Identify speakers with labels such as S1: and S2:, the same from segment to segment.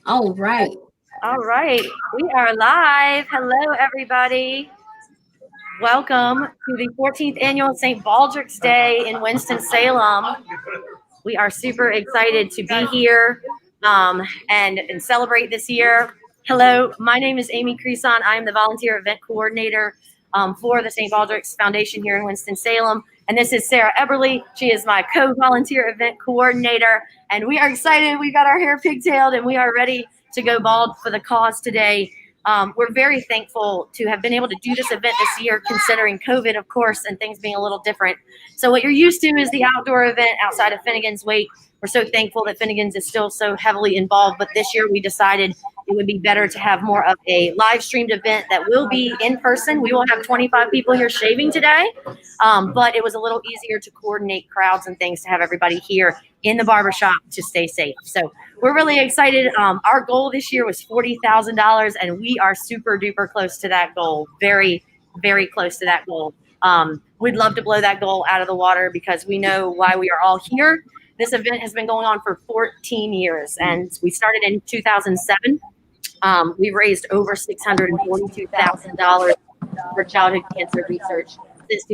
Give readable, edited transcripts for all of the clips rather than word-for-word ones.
S1: All right.
S2: All right, we are live. Hello, everybody. Welcome to the 14th annual St. Baldrick's Day in Winston-Salem. We are super excited to be here and celebrate this year. Hello, my name is Amy Creason. I am the volunteer event coordinator for the St. Baldrick's Foundation here in Winston-Salem. And this is Sarah Eberly. She is my co-volunteer event coordinator. And we are excited. We got our hair pigtailed and we are ready to go bald for the cause today. We're very thankful to have been able to do this event this year, considering COVID, of course, and things being a little different. So what you're used to is the outdoor event outside of Finnegan's Wake. We're so thankful that Finnegan's is still so heavily involved, but this year we decided it would be better to have more of a live streamed event that will be in person. We will have 25 people here shaving today, but it was a little easier to coordinate crowds and things to have everybody here in the barbershop to stay safe. So we're really excited. Our goal this year was $40,000 and we are super duper close to that goal. Very, very close to that goal. We'd love to blow that goal out of the water because we know why we are all here. This event has been going on for 14 years and we started in 2007. We've raised over $642,000 for childhood cancer research since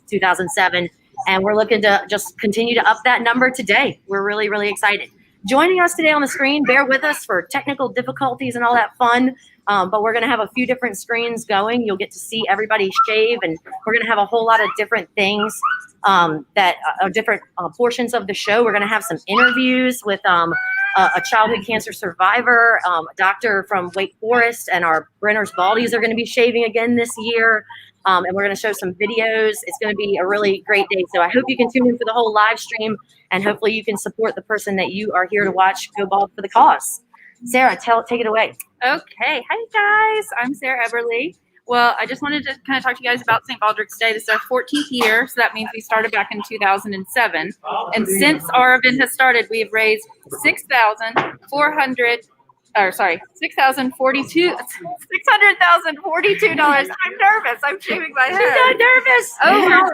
S2: 2007. And we're looking to just continue to up that number today. We're really, really excited. Joining us today on the screen, bear with us for technical difficulties and all that fun, but we're going to have a few different screens going. You'll get to see everybody shave, and we're going to have a whole lot of different things that are different portions of the show. We're going to have some interviews with a childhood cancer survivor, a doctor from Wake Forest, and our Brenner's Baldies are going to be shaving again this year. And we're going to show some videos. It's going to be a really great day. So I hope you can tune in for the whole live stream, and hopefully you can support the person that you are here to watch go bald for the cause. Sarah, take it away.
S3: Okay. Hi, guys. I'm Sarah Eberly. Well, I just wanted to kind of talk to you guys about St. Baldrick's Day. This is our 14th year, so that means we started back in 2007. And since our event has started, we have raised $642. I'm nervous. I'm shaving my head.
S2: She's not nervous.
S3: Over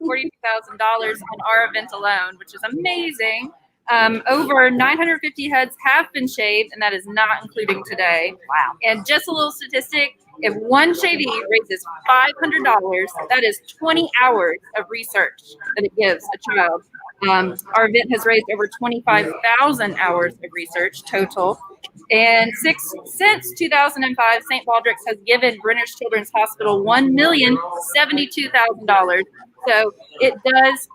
S3: $142,000 on our event alone, which is amazing. Over 950 heads have been shaved, and that is not including today.
S2: Wow.
S3: And just a little statistic, if one shavee raises $500, that is 20 hours of research that it gives a child. Our event has raised over 25,000 hours of research total. And since 2005, St. Baldrick's has given Brenner's Children's Hospital $1,072,000. So it does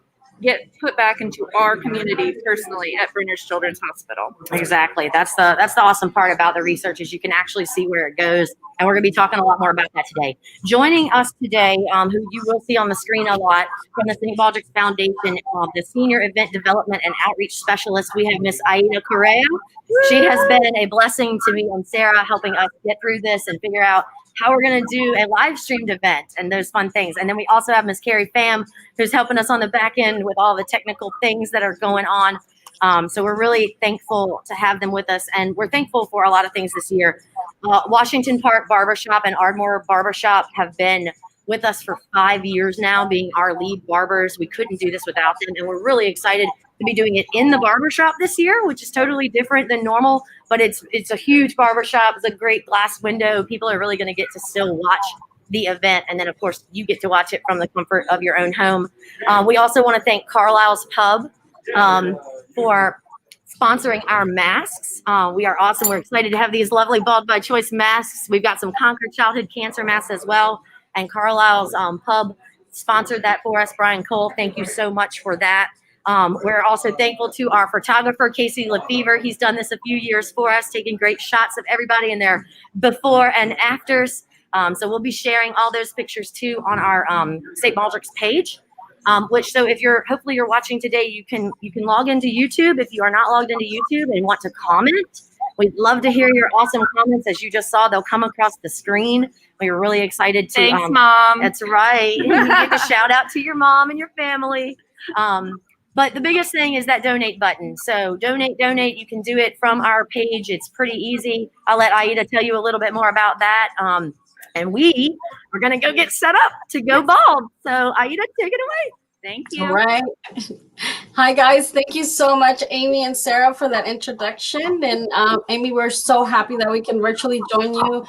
S3: get put back into our community personally at Brenner's Children's Hospital.
S2: Exactly. That's the awesome part about the research is you can actually see where it goes. And we're going to be talking a lot more about that today. Joining us today, who you will see on the screen a lot from the St. Baldrick's Foundation, the Senior Event Development and Outreach Specialist, we have Miss Aida Correa. She has been a blessing to me and Sarah, helping us get through this and figure out how we're going to do a live streamed event and those fun things. And then we also have Miss Carrie Pham, who's helping us on the back end with all the technical things that are going on. So we're really thankful to have them with us. And we're thankful for a lot of things this year. Washington Park Barbershop and Ardmore Barbershop have been with us for 5 years now, being our lead barbers. We couldn't do this without them. And we're really excited to be doing it in the barbershop this year, which is totally different than normal, but it's a huge barbershop. It's a great glass window. People are really going to get to still watch the event. And then of course you get to watch it from the comfort of your own home. We also want to thank Carlisle's Pub for sponsoring our masks. We are awesome. We're excited to have these lovely Bald by Choice masks. We've got some Conquer Childhood Cancer masks as well. And Carlisle's Pub sponsored that for us. Brian Cole, thank you so much for that. We're also thankful to our photographer, Casey Lefevre. He's done this a few years for us, taking great shots of everybody in their before and afters. So we'll be sharing all those pictures too on our St. Baldrick's page. So if hopefully you're watching today, you can log into YouTube. If you are not logged into YouTube and want to comment, we'd love to hear your awesome comments. As you just saw, they'll come across the screen. We were really excited to.
S3: Thanks, Mom.
S2: That's right. You get to shout out to your mom and your family. But the biggest thing is that donate button. So donate. You can do it from our page. It's pretty easy. I'll let Aida tell you a little bit more about that. And we are going to go get set up to go bald. So Aida, take it away.
S3: Thank you.
S1: All right. Hi, guys. Thank you so much, Amy and Sarah, for that introduction. And Amy, we're so happy that we can virtually join you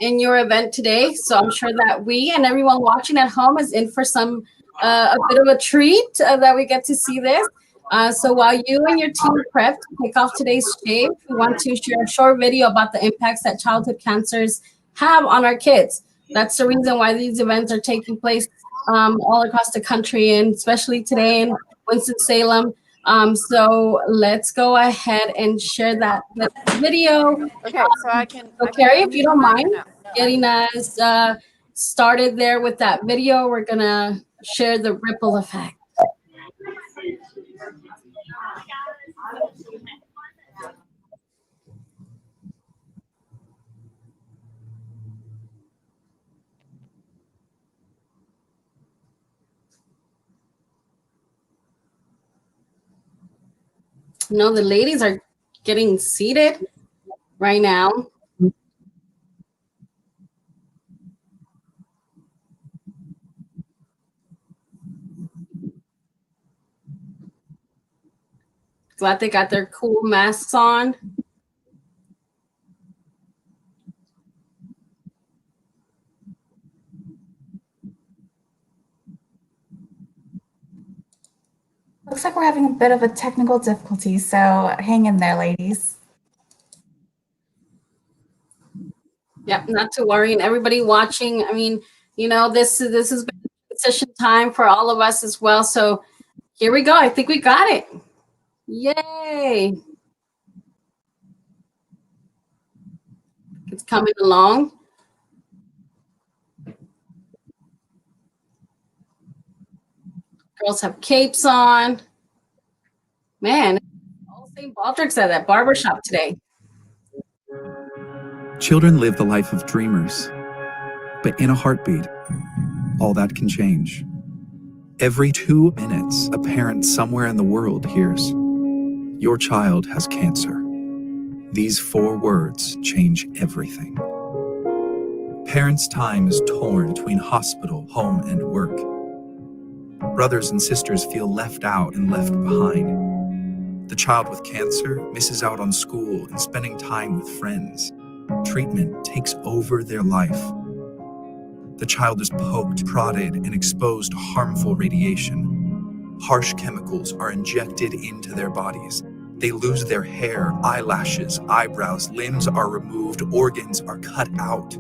S1: in your event today. So I'm sure that we and everyone watching at home is in for some a bit of a treat that we get to see this. So while you and your team prep to kick off today's shave, we want to share a short video about the impacts that childhood cancers have on our kids. That's the reason why these events are taking place all across the country, and especially today in Winston-Salem. So let's go ahead and share that video.
S4: Okay, so I can.
S1: So Carrie, if you don't mind getting us started there with that video, we're gonna share the ripple effect. No, the ladies are getting seated right now. Glad they got their cool masks on.
S4: Looks like we're having a bit of a technical difficulty, so hang in there, ladies.
S1: Yeah, not to worry. And everybody watching, I mean, you know, this has been a session time for all of us as well. So here we go. I think we got it. Yay. It's coming along. Girls have capes on. Man, all St. Baldrick's at that barber shop today.
S5: Children live the life of dreamers, but in a heartbeat, all that can change. Every 2 minutes, a parent somewhere in the world hears, "Your child has cancer." These 4 words change everything. Parents' time is torn between hospital, home, and work. Brothers and sisters feel left out and left behind. The child with cancer misses out on school and spending time with friends. Treatment takes over their life. The child is poked, prodded, and exposed to harmful radiation. Harsh chemicals are injected into their bodies. They lose their hair, eyelashes, eyebrows, limbs are removed, organs are cut out.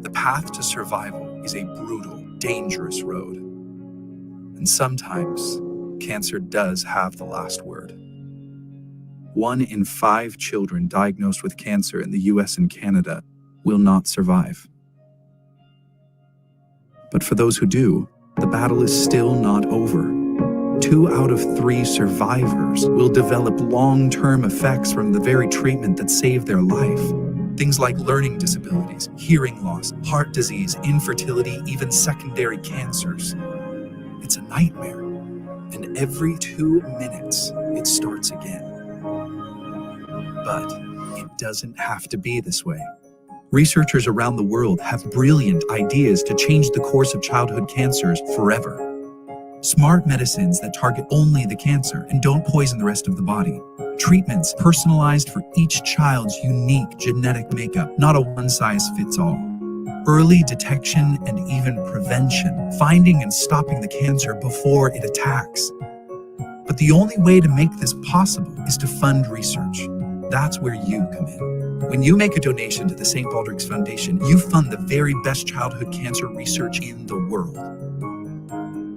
S5: The path to survival is a brutal, dangerous road. And sometimes, cancer does have the last word. 1 in 5 children diagnosed with cancer in the US and Canada will not survive. But for those who do, the battle is still not over. 2 out of 3 survivors will develop long-term effects from the very treatment that saved their life. Things like learning disabilities, hearing loss, heart disease, infertility, even secondary cancers. It's a nightmare, and every 2 minutes, it starts again. But it doesn't have to be this way. Researchers around the world have brilliant ideas to change the course of childhood cancers forever. Smart medicines that target only the cancer and don't poison the rest of the body. Treatments personalized for each child's unique genetic makeup, not a one-size-fits-all. Early detection and even prevention, finding and stopping the cancer before it attacks. But the only way to make this possible is to fund research. That's where you come in. When you make a donation to the St. Baldrick's Foundation, you fund the very best childhood cancer research in the world.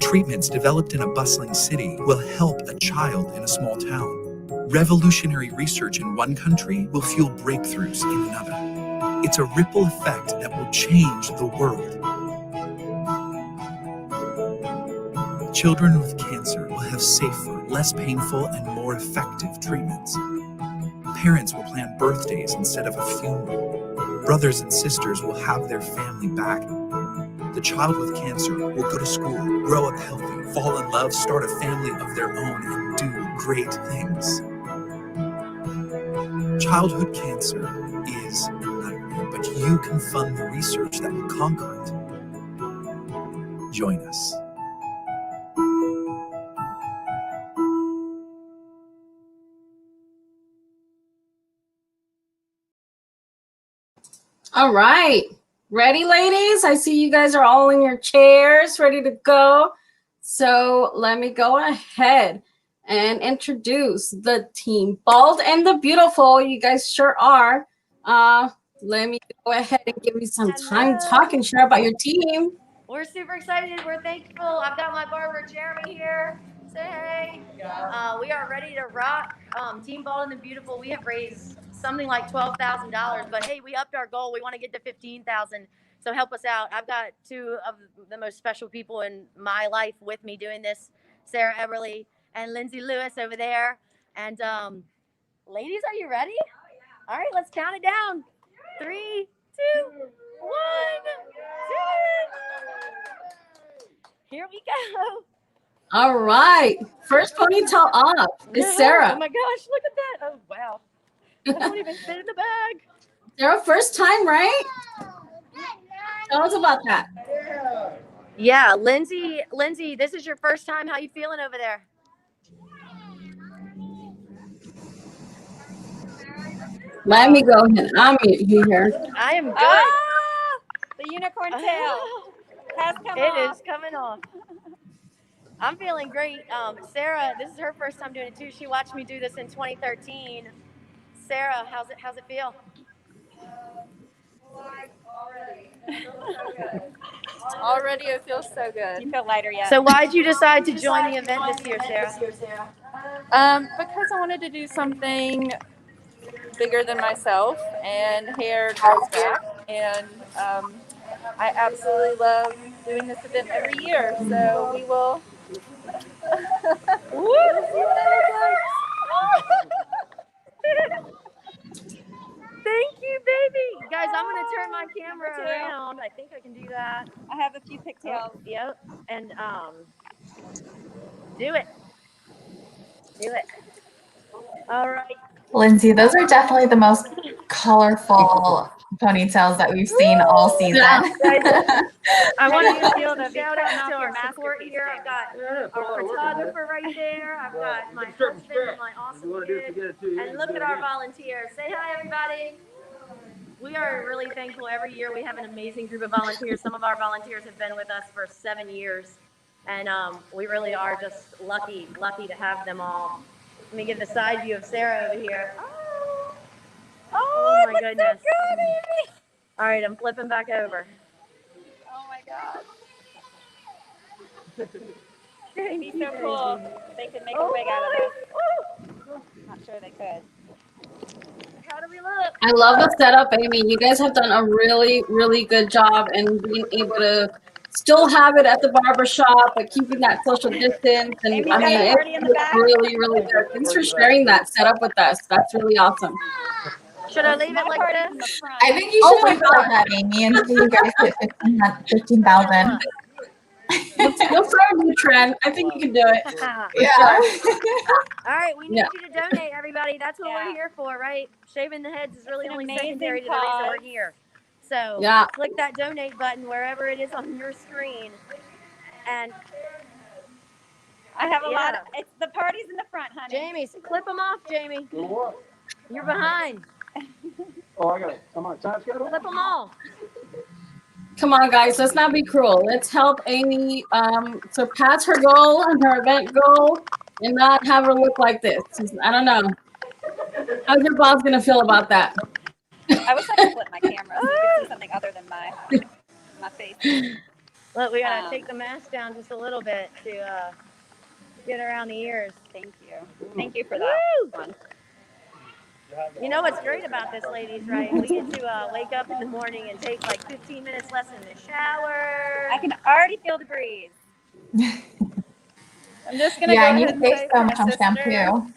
S5: Treatments developed in a bustling city will help a child in a small town. Revolutionary research in one country will fuel breakthroughs in another. It's a ripple effect that will change the world. Children with cancer will have safer, less painful, and more effective treatments. Parents will plan birthdays instead of a funeral. Brothers and sisters will have their family back. The child with cancer will go to school, grow up healthy, fall in love, start a family of their own, and do great things. Childhood cancer is a nightmare, but you can fund the research that will conquer it. Join us.
S1: All right. Ready, ladies? I see you guys are all in your chairs, ready to go. So let me go ahead and introduce the team Bald and the Beautiful. You guys sure are. Let me go ahead and give you some time to talk and share about your team.
S2: We're super excited. We're thankful. I've got my barber Jeremy here. Say hey. We are ready to rock. Team Bald and the Beautiful. We have raised something like $12,000, but hey, we upped our goal. We want to get to 15,000. So help us out. I've got two of the most special people in my life with me doing this: Sarah Everly and Lindsay Lewis over there. And ladies, are you ready? All right, let's count it down. 3, 2, 1. Do it. Here we go.
S1: All right. First ponytail up is Sarah.
S2: Oh my gosh, look at that. Oh, wow. I don't even fit in the bag.
S1: Sarah, first time, right? Tell us about that.
S2: Yeah, Lindsay, this is your first time. How you feeling over there?
S1: Let me go ahead and unmute you here.
S2: I am good.
S6: The unicorn tail has come
S2: It
S6: off.
S2: is coming off. I'm feeling great. Sarah, this is her first time doing it too. She watched me do this in 2013. Sarah, how's it feel?
S3: Already it feels so good.
S6: You feel lighter yet?
S2: So why'd you decide to join the event this year, Sarah?
S3: Because I wanted to do something bigger than myself, and hair grows back, and I absolutely love doing this event every year. So we will. Woo! See what I look like. Thank you, baby. Guys, I'm gonna turn my camera around. I think I can do that.
S6: I have a few pigtails.
S2: Yep. And do it. All right.
S4: Lindsay, those are definitely the most colorful ponytails that we've seen all season.
S2: I want you to feel the
S6: Shout
S2: shout
S6: out
S2: out
S6: to
S2: to
S6: our
S2: our
S6: master
S2: support here. I've got our photographer right there. I've got my husband and my awesome kid. And look at our volunteers. Say hi, everybody. We are really thankful every year. We have an amazing group of volunteers. Some of our volunteers have been with us for 7 years. And we really are just lucky to have them all. Let me give the side view of Sarah over here. Oh my goodness.
S6: So good, Amy.
S2: All right, I'm flipping back over.
S6: Oh my God.
S2: Thank
S6: It'd
S2: you,
S6: be so cool
S2: baby.
S6: if they could make a wig out of this. Not sure they could.
S2: How do we look?
S1: I love the setup, Amy. You guys have done a really, really good job in being able to still have it at the barber shop, but keeping that social distance. And
S6: Amy's
S1: I
S6: got
S1: mean,
S6: a
S1: it
S6: party in the
S1: looks
S6: back.
S1: really, really good. Thanks for sharing that setup with us. That's really awesome.
S2: Should I leave it
S6: My
S2: like
S6: party's in the
S2: this?
S6: front.
S4: I think you
S1: Oh
S4: should
S1: my
S4: leave it like that, Amy, until you guys hit 15,000.
S1: We'll start a new trend. I think you can do it.
S4: Yeah.
S2: All right, we need
S1: Yeah.
S2: you to donate, everybody. That's what
S6: Yeah.
S2: we're here for, right? Shaving the heads is really
S6: It's an
S2: only
S6: amazing
S2: secondary to the reason
S6: cause.
S2: we're here. So
S1: Yeah.
S2: click that donate button wherever it is on your screen. And
S6: I have a lot
S2: Yeah.
S6: of, it's the party's in the front, honey.
S2: Jamie, clip them off, Jamie. You're behind.
S7: Oh, I got it. I'm on time schedule.
S2: Clip them all.
S1: Come on, guys. Let's not be cruel. Let's help Amy surpass her goal and her event goal and not have her look like this. I don't know. How's your boss going to feel about that?
S6: I wish I could flip my camera so you could see something other than my face.
S2: Look, we gotta take the mask down just a little bit to get around the ears.
S6: Thank you. Thank you for that one.
S2: You know what's great about this, ladies, right? We get to wake up in the morning and take like 15 minutes less in the shower.
S6: I can already feel the breeze. I'm just gonna
S4: Yeah,
S6: go
S4: and you
S6: ahead and
S4: save
S6: say
S4: so
S6: for
S4: much
S6: my
S4: on
S6: sister,
S4: shampoo.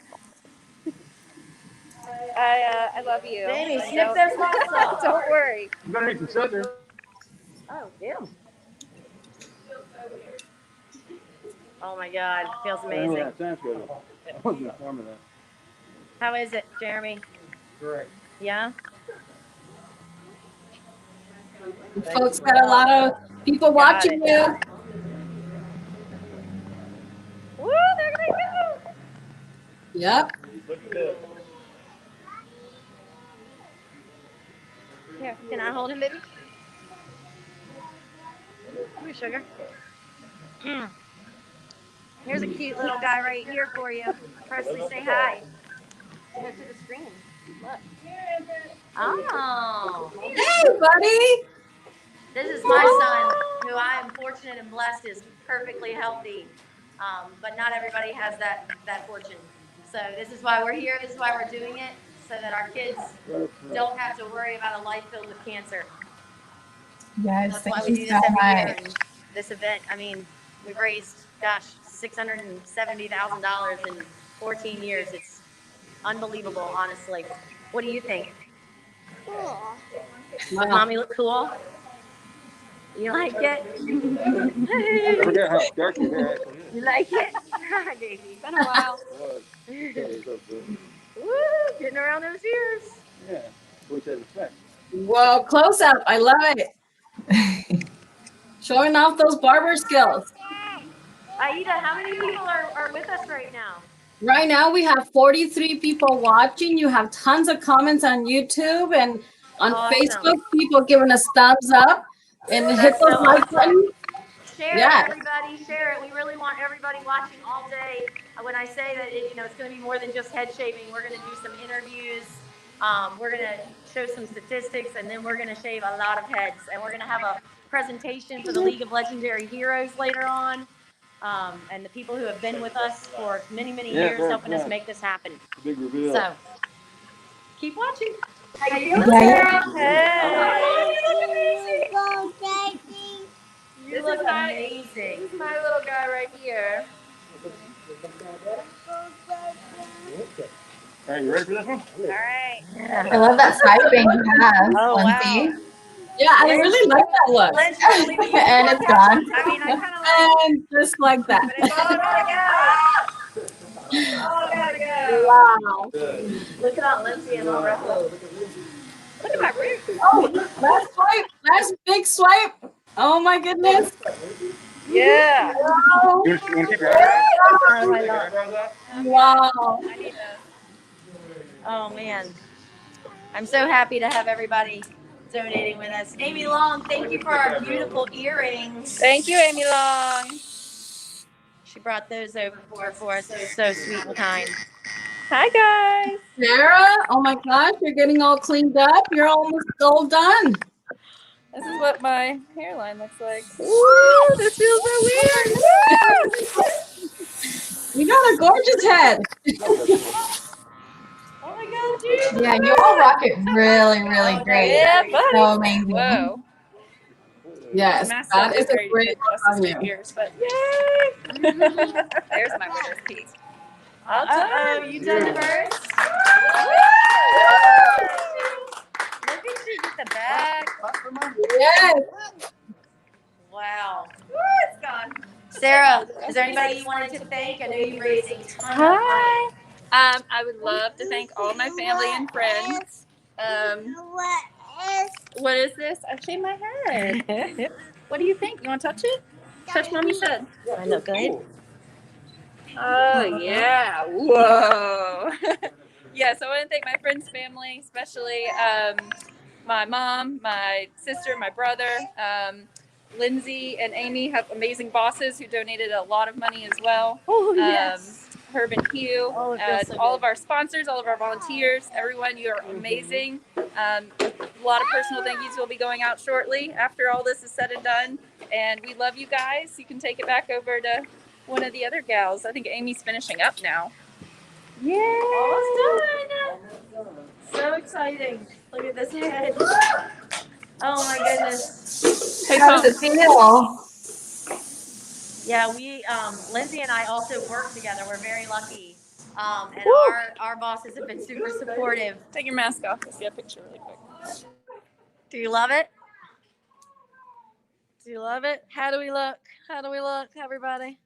S6: I love you.
S2: Jamie,
S6: And
S2: snip those locks off.
S6: don't worry.
S7: I'm gonna need some scissors.
S2: Oh, damn. Oh my God, it feels amazing.
S7: Time schedule. I wasn't informed of that.
S2: How is it, Jeremy?
S7: Great.
S2: Yeah?
S1: Folks got a lot of people watching you.
S2: Woo, there they go.
S1: Yep.
S7: Look good.
S2: Here, can I hold him, baby? Come here, sugar. Here's a cute little guy right here for you. Presley, say hi. Go to the screen. Look. Oh.
S1: Hey, buddy.
S2: This is my son, who I am fortunate and blessed is perfectly healthy. But not everybody has that fortune. So this is why we're here. This is why we're doing it, so that our kids don't have to worry about a life filled with cancer.
S4: Yes,
S2: That's why
S4: thank
S2: we do
S4: you
S2: this
S4: so
S2: every year.
S4: much.
S2: And this event, I mean, we've raised, $670,000 in 14 years. It's unbelievable, honestly. What do you think?
S1: Wow.
S2: Does mommy look cool? You like it?
S7: I forget how dark your hair actually is.
S2: You like it? Hi, baby. It's been a while. Woo! Getting around those ears.
S7: Yeah. We said respect.
S1: Whoa, close up. I love it. Showing off those barber skills.
S2: Aida, how many people are with us right now?
S1: Right now we have 43 people watching. You have tons of comments on YouTube and on
S2: Awesome.
S1: Facebook. People giving us thumbs up and hit
S2: That's
S1: those
S2: so
S1: like
S2: awesome.
S1: buttons.
S2: Share
S1: Yeah.
S2: it, everybody. Share it. We really want everybody watching all day. When I say that, it's going to be more than just head shaving. We're going to do some interviews. We're going to show some statistics, and then we're going to shave a lot of heads. And we're going to have a presentation for the League of Legendary Heroes later on. And the people who have been with us for many, many years helping us make this happen.
S7: Big reveal.
S2: So, keep watching. How you
S4: Yeah,
S2: feeling,
S4: yeah.
S2: Sarah? Hey, you look amazing. You look amazing.
S3: This is my little guy right here.
S7: Are you ready for this one?
S3: All right.
S4: I love that side bang you have,
S2: Oh, wow.
S4: Lindsay.
S1: Yeah, I really like that look.
S2: Let's just leave it.
S4: And it's gone.
S3: I mean, I kind of like
S1: And just like that.
S3: it, but it's all gotta go. All gotta go.
S1: Wow.
S2: Look at Lindsay and all ruffled.
S3: Look at my roots.
S1: Oh, last swipe. Last big swipe. Oh my goodness.
S3: Yeah.
S1: Wow.
S7: You want to keep your eyebrows up?
S1: Wow.
S3: I need those.
S2: Oh, man. I'm so happy to have everybody donating with us. Amy Long, thank you for our beautiful earrings.
S3: Thank you, Amy Long.
S2: She brought those over for us. It was so sweet and kind.
S3: Hi, guys.
S1: Sarah, oh my gosh, you're getting all cleaned up. You're almost all done.
S3: This is what my hairline looks like. Woo, this feels so weird.
S1: You got a gorgeous head.
S2: Oh my God, dude.
S4: Yeah, you all rock it really, really great.
S3: Yeah, buddy.
S4: So amazing.
S3: Whoa.
S1: Yes,
S3: Mask
S1: that
S3: up
S1: is a
S3: ready to
S1: great
S3: get
S1: look on
S3: Justice
S1: you.
S3: ears, but yay! There's my winner's peak.
S2: Oh, you done first? Look at you get the bag.
S1: Yes.
S2: Wow.
S3: Woo, it's gone.
S2: Sarah, is there anybody you wanted to thank? I know you raised a ton of money.
S3: Hi. I would love to thank all my family and friends. What is this? I shaved my head. What do you think? You want to touch it? Touch mommy's head.
S2: I look good.
S3: Oh, yeah. Whoa. Yeah, so I want to thank my friends, family, especially my mom, my sister, my brother. Lindsay and Amy have amazing bosses who donated a lot of money as well.
S2: Oh, yes.
S3: Herb and Hugh,
S2: Oh, it feels so
S3: all
S2: good.
S3: of our sponsors, all of our volunteers, everyone, you are amazing. A lot of personal thank yous will be going out shortly after all this is said and done. And we love you guys. You can take it back over to one of the other gals. I think Amy's finishing up now. Yeah.
S2: Almost done. So exciting. Look at this head. Oh my goodness.
S3: Hey,
S4: How does it feel?
S2: Yeah, we Lindsay and I also work together. We're very lucky. And
S3: Woo.
S2: our bosses have been super supportive.
S3: Take your mask off. Let's get a picture really quick.
S2: Do you love it? Do you love it? How do we look? How do we look, everybody?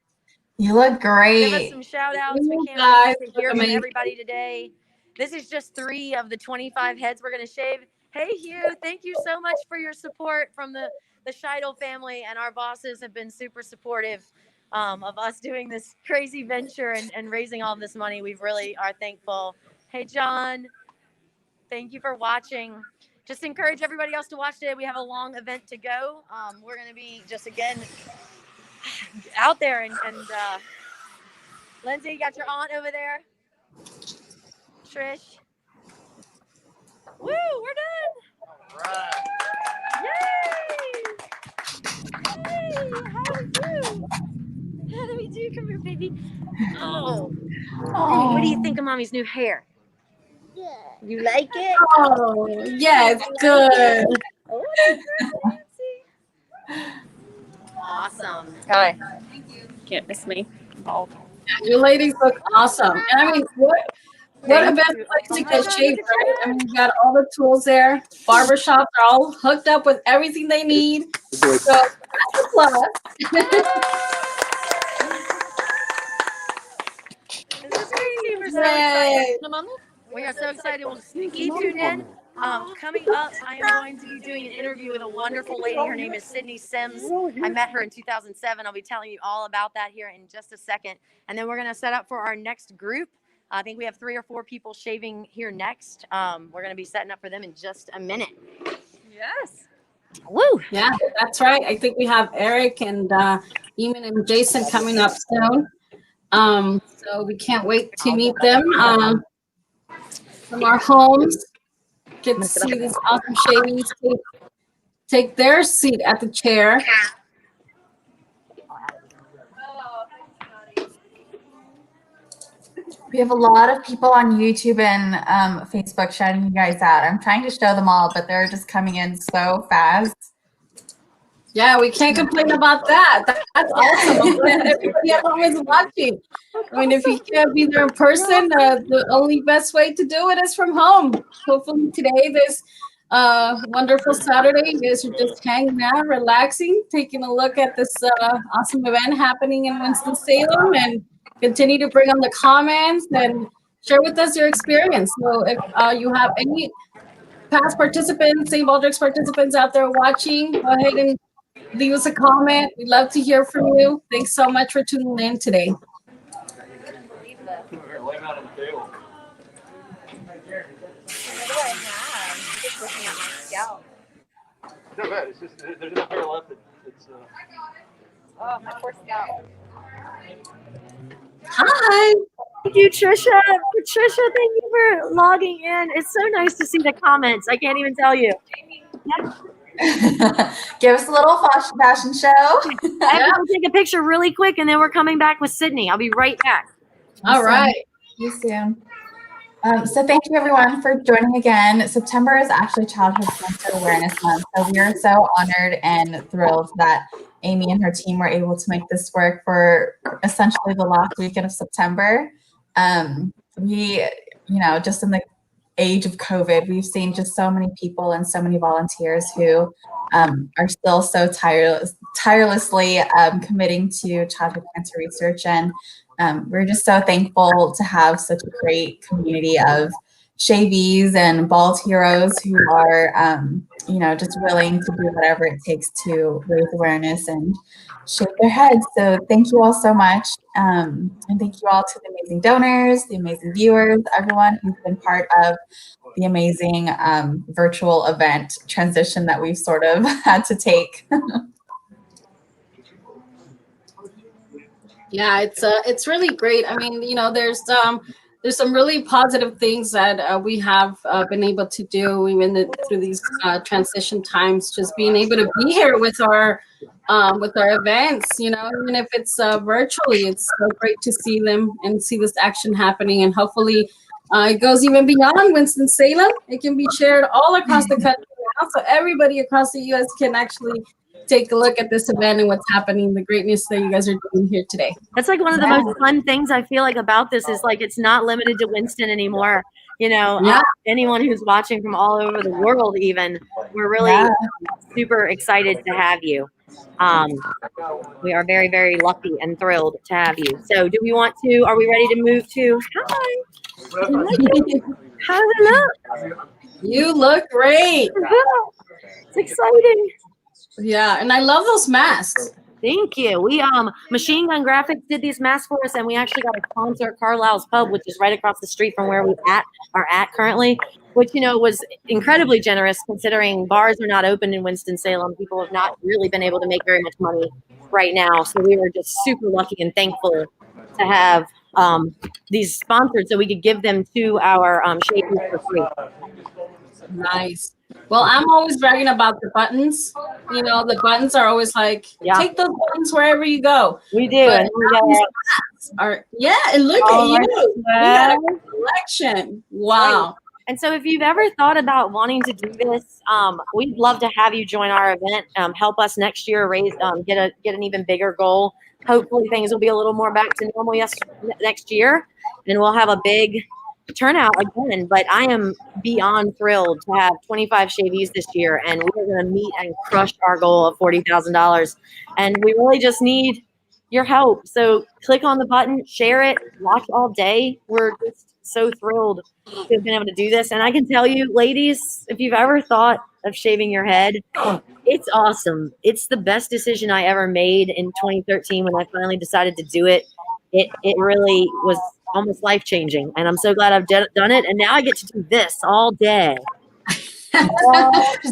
S4: You look
S2: Give us
S4: great.
S2: some shout outs. We
S1: You
S2: can't
S1: guys
S2: wait to hear
S1: look
S2: from
S1: amazing.
S2: everybody today. This is just 3 of the 25 heads we're going to shave. Hey, Hugh, thank you so much for your support from the Scheidel family, and our bosses have been super supportive of us doing this crazy venture and raising all this money. We really are thankful. Hey, John, thank you for watching. just encourage everybody else to watch today. We have a long event to go. We're going to be just again out there and Lindsay, you got your aunt over there. Trish. Woo, we're done. All right. Yay! Hey, how are you? How do we do? Come here, baby. Oh. Hey, what do you think of mommy's new hair? Good. You like it?
S1: Oh, yes, good.
S2: Oh, that's fancy. Awesome. Hi.
S3: Can't miss me.
S2: Oh.
S1: You ladies look awesome. And I mean, what a
S2: Thank
S1: best
S2: you.
S1: place
S2: Oh
S1: to
S2: my
S1: get
S2: God,
S1: shaved,
S2: look at
S1: right? I
S2: that.
S1: mean, you got all the tools there. Barbershops are all hooked up with everything they need. So that's a plus.
S2: This is crazy. We're so
S1: Yay.
S2: excited. We are so excited. We'll keep tuned in. Coming up, I am going to be doing an interview with a wonderful lady. Her name is Sydney Sims. I met her in 2007. I'll be telling you all about that here in just a second. And then we're going to set up for our next group. I think we have 3 or 4 people shaving here next. We're going to be setting up for them in just a minute.
S3: Yes.
S2: Woo!
S1: Yeah, that's right. I think we have Eric and Eamon and Jason coming up soon. So we can't wait to meet them from our homes. Get to see these awesome shavies take their seat at the chair.
S4: We have a lot of people on YouTube and Facebook shouting you guys out. I'm trying to show them all, but they're just coming in so fast.
S1: Yeah, we can't complain about that. That's awesome. I'm glad everybody at home is watching. I mean, if you can't be there in person, the only best way to do it is from home. Hopefully today, this wonderful Saturday, you guys are just hanging out, relaxing, taking a look at this awesome event happening in Winston-Salem, and continue to bring on the comments and share with us your experience. So if you have any past participants, St. Baldrick's participants out there watching, go ahead and leave us a comment. We'd love to hear from you. Thanks so much for tuning in today.
S7: Not bad. It's just there's enough hair left. It's
S6: Oh, my poor scalp.
S1: Hi.
S2: Thank you, Trisha. Patricia, thank you for logging in. It's so nice to see the comments. I can't even tell you.
S4: Give us a little fashion show.
S2: I have to go take a picture really quick, and then we're coming back with Sydney. I'll be right back.
S1: All right.
S4: See you soon. So thank you everyone for joining again. September is actually Childhood Cancer Awareness Month. So we are so honored and thrilled that Amy and her team were able to make this work for essentially the last weekend of September. We, just in the age of COVID, we've seen just so many people and so many volunteers who are still so tirelessly committing to childhood cancer research. And we're just so thankful to have such a great community of shavies and bald heroes who are, just willing to do whatever it takes to raise awareness and shake their heads. So thank you all so much. And thank you all to the amazing donors, the amazing viewers, everyone who's been part of the amazing virtual event transition that we've sort of had to take.
S1: Yeah, it's really great. I mean, there's some really positive things that we have been able to do even through these transition times. Just being able to be here with our events, even if it's virtually, it's so great to see them and see this action happening. And hopefully, it goes even beyond Winston-Salem. It can be shared all across the country now, so everybody across the U.S. can actually take a look at this event and what's happening, the greatness that you guys are doing here today.
S2: That's like one of the most fun things I feel like about this is like it's not limited to Winston anymore. Anyone who's watching from all over the world, even, we're really super excited to have you. We are very, very lucky and thrilled to have you. So are we ready to move to, hi. How do I look?
S1: You look great.
S2: It's exciting.
S1: Yeah, and I love those masks.
S2: Thank you. We Machine Gun Graphics did these masks for us, and we actually got a sponsor at Carlisle's Pub, which is right across the street from where we are at currently, which was incredibly generous considering bars are not open in Winston-Salem. People have not really been able to make very much money right now, so we were just super lucky and thankful to have these sponsored so we could give them to our shavies for free.
S1: Nice. Well, I'm always bragging about the buttons. The buttons are always like, take those buttons wherever you go.
S2: We do.
S1: But
S2: and we
S1: and look at you. You got a collection. Wow.
S2: And so if you've ever thought about wanting to do this, we'd love to have you join our event. Help us next year raise, get an even bigger goal. Hopefully things will be a little more back to normal next year, and we'll have a big turnout again. But I am beyond thrilled to have 25 shavies this year, and we're going to meet and crush our goal of $40,000. And we really just need your help. So click on the button, share it, watch all day. We're just so thrilled to have been able to do this. And I can tell you, ladies, if you've ever thought of shaving your head, it's awesome. It's the best decision I ever made in 2013 when I finally decided to do it. It really was almost life-changing, and I'm so glad I've done it. And now I get to do this all day.
S4: Just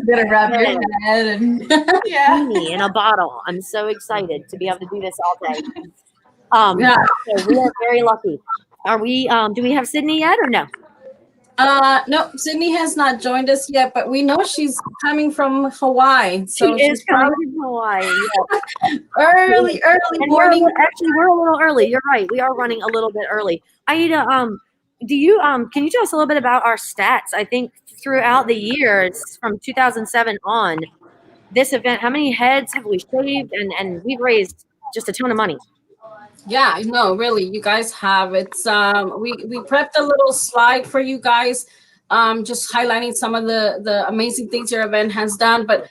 S4: gonna rub your head and
S2: in a bottle. I'm so excited to be able to do this all day. So we are very lucky. Are we? Do we have Sydney yet or no?
S1: No, Sydney has not joined us yet, but we know she's coming from Hawaii. So
S2: she's coming from Hawaii. Yeah.
S1: early morning.
S2: We're a little early. You're right. We are running a little bit early. Aida, can you tell us a little bit about our stats? I think throughout the years from 2007 on, this event, how many heads have we shaved? And we've raised just a ton of money.
S1: Yeah, no, really, you guys have. It's we prepped a little slide for you guys, just highlighting some of the amazing things your event has done. But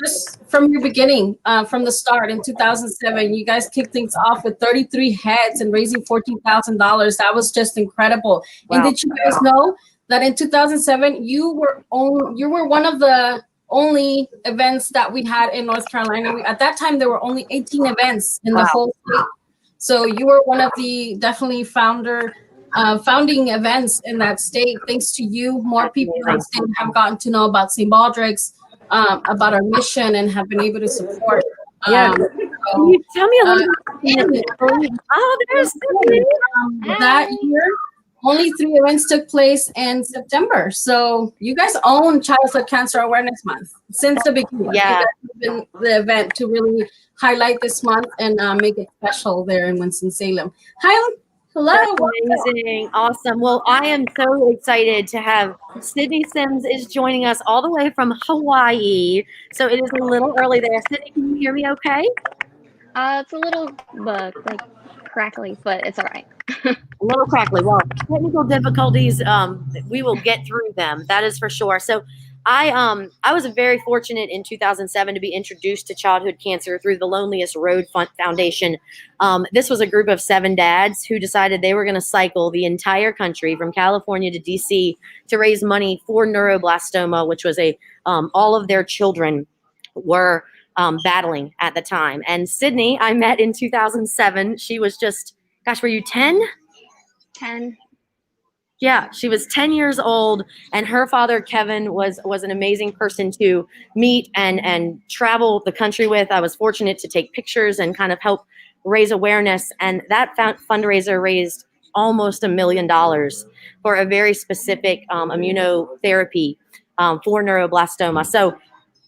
S1: just from your beginning, from the start in 2007, you guys kicked things off with 33 heads and raising $14,000. That was just incredible. Wow. And did you guys know that in 2007 you were one of the only events that we had in North Carolina? At that time, there were only 18 events in the whole state. So you were one of the definitely founding events in that state. Thanks to you, more people in the state have gotten to know about St. Baldrick's, about our mission, and have been able to support.
S2: Can you tell me a little bit? There's
S1: that year. Only 3 events took place in September. So you guys own Childhood Cancer Awareness Month since the beginning.
S2: Yeah.
S1: You guys have been the event to really highlight this month and make it special there in Winston-Salem. Hi, hello.
S2: That's amazing. Awesome. Well, I am so excited to have Sydney Sims is joining us all the way from Hawaii. So it is a little early there. Sydney, can you hear me okay?
S8: It's a little crackly, but it's all right.
S2: A little crackly. Well, technical difficulties, we will get through them. That is for sure. So I was very fortunate in 2007 to be introduced to childhood cancer through the Loneliest Road Foundation. This was a group of 7 dads who decided they were going to cycle the entire country from California to DC to raise money for neuroblastoma, which was all of their children were battling at the time. And Sydney, I met in 2007. She was just, gosh, were you 10?
S8: 10.
S2: Yeah, she was 10 years old, and her father, Kevin, was an amazing person to meet and travel the country with. I was fortunate to take pictures and kind of help raise awareness, and that fundraiser raised almost $1 million for a very specific immunotherapy for neuroblastoma. So,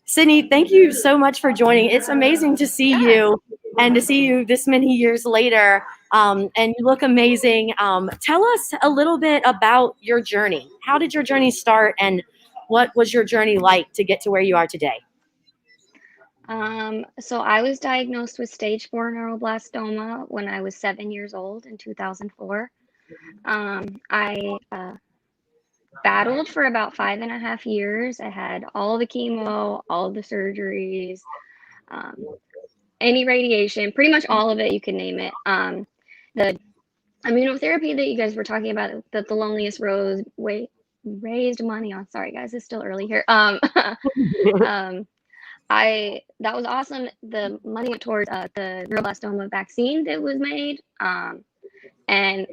S2: Sydney, thank you so much for joining. It's amazing to see you and to see you this many years later. And you look amazing. Tell us a little bit about your journey. How did your journey start, and what was your journey like to get to where you are today?
S8: So I was diagnosed with stage 4 neuroblastoma when I was 7 years old in 2004. I battled for about 5.5 years. I had all the chemo, all the surgeries, any radiation, pretty much all of it, you can name it. The immunotherapy that you guys were talking about, that the Loneliest Road raised money on. Sorry guys, it's still early here. that was awesome. The money went towards the neuroblastoma vaccine that was made. And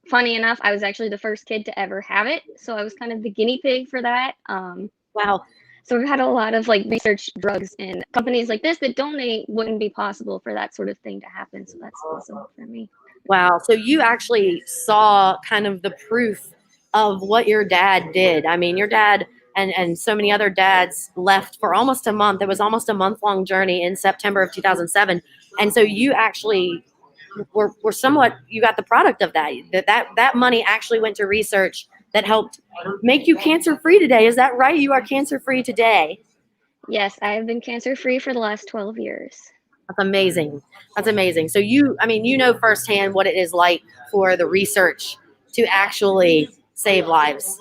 S8: funny enough, I was actually the first kid to ever have it, so I was kind of the guinea pig for that.
S2: Wow.
S8: So we've had a lot of like research drugs and companies like this that donate wouldn't be possible for that sort of thing to happen. So that's awesome for me.
S2: Wow. So you actually saw kind of the proof of what your dad did. I mean, your dad and so many other dads left for almost a month. It was almost a month-long journey in September of 2007. And so you actually were somewhat, you got the product of that. That money actually went to research that helped make you cancer-free today. Is that right? You are cancer-free today.
S8: Yes, I have been cancer-free for the last 12 years.
S2: That's amazing. That's amazing. So you know firsthand what it is like for the research to actually save lives.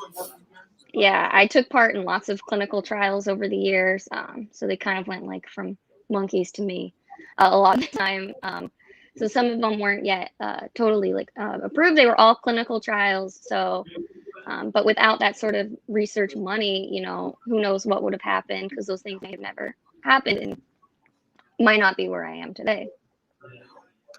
S8: Yeah, I took part in lots of clinical trials over the years. So they kind of went like from monkeys to me a lot of the time. So some of them weren't yet totally like approved. They were all clinical trials. So, but without that sort of research money, you know, who knows what would have happened, because those things may have never happened and might not be where I am today.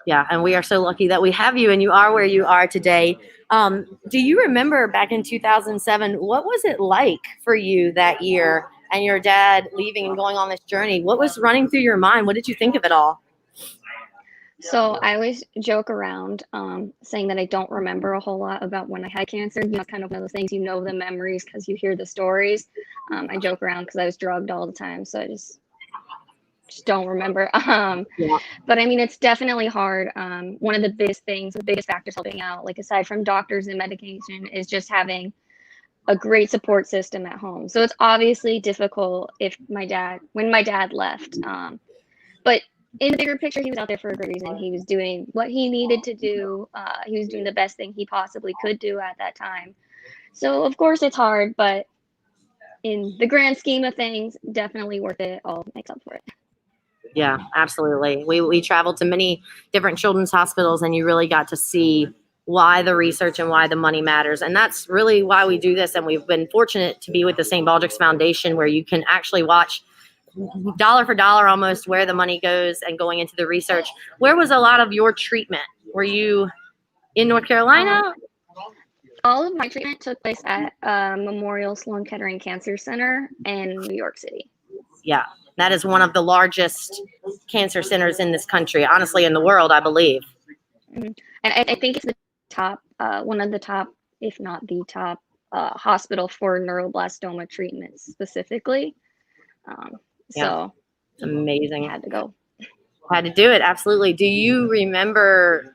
S2: Yeah, and we are so lucky that we have you and you are where you are today. Do you remember back in 2007, what was it like for you that year and your dad leaving and going on this journey? What was running through your mind? What did you think of it all?
S8: So I always joke around saying that I don't remember a whole lot about when I had cancer. You know, kind of one of those things, you know, the memories because you hear the stories. I joke around because I was drugged all the time, so I just don't remember.
S2: Yeah.
S8: But I mean, it's definitely hard. One of the biggest things, the biggest factors helping out, like aside from doctors and medication, is just having a great support system at home. So it's obviously difficult when my dad left. But in the bigger picture, he was out there for a good reason. He was doing what he needed to do. He was doing the best thing he possibly could do at that time. So of course it's hard, but in the grand scheme of things, definitely worth it. All makes up for it.
S2: Yeah, absolutely. We traveled to many different children's hospitals, and you really got to see why the research and why the money matters. And that's really why we do this. And we've been fortunate to be with the St. Baldrick's Foundation, where you can actually watch dollar for dollar almost where the money goes and going into the research. Where was a lot of your treatment? Were you in North Carolina?
S8: All of my treatment took place at Memorial Sloan Kettering Cancer Center in New York City.
S2: Yeah, that is one of the largest cancer centers in this country, honestly, in the world, I believe.
S8: Mm-hmm. And I think it's the top, one of the top, if not the top, hospital for neuroblastoma treatments specifically. So
S2: it's amazing.
S8: I had to go.
S2: Had to do it, absolutely. Do you remember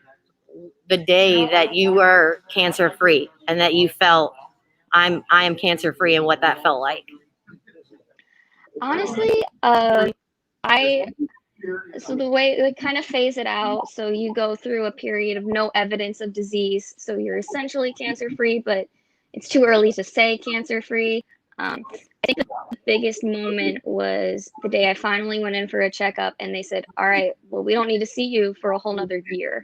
S2: the day that you were cancer free and that you felt I am cancer free, and what that felt like?
S8: Honestly, so the way they kind of phase it out, so you go through a period of no evidence of disease, so you're essentially cancer free, but it's too early to say cancer free. I think the biggest moment was the day I finally went in for a checkup, and they said, all right, well, we don't need to see you for a whole nother year.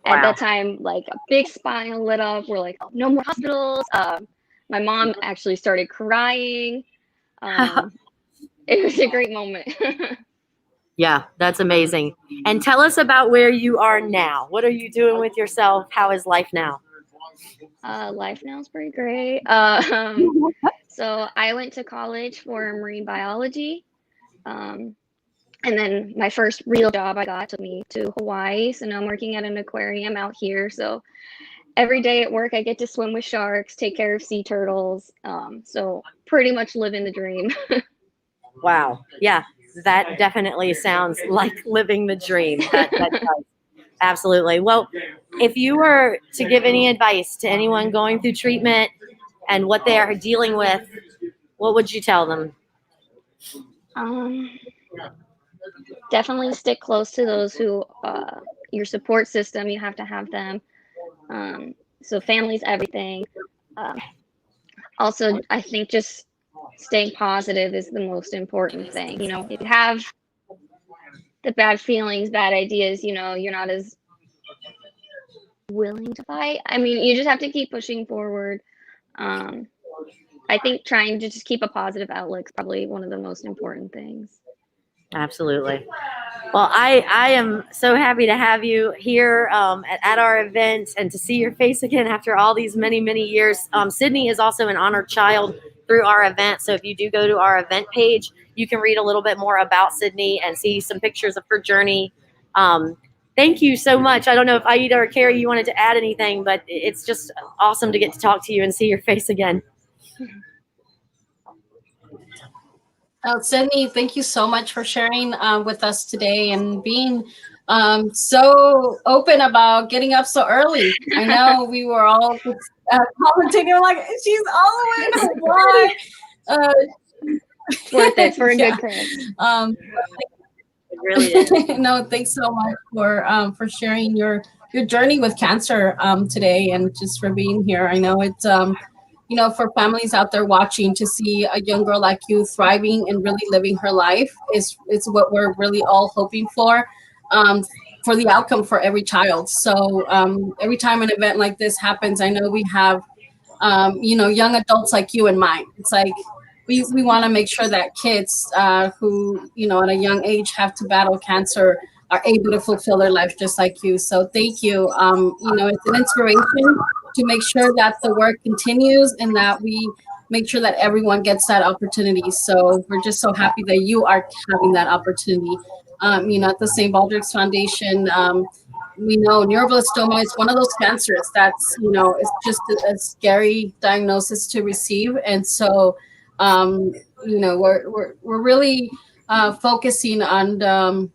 S8: At that time, like a big smile lit up. We're like, oh, no more hospitals. My mom actually started crying. It was a great moment.
S2: Yeah, that's amazing. And tell us about where you are now. What are you doing with yourself? How is life now?
S8: Life now is pretty great. So I went to college for marine biology. And then my first real job I got took me to Hawaii. So now I'm working at an aquarium out here. So every day at work, I get to swim with sharks, take care of sea turtles. So pretty much living the dream.
S2: Wow. Yeah, that definitely sounds like living the dream. That does. Absolutely. Well, if you were to give any advice to anyone going through treatment and what they are dealing with, what would you tell them?
S8: Definitely stick close to those who, your support system, you have to have them. So family's everything. Also, I think just staying positive is the most important thing. You know, if you have the bad feelings, bad ideas, you know, you're not as willing to fight. I mean, you just have to keep pushing forward. I think trying to just keep a positive outlook is probably one of the most important things.
S2: Absolutely. Well, I am so happy to have you here at our event and to see your face again after all these many, many years. Sydney is also an honored child through our event. So if you do go to our event page, you can read a little bit more about Sydney and see some pictures of her journey. Thank you so much. I don't know if Aida or Carrie, you wanted to add anything, but it's just awesome to get to talk to you and see your face again.
S1: Sydney, thank you so much for sharing with us today and being so open about getting up so early. I know we were all commenting, like, she's all the way to Hawaii.
S8: It's worth it for a
S1: Yeah.
S8: good cause.
S2: It really is.
S1: No, thanks so much for sharing your journey with cancer today and just for being here. I know it's for families out there watching, to see a young girl like you thriving and really living her life is what we're really all hoping for the outcome for every child. So every time an event like this happens, I know we have young adults like you in mind. It's like we want to make sure that kids who at a young age have to battle cancer are able to fulfill their life just like you. So thank you. It's an inspiration to make sure that the work continues and that we make sure that everyone gets that opportunity. So we're just so happy that you are having that opportunity. At the St. Baldrick's Foundation, we know neuroblastoma is one of those cancers that's, it's just a scary diagnosis to receive. And so, we're really focusing on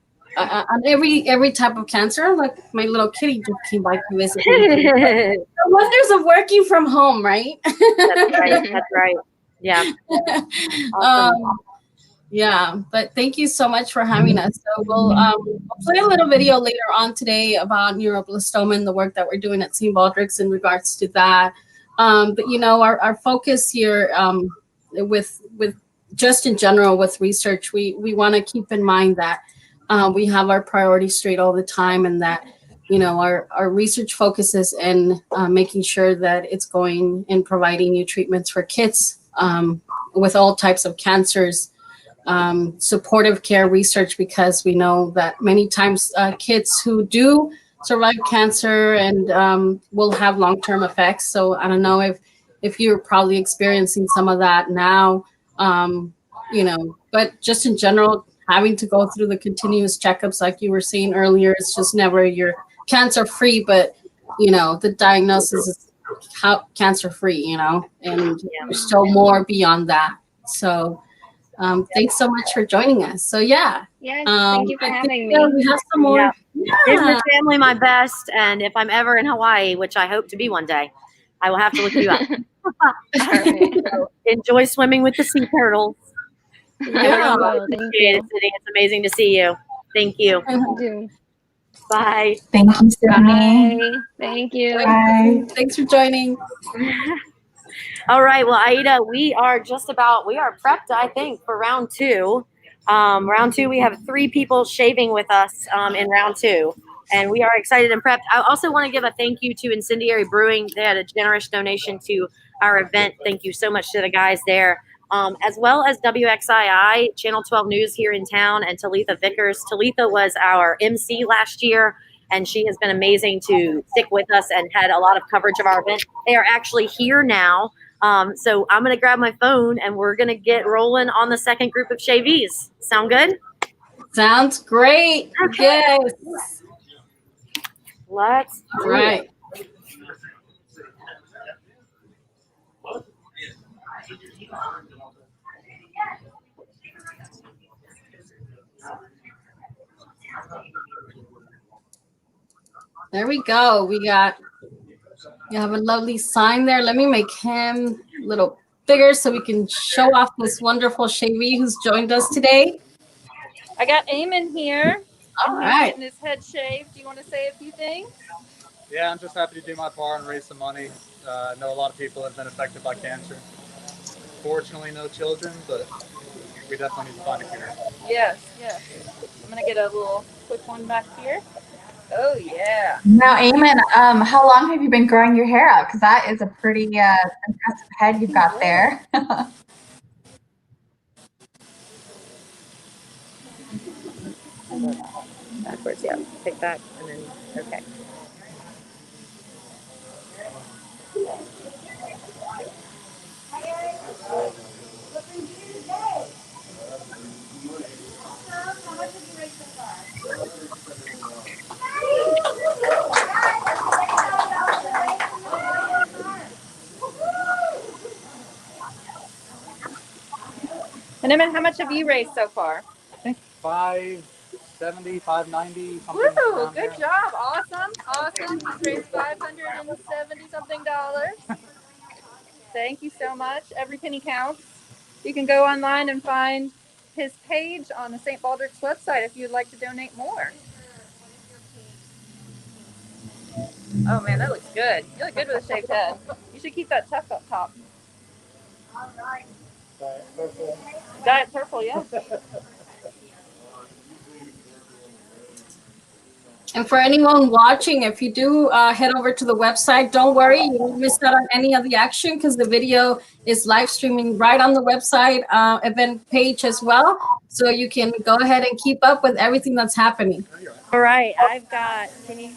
S1: every type of cancer. Like my little kitty just came by to visit me. The wonders of working from home, right?
S2: That's right. That's right. Yeah. Awesome.
S1: Yeah, but thank you so much for having us. So we'll play a little video later on today about neuroblastoma and the work that we're doing at St. Baldrick's in regards to that. But our focus here with just in general with research, we want to keep in mind that we have our priorities straight all the time, and that our research focuses in making sure that it's going and providing new treatments for kids with all types of cancers. Supportive care research, because we know that many times kids who do survive cancer and will have long-term effects. So I don't know if you're probably experiencing some of that now, but just in general, having to go through the continuous checkups, like you were saying earlier, it's just never you're cancer-free, but the diagnosis is cancer-free, and there's still more beyond that. So thanks so much for joining us. So yeah.
S8: Yes, thank you for having me.
S1: We have some more.
S2: Yeah. Business family, my best. And if I'm ever in Hawaii, which I hope to be one day, I will have to look you up. So enjoy swimming with the sea turtles.
S8: Yeah, well, thank you.
S2: It's amazing to see you. Thank you.
S8: You do.
S2: Bye.
S4: Thank you, Sydney.
S8: Bye. Thank you.
S4: Bye.
S1: Thanks for joining.
S2: All right. Well, Aida, we are prepped, I think, for round two. Round two, we have 3 people shaving with us in round 2. And we are excited and prepped. I also want to give a thank you to Incendiary Brewing. They had a generous donation to our event. Thank you so much to the guys there. As well as WXII, Channel 12 News here in town, and Talitha Vickers. Talitha was our MC last year, and she has been amazing to stick with us and had a lot of coverage of our event. They are actually here now. So I'm going to grab my phone, and we're going to get rolling on the second group of shavees. Sound good?
S1: Sounds great.
S2: Okay.
S1: Yes.
S2: Let's
S1: All right. There we go. You have a lovely sign there. Let me make him a little bigger so we can show off this wonderful shavee who's joined us today.
S6: I got Eamon here.
S1: All
S6: He's
S1: right.
S6: getting his head shaved. Do you want to say a few things?
S7: Yeah, I'm just happy to do my part and raise some money. I know a lot of people have been affected by cancer. Fortunately, no children, but we definitely need to find a cure.
S6: Yes, yes. I'm going to get a little quick one back here. Oh, yeah.
S4: Now, Eamon, how long have you been growing your hair out? Because that is a pretty impressive head you've got there.
S2: Backwards, yeah. Pick back and then, okay.
S3: And Emmett, how much have you raised so far?
S7: I think 570, 590, something
S3: Woo!
S7: around
S3: Good
S7: there.
S3: job. Awesome. He's raised $570 something. Thank you so much. Every penny counts. You can go online and find his page on the St. Baldrick's website if you'd like to donate more. Oh man, that looks good. You look good with a shaved head. You should keep that tuck up top. Diet purple, yeah.
S1: And for anyone watching, if you do head over to the website, don't worry, you won't miss out on any of the action because the video is live streaming right on the website event page as well. So you can go ahead and keep up with everything that's happening.
S2: All right, I've got, can you,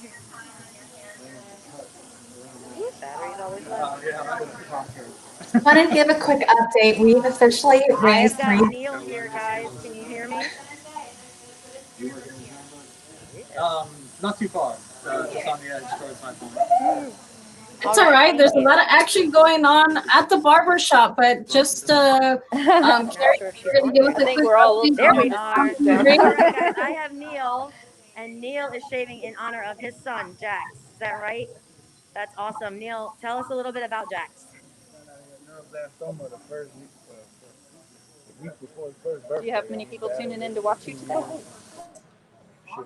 S2: battery's always low.
S4: I want to give a quick update. We've officially raised
S2: I've got Neil here, guys. Can you hear me?
S7: Not too far. Just on the edge towards my phone.
S1: It's all right. There's a lot of action going on at the barber shop, but just Carrie, you're gonna give us a quick update.
S2: There we are. All right, guys, I have Neil, and Neil is shaving in honor of his son, Jax. Is that right? That's awesome. Neil, tell us a little bit about Jax.
S3: Do you have many people tuning in to watch you today?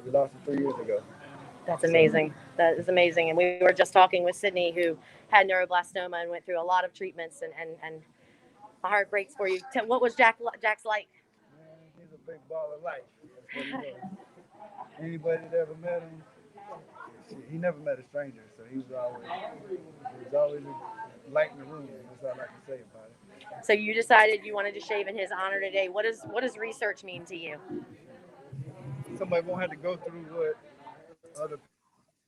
S9: We lost him 3 years ago.
S2: That's amazing. That is amazing. And we were just talking with Sydney, who had neuroblastoma and went through a lot of treatments, and my heart breaks for you. What was Jax like?
S9: Man, he's a big ball of life. That's what he was. Anybody that ever met him, he never met a stranger, so he was always a light in the room. That's all I can say about it.
S2: So you decided you wanted to shave in his honor today. What does research mean to you?
S9: Somebody won't have to go through what other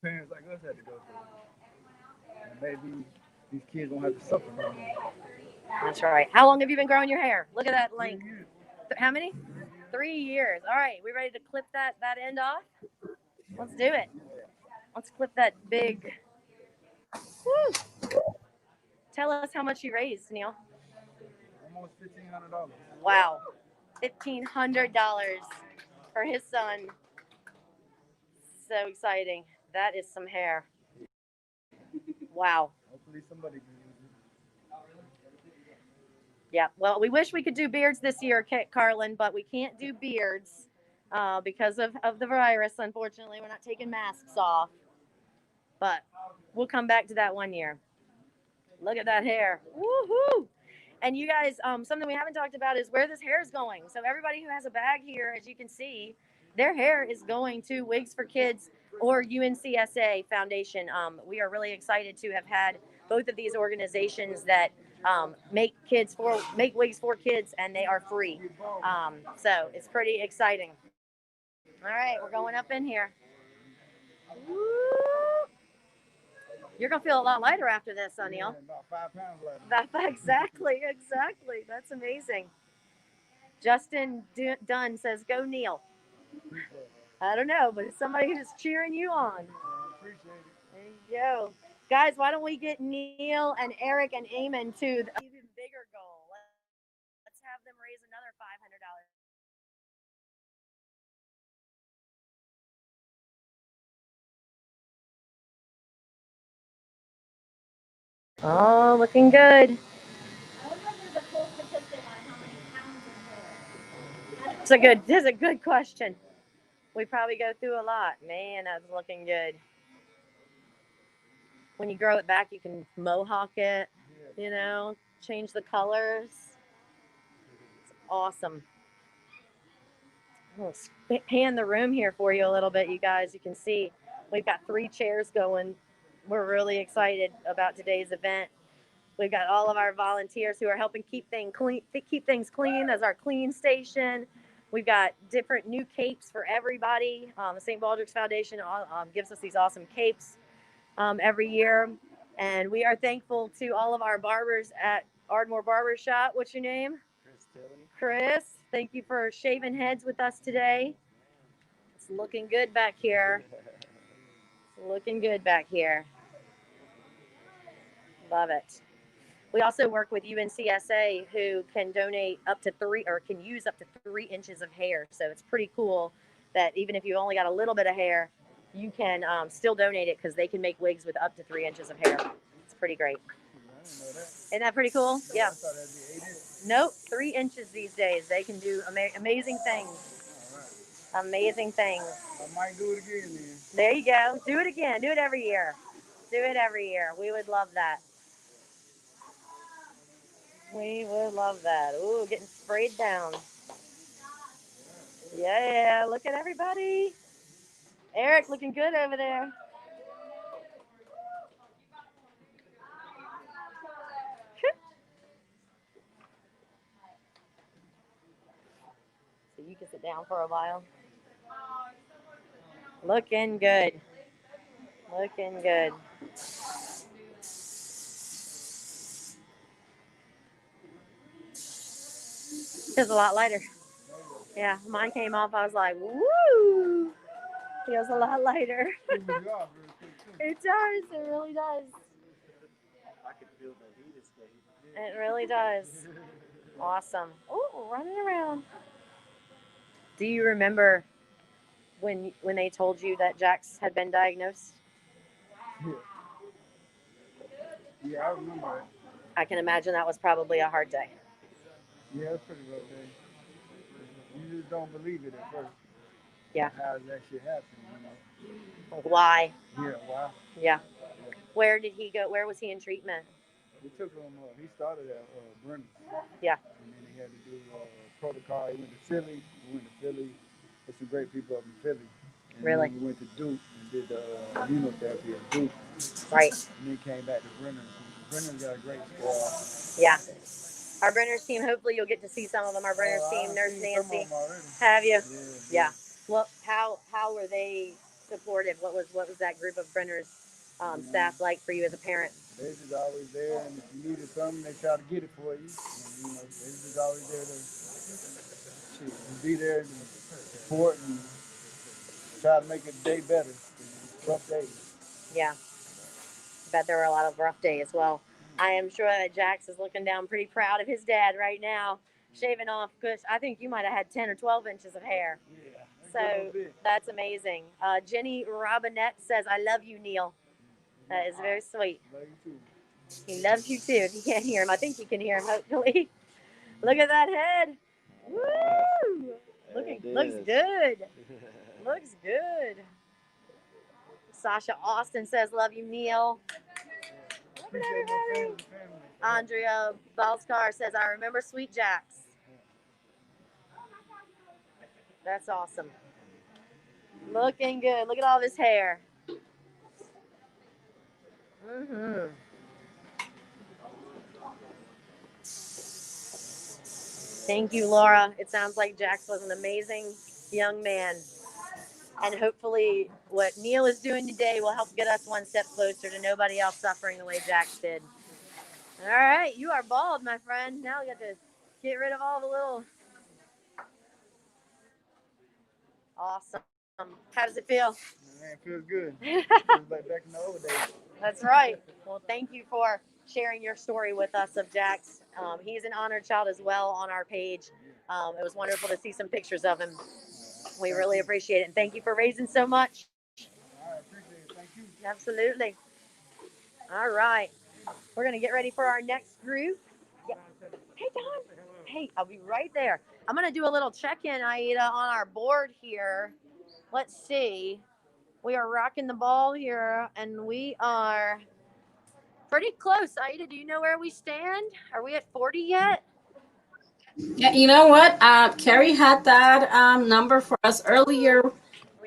S9: parents like us had to go through. And maybe these kids won't have to suffer from it.
S2: That's right. How long have you been growing your hair? Look at that length. How many? 3 years. All right. We ready to clip that end off? Let's do it. Let's clip that big. Woo. Tell us how much you raised, Neil.
S9: Almost $1,500.
S2: Wow. $1,500 for his son. So exciting. That is some hair. Wow.
S9: Hopefully somebody can use it.
S2: Yeah. Well, we wish we could do beards this year, Carlin, but we can't do beards because of the virus. Unfortunately, we're not taking masks off. But we'll come back to that one year. Look at that hair. Woohoo! And you guys, something we haven't talked about is where this hair is going. So everybody who has a bag here, as you can see, their hair is going to Wigs for Kids or UNCSA Foundation. We are really excited to have had both of these organizations that make wigs for kids, and they are free. So it's pretty exciting. All right, we're going up in here. Woo! You're gonna feel a lot lighter after this, Neil.
S9: About 5 pounds lighter.
S2: Exactly. That's amazing. Justin Dunn says, "Go Neil." I don't know, but it's somebody who's cheering you on.
S9: Appreciate it.
S2: There you go, guys. Why don't we get Neil and Eric and Eamon to the even bigger goal? Let's have them raise another $500. Oh, looking good. It's a good question. We probably go through a lot. Man, that's looking good. When you grow it back, you can mohawk it, change the colors. It's awesome. I'll pan the room here for you a little bit, you guys. You can see we've got 3 chairs going. We're really excited about today's event. We've got all of our volunteers who are helping keep things clean. Keep things clean as our clean station. We've got different new capes for everybody. The St. Baldrick's Foundation gives us these awesome capes every year. And we are thankful to all of our barbers at Ardmore Barber Shop. What's your name? Chris. Thank you for shaving heads with us today. It's looking good back here. It's looking good back here. Love it. We also work with UNCSA, who can donate up to can use up to 3 inches of hair. So it's pretty cool that even if you only got a little bit of hair, you can still donate it because they can make wigs with up to 3 inches of hair. It's pretty great. Isn't that pretty cool? Yeah. Nope, 3 inches these days. They can do amazing things. Amazing things.
S9: I might do it again then.
S2: There you go. Do it again. Do it every year. Do it every year. We would love that. We would love that. Ooh, getting sprayed down. Yeah, look at everybody. Eric looking good over there. So you can sit down for a while. Looking good. Looking good. Feels a lot lighter. Yeah, mine came off. I was like, woo! Feels a lot lighter. It does. It really does.
S10: I can feel the heat escape.
S2: It really does. Awesome. Oh, running around. Do you remember when they told you that Jax had been diagnosed?
S9: Yeah, I remember it.
S2: I can imagine that was probably a hard day.
S9: Yeah, it was pretty rough day. You just don't believe it at first.
S2: Yeah.
S9: How does that shit happen, you know?
S2: Why?
S9: Yeah, why?
S2: Yeah. Where did he go? Where was he in treatment?
S9: We took him, he started at Brennan.
S2: Yeah.
S9: And then he had to do protocol. He went to Philly. There's some great people up in Philly. And
S2: Really?
S9: then we went to Duke and did the immunotherapy at Duke.
S2: Right.
S9: And then came back to Brennan. Brennan's got a great squad.
S2: Yeah. Our Brenner's team, hopefully you'll get to see some of them. Our Brenner's team, Nurse Nancy. Have you? Yeah. Well, how were they supportive? What was that group of Brenner's staff like for you as a parent?
S9: They just always there, and if you needed something, they try to get it for you. And, you know, they just always there to be there and support and try to make a day better. Rough days.
S2: Yeah. I bet there were a lot of rough days. Well, I am sure that Jax is looking down pretty proud of his dad right now, shaving off, because I think you might have had 10 or 12 inches of hair.
S9: Yeah.
S2: So that's amazing. Jenny Robinette says, I love you, Neil. That is very sweet.
S9: Love you too.
S2: He loves you too. If you can't hear him, I think you can hear him, hopefully. Look at that head. Woo! Looks good. Looks good. Sasha Austin says, love you, Neil. Look at everybody. Andrea Balskar says, I remember Sweet Jax. That's awesome. Looking good. Look at all this hair. Mm-hmm. Thank you, Laura. It sounds like Jax was an amazing young man. And hopefully what Neil is doing today will help get us one step closer to nobody else suffering the way Jax did. All right, you are bald, my friend. Now we got to get rid of all the little... Awesome. How does it feel?
S9: Man, it feels good. Feels like back in the old days.
S2: That's right. Well, thank you for sharing your story with us of Jax. He's an honored child as well on our page. It was wonderful to see some pictures of him. We really appreciate it. And thank you for raising so much.
S9: I appreciate it. Thank you.
S2: Absolutely. All right. We're going to get ready for our next group. Yeah. Hey, Don. Hey, I'll be right there. I'm going to do a little check-in, Aida, on our board here. Let's see. We are rocking the ball here, and we are pretty close. Aida, do you know where we stand? Are we at 40 yet?
S1: Yeah, you know what? Carrie had that number for us earlier.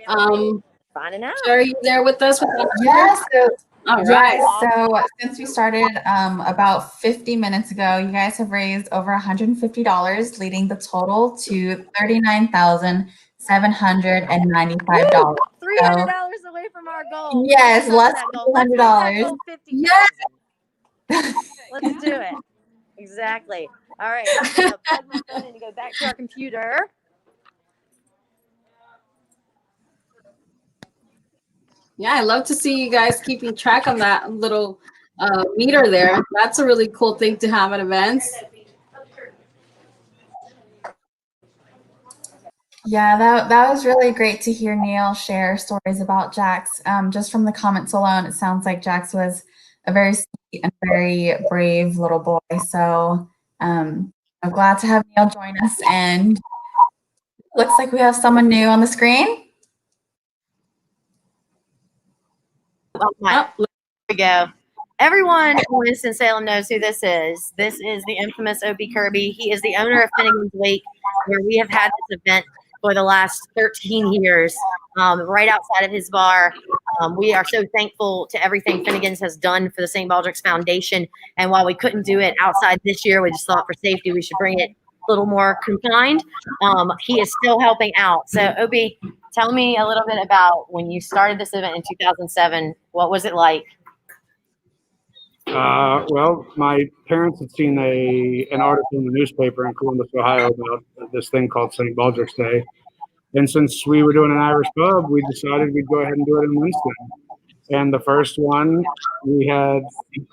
S2: Finding out.
S1: Carrie, you there with us?
S4: Yes. So
S1: All
S4: Yes.
S1: right.
S4: So since we started about 50 minutes ago, you guys have raised over $150, leading the total to $39,795. So
S2: $300 away from our goal.
S4: yes,
S2: Let's touch
S4: less
S2: that
S4: than
S2: goal. Let's make that
S4: $200.
S2: goal 50,000.
S4: Yes.
S2: Let's do it. Exactly. All right. I'm gonna plug my phone in and go back to our computer.
S1: Yeah, I love to see you guys keeping track on that little meter there. That's a really cool thing to have at events.
S4: Yeah, that was really great to hear Neil share stories about Jax. Just from the comments alone, it sounds like Jax was a very sweet and very brave little boy. So I'm glad to have Neil join us. And looks like we have someone new on the screen.
S2: Oh, there we go. Everyone in Winston-Salem knows who this is. This is the infamous Opie Kirby. He is the owner of Finnegan's Wake, where we have had this event for the last 13 years, right outside of his bar. We are so thankful to everything Finnegan's has done for the St. Baldrick's Foundation. And while we couldn't do it outside this year, we just thought for safety we should bring it a little more confined. He is still helping out. So, Opie, tell me a little bit about when you started this event in 2007. What was it like?
S11: Well, my parents had seen an article in the newspaper in Columbus, Ohio about this thing called St. Baldrick's Day. And since we were doing an Irish pub, we decided we'd go ahead and do it in Winston. And the first one, we had,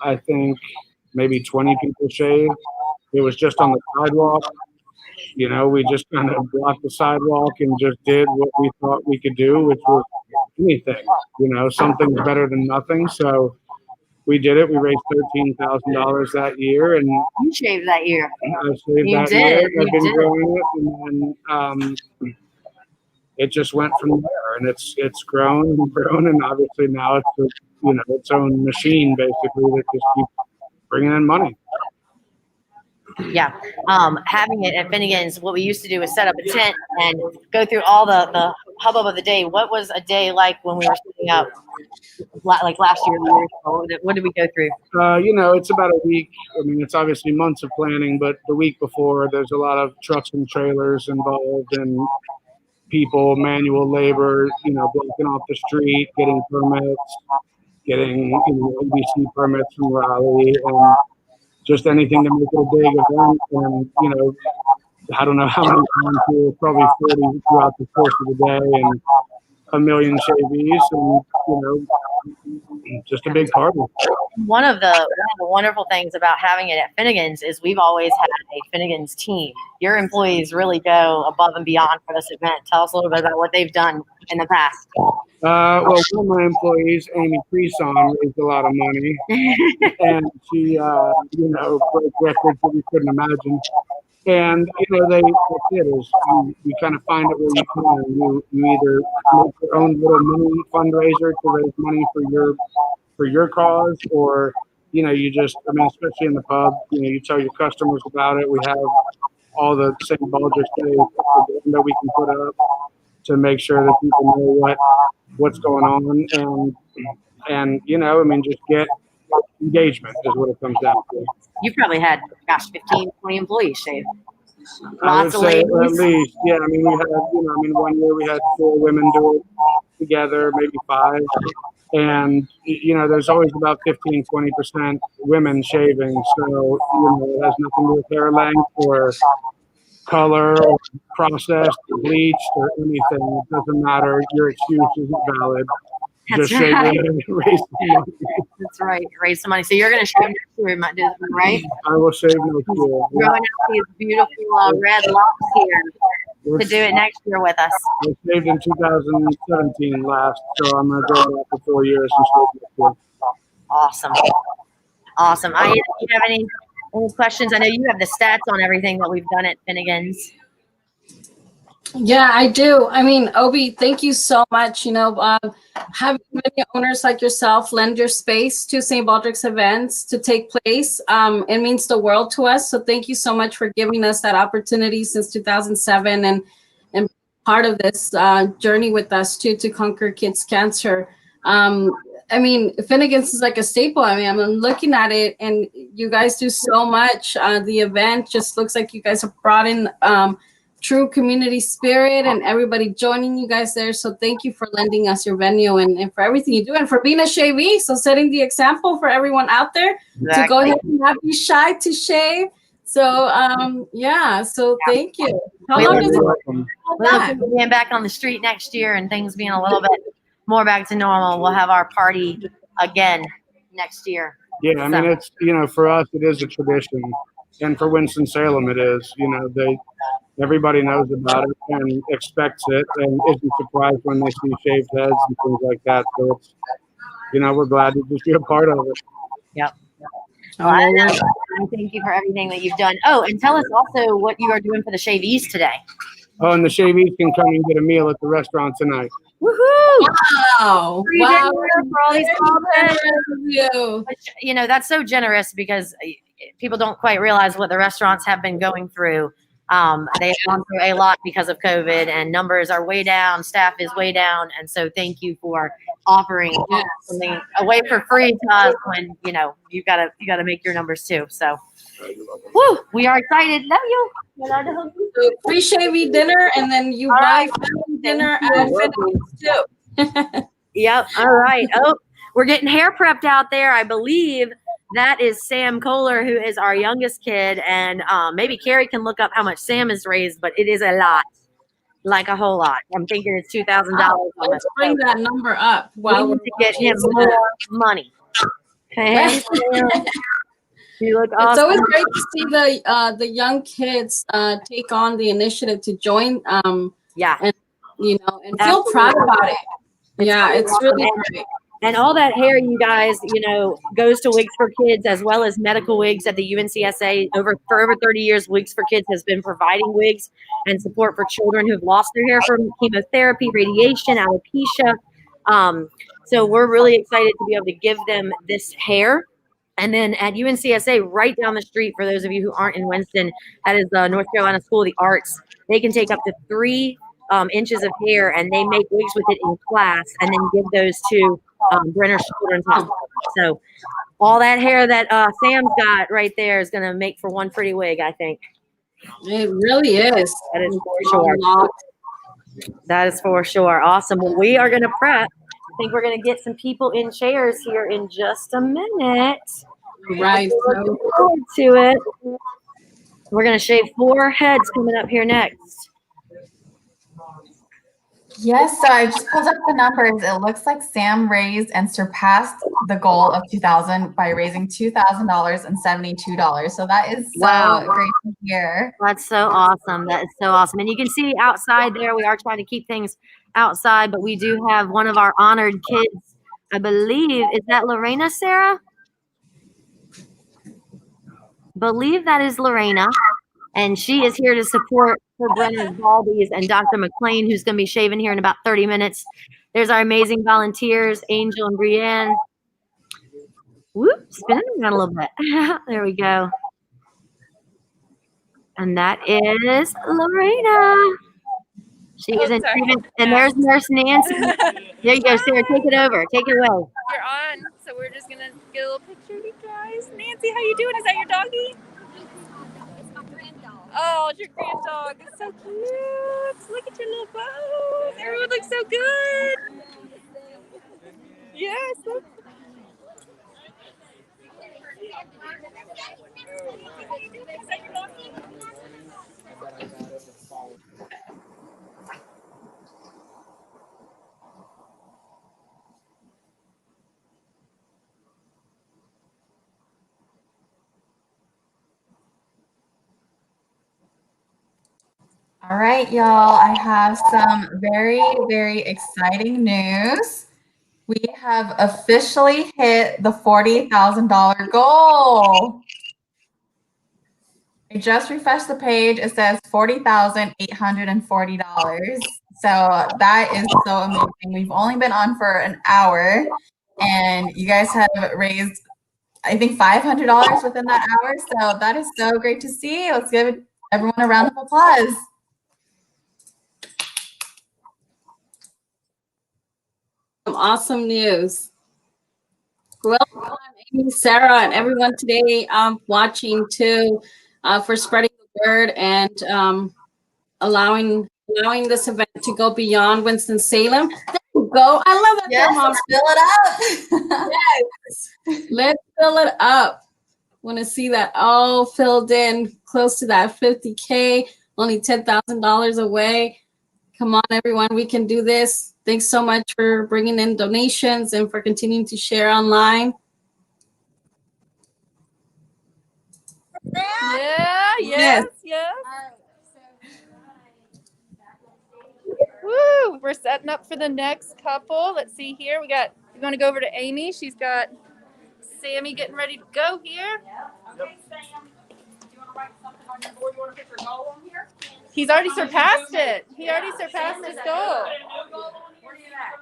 S11: I think, maybe 20 people shave. It was just on the sidewalk. You know, we just kind of blocked the sidewalk and just did what we thought we could do, which was anything. You know, something's better than nothing. So we did it. We raised $13,000 that year, and
S2: you shaved that year.
S11: I saved
S2: You
S11: that
S2: did.
S11: year.
S2: You
S11: I've been
S2: did.
S11: growing it, and then it just went from there, and it's grown and grown, and obviously now it's its own machine basically that just keeps bringing in money.
S2: Yeah. Having it at Finnegan's, what we used to do is set up a tent and go through all the hubbub of the day. What was a day like when we were setting up, like last year? What did we go through?
S11: It's about a week. I mean, it's obviously months of planning, but the week before, there's a lot of trucks and trailers involved, and people, manual labor, blocking off the street, getting permits, getting ABC permits from Raleigh, and just anything to make it a big event. And I don't know how many times here, probably 40 throughout the course of the day, and a million shavies, and just a big party.
S2: One of the wonderful things about having it at Finnegan's is we've always had a Finnegan's team. Your employees really go above and beyond for this event. Tell us a little bit about what they've done in the past.
S11: Well, one of my employees, Amy Creason, raised a lot of money, and she, broke records that we couldn't imagine. And that's it is you kind of find it where you can. You either make your own little mini fundraiser to raise money for your cause, or you just, especially in the pub, you tell your customers about it. We have all the St. Baldrick's Day that we can put up to make sure that people know what's going on, and just get engagement is what it comes down to.
S2: You probably had 15, 20 employees shave.
S11: I would
S2: Lots of
S11: say
S2: ladies.
S11: at least, yeah. We had, 1 year we had 4 women do it together, maybe 5. And, there's always about 15, 20% women shaving. So, it has nothing to do with hair length or color or processed or bleached or anything. It doesn't matter. Your excuse isn't valid.
S2: That's
S11: Just shave
S2: right.
S11: it and raise some money.
S2: That's right. Raise some money. So you're going to shave next year, right?
S11: I will shave next year.
S2: Growing out these beautiful red locks here to do it next year with us.
S11: I shaved in 2017 last, so I'm going to grow it out for 4 years and shave next year.
S2: Awesome. Do you have any questions? I know you have the stats on everything that we've done at Finnegan's.
S1: Yeah, I do. Obi, thank you so much. Having many owners like yourself lend your space to St. Baldrick's events to take place, it means the world to us. So thank you so much for giving us that opportunity since 2007 and part of this journey with us too, to conquer kids' cancer. I mean, Finnegan's is like a staple. I mean, I'm looking at it, and you guys do so much. The event just looks like you guys have brought in true community spirit and everybody joining you guys there. So thank you for lending us your venue and for everything you do and for being a shavee. So setting the example for everyone out there to go ahead and not be shy to shave. So yeah, so thank you. How long does it
S11: Welcome.
S2: We're looking to being back on the street next year and things being a little bit more back to normal. We'll have our party again next year.
S11: Yeah, I mean, it's, for us, it is a tradition. And for Winston-Salem, it is. Everybody knows about it and expects it and isn't surprised when they see shaved heads and things like that. So it's, we're glad to just be a part of it.
S2: Yep. Well, I thank you for everything that you've done. Oh, and tell us also what you are doing for the shavees today.
S11: Oh, and the shavees can come and get a meal at the restaurant tonight.
S2: Woohoo!
S1: Wow!
S2: Free
S1: Wow!
S2: dinner for all these
S1: You.
S2: Which, that's so generous because people don't quite realize what the restaurants have been going through. They've gone through a lot because of COVID, and numbers are way down, staff is way down, and so thank you for offering something away for free to us when you gotta make your numbers too. So, woo, we are excited. Love you.
S1: So free shavy dinner, and then you buy family dinner at Finnegan's too.
S2: Yep. All right. Oh, we're getting hair prepped out there. I believe that is Sam Kohler, who is our youngest kid. And maybe Carrie can look up how much Sam has raised, but it is a lot, like a whole lot. I'm thinking it's $2,000.
S1: Let's bring that number up while
S2: we need to get him more money. Okay. You look awesome.
S1: It's always great to see the young kids take on the initiative to join.
S2: Yeah.
S1: And and feel proud about it. It's really great.
S2: And all that hair, you guys, goes to Wigs for Kids as well as medical wigs at the UNCSA. For over 30 years, Wigs for Kids has been providing wigs and support for children who've lost their hair from chemotherapy, radiation, alopecia. So we're really excited to be able to give them this hair. And then at UNCSA, right down the street, for those of you who aren't in Winston, that is the North Carolina School of the Arts. They can take up to 3 inches of hair, and they make wigs with it in class, and then give those to Brenner Children's Hospital. So all that hair that Sam's got right there is going to make for one pretty wig, I think.
S1: It really is.
S2: That is for sure. That is for sure. Awesome. Well, we are going to prep. I think we're going to get some people in chairs here in just a minute.
S1: Right.
S2: Looking forward to it. We're going to shave 4 heads coming up here next.
S4: Yes, so I just pulled up the numbers. It looks like Sam raised and surpassed the goal of $2,000 by raising $2,000 and $72. So that is so great to hear.
S2: That's so awesome. That is so awesome. And you can see outside there, we are trying to keep things outside, but we do have one of our honored kids, I believe. Is that Lorena, Sarah? Believe that is Lorena. And she is here to support her Brenner's Baldies and Dr. McLean, who's going to be shaving here in about 30 minutes. There's our amazing volunteers, Angel and Brienne. Whoop, spinning around a little bit. There we go. And that is Lorena. She is in treatment. And there's Nurse Nancy. There you go, Sarah. Take it over. Take it away.
S6: You're on, so we're just gonna get a little picture of you guys. Nancy, how you doing? Is that your doggy? Oh, it's your grand dog. It's so cute. Look at your little bows. Everyone looks so good. Yes.
S4: All right, y'all. I have some very, very exciting news. We have officially hit the $40,000 goal. I just refreshed the page. It says $40,840. So that is so amazing. We've only been on for an hour, and you guys have raised, I think, $500 within that hour. So that is so great to see. Let's give everyone a round of applause.
S1: Awesome news. Well done, Amy, Sarah, and everyone today watching too, for spreading the word and allowing this event to go beyond Winston-Salem. There you go. I love that.
S4: Yes,
S1: Mom.
S4: let's fill it up.
S1: Yes. Let's fill it up. Want to see that all filled in, close to that 50K, only $10,000 away. Come on, everyone. We can do this. Thanks so much for bringing in donations and for continuing to share online.
S3: Yeah, yes. Woo! We're setting up for the next couple. Let's see here. We're going to go over to Amy. She's got Sammy getting ready to go here.
S12: Okay, Sam. Do you want to write something on your board? You want to put your goal on here?
S3: He's already surpassed it. He already surpassed his goal.
S12: Where are you at?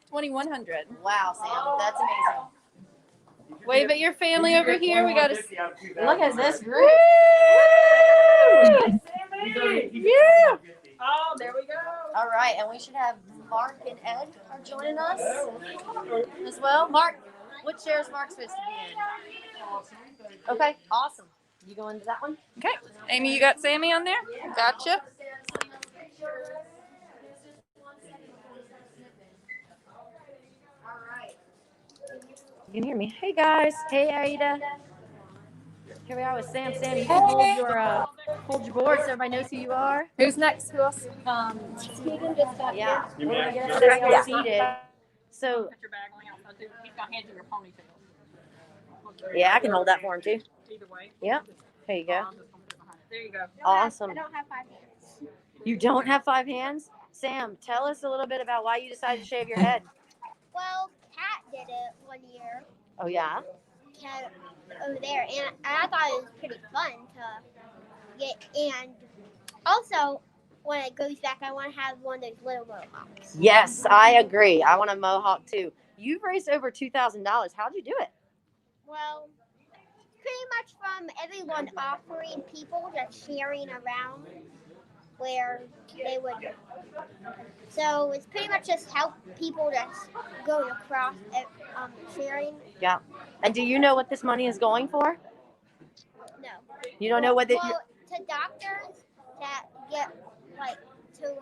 S3: 2,100.
S2: Wow, Sam, that's amazing.
S3: Wave at your family over here. We got to
S2: Look at this group.
S3: Yeah.
S12: Oh, there we go.
S2: All right, and we should have Mark and Ed are joining us as well. Mark, what chair is Mark supposed to be in? Okay, awesome. You go into that one?
S3: Okay. Amy, you got Sammy on there? Gotcha. You can hear me. Hey, guys. Hey, Aida. Here we are with Sam. Sam, you can hold your board so everybody knows who you are. Who's next? Who else?
S8: Keegan just got
S2: Yeah.
S8: here.
S2: We're gonna get everybody seated. So,
S12: Put your bag on the outside too. He's got hands in your ponytail.
S2: yeah, I can hold that for him too.
S12: Either way.
S2: Yep. There you go.
S12: I'm just gonna put it behind it. There you go.
S2: Awesome.
S8: I don't have 5 hands.
S2: You don't have 5 hands? Sam, tell us a little bit about why you decided to shave your head.
S8: Well, Kat did it one year.
S2: Oh, yeah?
S8: Kat over there, and I thought it was pretty fun to get. And also, when it goes back, I want to have one of those little mohawks.
S2: Yes, I agree. I want a mohawk too. You've raised over $2,000. How'd you do it?
S8: Well, pretty much from everyone offering, people just sharing around where they would. So it's pretty much just help people just going across, sharing.
S2: Yeah. And do you know what this money is going for?
S8: No.
S2: You don't know what the.
S8: Well, to doctors that get to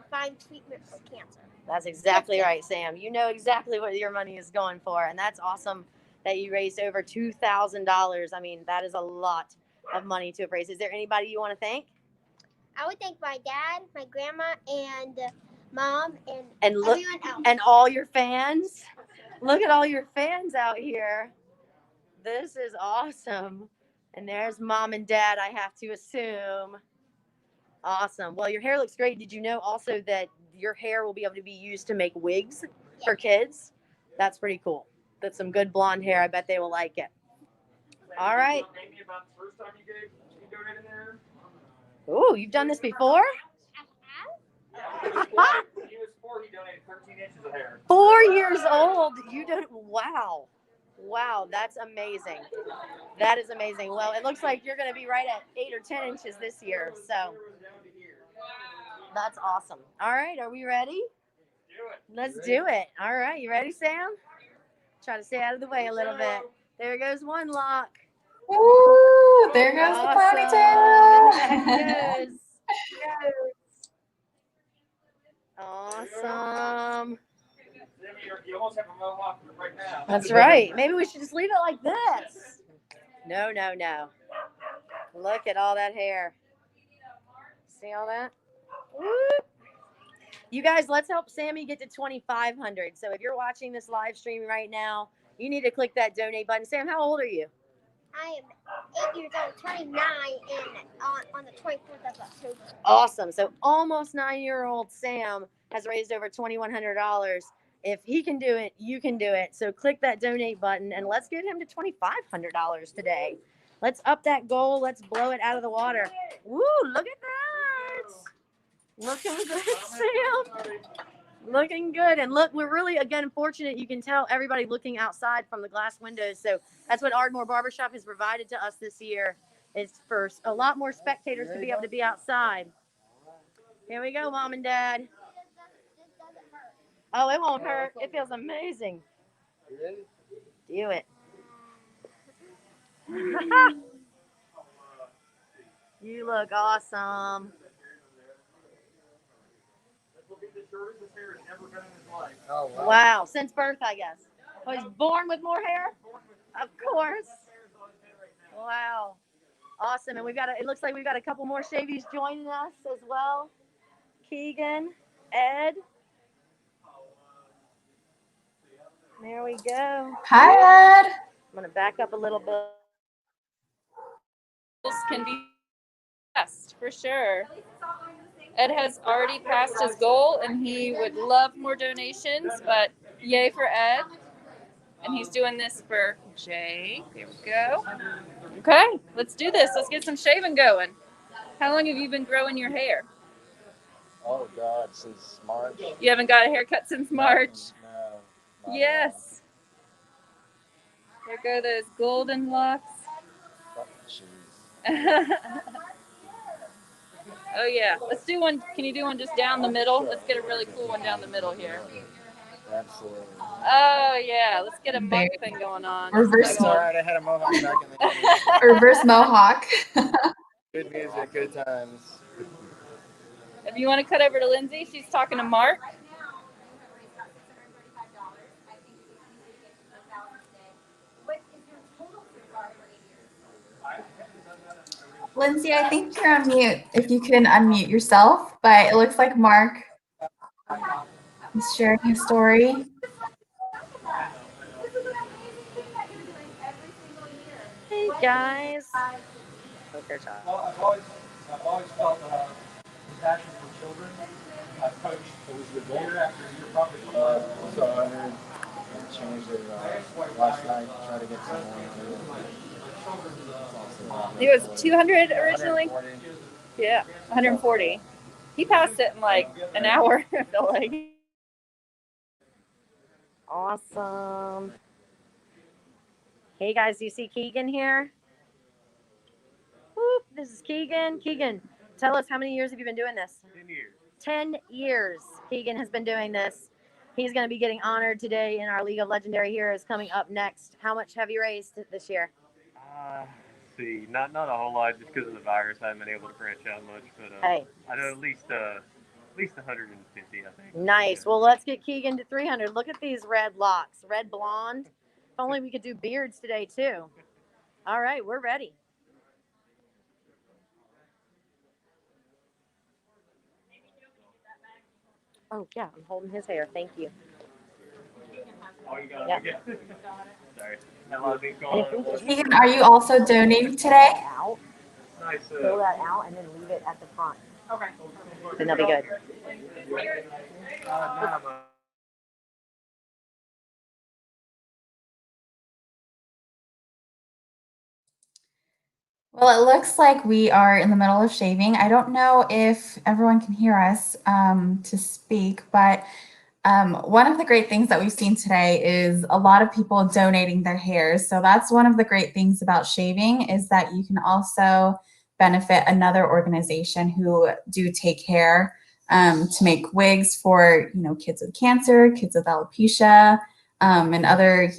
S8: find treatment for cancer.
S2: That's exactly right, Sam. You know exactly what your money is going for, and that's awesome that you raised over $2,000. I mean, that is a lot of money to have raised. Is there anybody you want to thank?
S8: I would thank my dad, my grandma, and mom, and
S2: look,
S8: everyone else.
S2: And all your fans. Look at all your fans out here. This is awesome. And there's mom and dad, I have to assume. Awesome. Well, your hair looks great. Did you know also that your hair will be able to be used to make wigs for kids? That's pretty cool. That's some good blonde hair. I bet they will like it. All right. Ooh, you've done this before?
S12: He was 4, he donated 13 inches of hair.
S2: 4 years old. You don't. Wow. Wow, that's amazing. That is amazing. Well, it looks like you're going to be right at 8 or 10 inches this year. So that's awesome. All right, are we ready? Let's do it. All right, you ready, Sam? Try to stay out of the way a little bit. There goes one lock.
S4: Ooh, there goes the ponytail.
S2: Yes. Awesome.
S12: You almost have a mohawk right now.
S2: That's right. Maybe we should just leave it like this. No, no, no. Look at all that hair. See all that? Woo. You guys, let's help Sammy get to 2,500. So if you're watching this live stream right now, you need to click that donate button. Sam, how old are you?
S8: I am 8 years old, 29, and on the 24th of October.
S2: Awesome. So almost 9-year-old Sam has raised over $2,100. If he can do it, you can do it. So click that donate button and let's get him to $2,500 today. Let's up that goal. Let's blow it out of the water. Woo, look at that. Looking good, Sam. Looking good. And look, we're really, again, fortunate. You can tell everybody looking outside from the glass windows. So that's what Ardmore Barbershop has provided to us this year, is for a lot more spectators to be able to be outside. Here we go, Mom and Dad. Oh, it won't hurt. It feels amazing.
S10: You ready?
S2: Do it. You look awesome.
S10: Oh, wow.
S2: Wow. Since birth, I guess. Oh, he's born with more hair? Of course. Wow. Awesome. And it looks like we've got a couple more shavies joining us as well. Keegan, Ed. There we go.
S4: Hi, Ed.
S2: I'm going to back up a little bit.
S3: Can be best for sure. Ed has already passed his goal and he would love more donations, but yay for Ed. And he's doing this for Jay. There we go. Okay, let's do this. Let's get some shaving going. How long have you been growing your hair?
S10: Oh, God, since March.
S3: You haven't got a haircut since March?
S10: No.
S3: Yes. There go those golden locks.
S10: Oh, jeez.
S3: Oh yeah, let's do one. Can you do one just down the middle? Let's get a really cool one down the middle here.
S10: Absolutely.
S3: Oh yeah, let's get a monk thing going on.
S4: Reverse
S10: It's all right. I had a mohawk back in the day.
S4: Reverse mohawk.
S10: Good music, good times.
S3: If you want to cut over to Lindsay, she's talking to Mark.
S4: Lindsay, I think you're on mute. If you can unmute yourself, but it looks like Mark is sharing a story.
S2: Hey, guys. Poker
S7: Well,
S2: talk.
S7: I've always felt passion for children. I've coached. It was the year after year, probably.
S10: So I heard it changed it last night. Try to get some more.
S3: He was 200 originally.
S10: 140.
S3: Yeah, 140. He passed it in like an hour. I feel like.
S2: Awesome. Hey, guys, do you see Keegan here? Whoop, this is Keegan. Keegan, tell us, how many years have you been doing this?
S10: 10 years.
S2: 10 years Keegan has been doing this. He's going to be getting honored today in our League of Legendary Heroes coming up next. How much have you raised this year?
S13: Let's see, not a whole lot, just because of the virus. I haven't been able to branch out much, but
S2: Hey.
S13: I know at least 150, I think.
S2: Nice. Well, let's get Keegan to 300. Look at these red locks, red blonde. If only we could do beards today too. All right, we're ready. Oh yeah, I'm holding his hair. Thank you.
S13: Oh, you got
S2: Yeah.
S13: it. Sorry. Had a lot of things going on.
S4: Keegan, are you also donating today?
S2: Out.
S13: Nice.
S2: Pull that out and then leave it at the front. Okay. Then they'll be good.
S4: Well, it looks like we are in the middle of shaving. I don't know if everyone can hear us to speak, but one of the great things that we've seen today is a lot of people donating their hairs. So that's one of the great things about shaving, is that you can also benefit another organization who do take hair to make wigs for, kids with cancer, kids with alopecia, and other,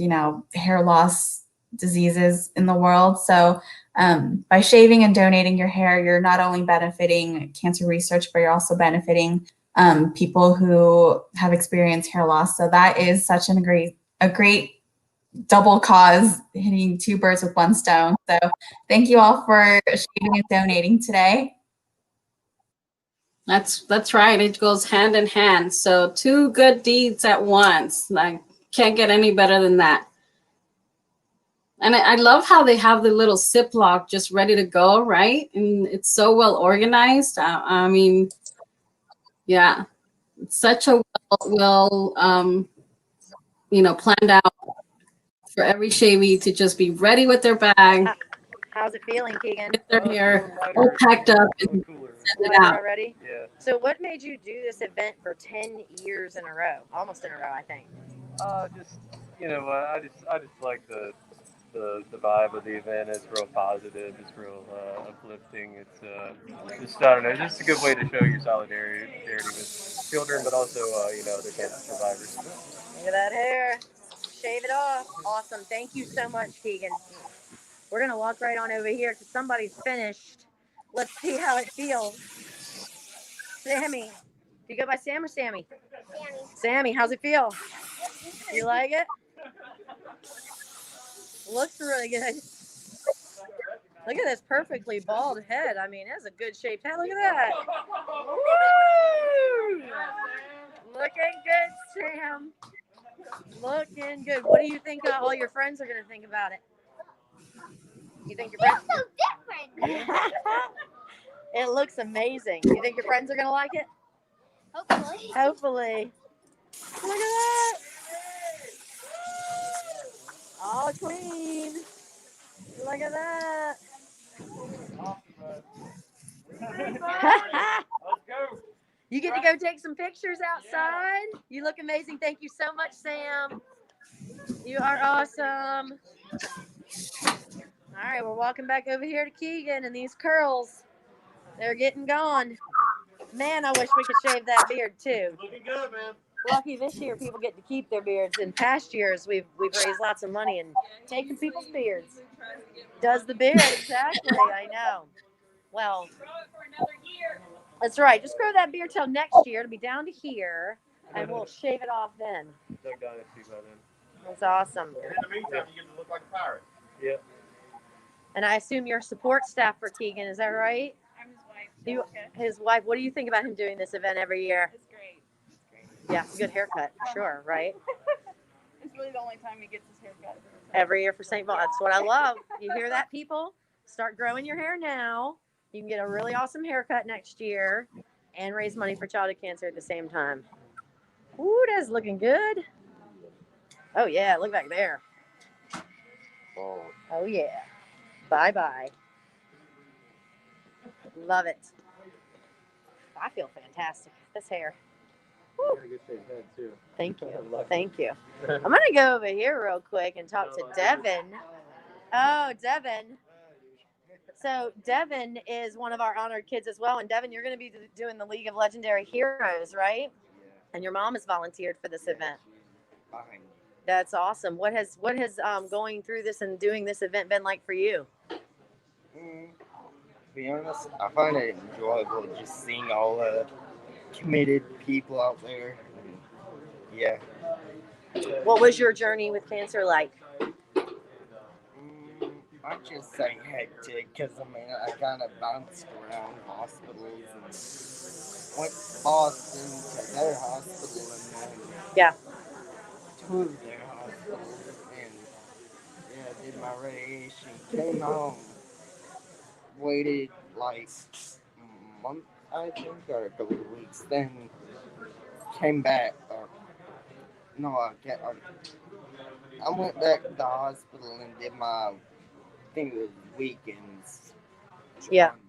S4: hair loss diseases in the world. So by shaving and donating your hair, you're not only benefiting cancer research, but you're also benefiting people who have experienced hair loss. So that is such a great double cause, hitting two birds with one stone. So thank you all for shaving and donating today.
S1: That's right. It goes hand in hand. So two good deeds at once. Like, can't get any better than that. And I love how they have the little Ziploc just ready to go, right? And it's so well organized. I mean, yeah, it's such a well planned out for every shavy to just be ready with their bag,
S2: How's it feeling, Keegan?
S1: get their hair all packed up, and send it out.
S2: Already?
S13: Yeah.
S2: So what made you do this event for 10 years in a row? Almost in a row, I think.
S13: Just I just like the vibe of the event. It's real positive. It's real uplifting. It's just, I don't know, just a good way to show your solidarity with children, but also other cancer survivors.
S2: Look at that hair. shave it off. Awesome. Thank you so much, Keegan. We're going to walk right on over here because somebody's finished. Let's see how it feels. Sammy. Do you go by Sam or Sammy? Sammy, how's it feel? You like it? Looks really good. Look at this perfectly bald head. I mean, that's a good shaped head. Look at that. Woo! Looking good, Sam. Looking good. What do you think all your friends are going to think about it? You think your friends?
S14: So different.
S2: It looks amazing. You think your friends are going to like it?
S14: Hopefully.
S2: Hopefully. Look at that. All clean. Look at that. You get to go take some pictures outside. You look amazing. Thank you so much, Sam. You are awesome. All right, we're walking back over here to Keegan and these curls. They're getting gone. Man, I wish we could shave that beard too.
S12: Looking good, man.
S2: Lucky this year people get to keep their beards. In past years, we've raised lots of money and taken people's beards. Does the beard, exactly, I know. Well, that's right. Just grow that beard till next year. It'll be down to here, and we'll shave it off then.
S13: Doug Dynasty by then.
S2: That's awesome.
S12: In the meantime, you get to look like a pirate.
S13: Yeah.
S2: And I assume you're support staff for Keegan, is that right?
S6: I'm his wife.
S2: His wife. What do you think about him doing this event every year?
S6: It's great.
S2: Yeah, it's a good haircut, for sure, right?
S6: It's really the only time he gets his haircut.
S2: Every year for St. Paul. That's what I love. You hear that, people? Start growing your hair now. You can get a really awesome haircut next year and raise money for childhood cancer at the same time. Ooh, that's looking good. Oh, yeah, look back there. Oh, yeah. Bye-bye. Love it. I feel fantastic. This hair. Woo. Thank you. Thank you. I'm going to go over here real quick and talk to Devin. Oh, Devin. So Devin is one of our honored kids as well. And Devin, you're going to be doing the League of Legendary Heroes, right? And your mom has volunteered for this event. That's awesome. What has going through this and doing this event been like for you?
S15: To be honest, I find it enjoyable just seeing all the committed people out there. Yeah.
S2: What was your journey with cancer like?
S15: I'd just say hectic because I kind of bounced around hospitals and went to Boston to their hospital and then to their hospital and did my radiation, came home, waited like a month I think or a couple of weeks, then came back. I went back to the hospital and did my, I think it was weekends.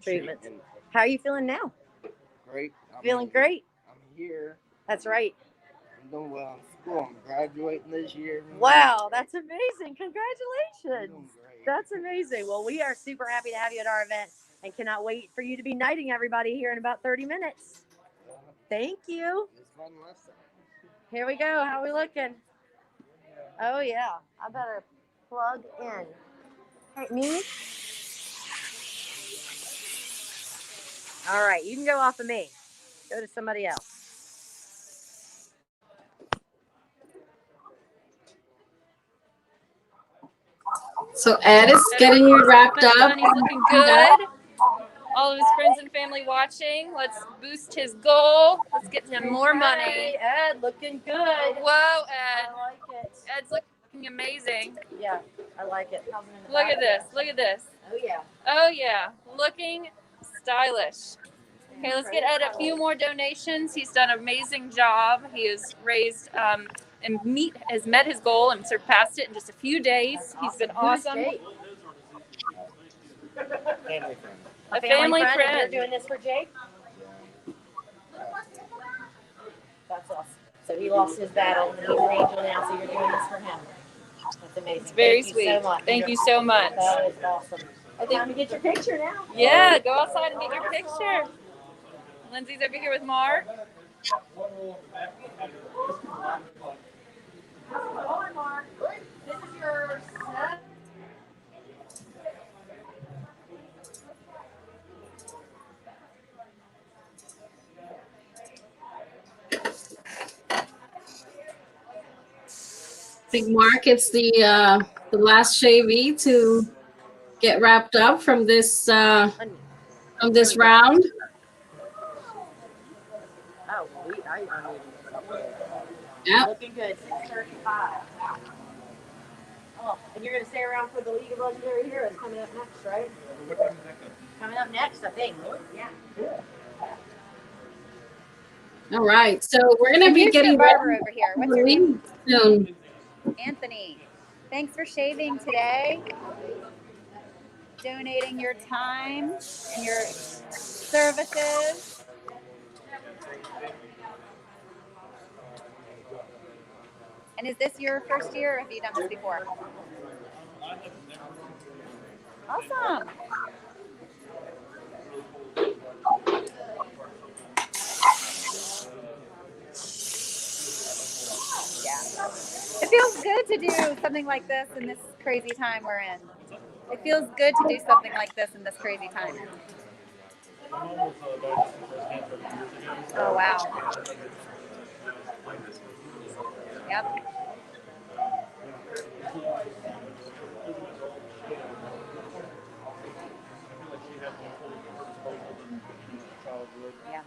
S2: Treatment. How are you feeling now?
S15: Great.
S2: Feeling great?
S15: I'm here.
S2: That's right.
S15: I'm doing well in school. I'm graduating this year.
S2: Wow, that's amazing. Congratulations. That's amazing. Well, we are super happy to have you at our event and cannot wait for you to be knighting everybody here in about 30 minutes. Thank you. Here we go. How are we looking? Oh, yeah. I better plug in. Hey, me? All right. You can go off of me. Go to somebody else.
S1: So Ed is getting you wrapped up.
S3: He's looking good. All of his friends and family watching. Let's boost his goal. Let's get him more money.
S2: Hey, Ed, looking good.
S3: Whoa, Ed.
S2: I like it.
S3: Ed's looking amazing.
S2: Yeah, I like it.
S3: Look at this. Look at this.
S2: Oh, yeah.
S3: Oh, yeah. Looking stylish. Okay, let's get Ed a few more donations. He's done an amazing job. He has raised and has met his goal and surpassed it in just a few days. He's been awesome.
S15: Family friend.
S2: A family friend. You're doing this for Jake? That's awesome. So he lost his battle and he's an angel now, so you're doing this for him. That's amazing.
S3: It's very
S2: Thank
S3: sweet.
S2: You so much.
S3: Thank you so much.
S2: That is awesome. Time to get your picture now.
S3: Yeah, go outside and get your picture. Lindsay's over here with Mark.
S2: How's it going, Mark?
S1: I think Mark, it's the last shavy to get wrapped up from this round.
S2: Oh,
S1: Yep.
S2: looking good. 6:35. Oh, and you're going to stay around for the League of Legendary Heroes coming up next, right? Coming up next, I think. Yeah.
S1: All right. So we're gonna
S16: And
S1: be
S16: here's your
S1: getting
S16: barber
S1: ready
S16: over here.
S1: to
S16: What's your name?
S1: leave soon.
S16: Anthony. Thanks for shaving today. Donating your time and your services. And is this your first year or have you done this before? Awesome. Yeah. It feels good to do something like this in this crazy time we're in. It feels good to do something like this in this crazy time. Oh, wow. Yep. Yeah.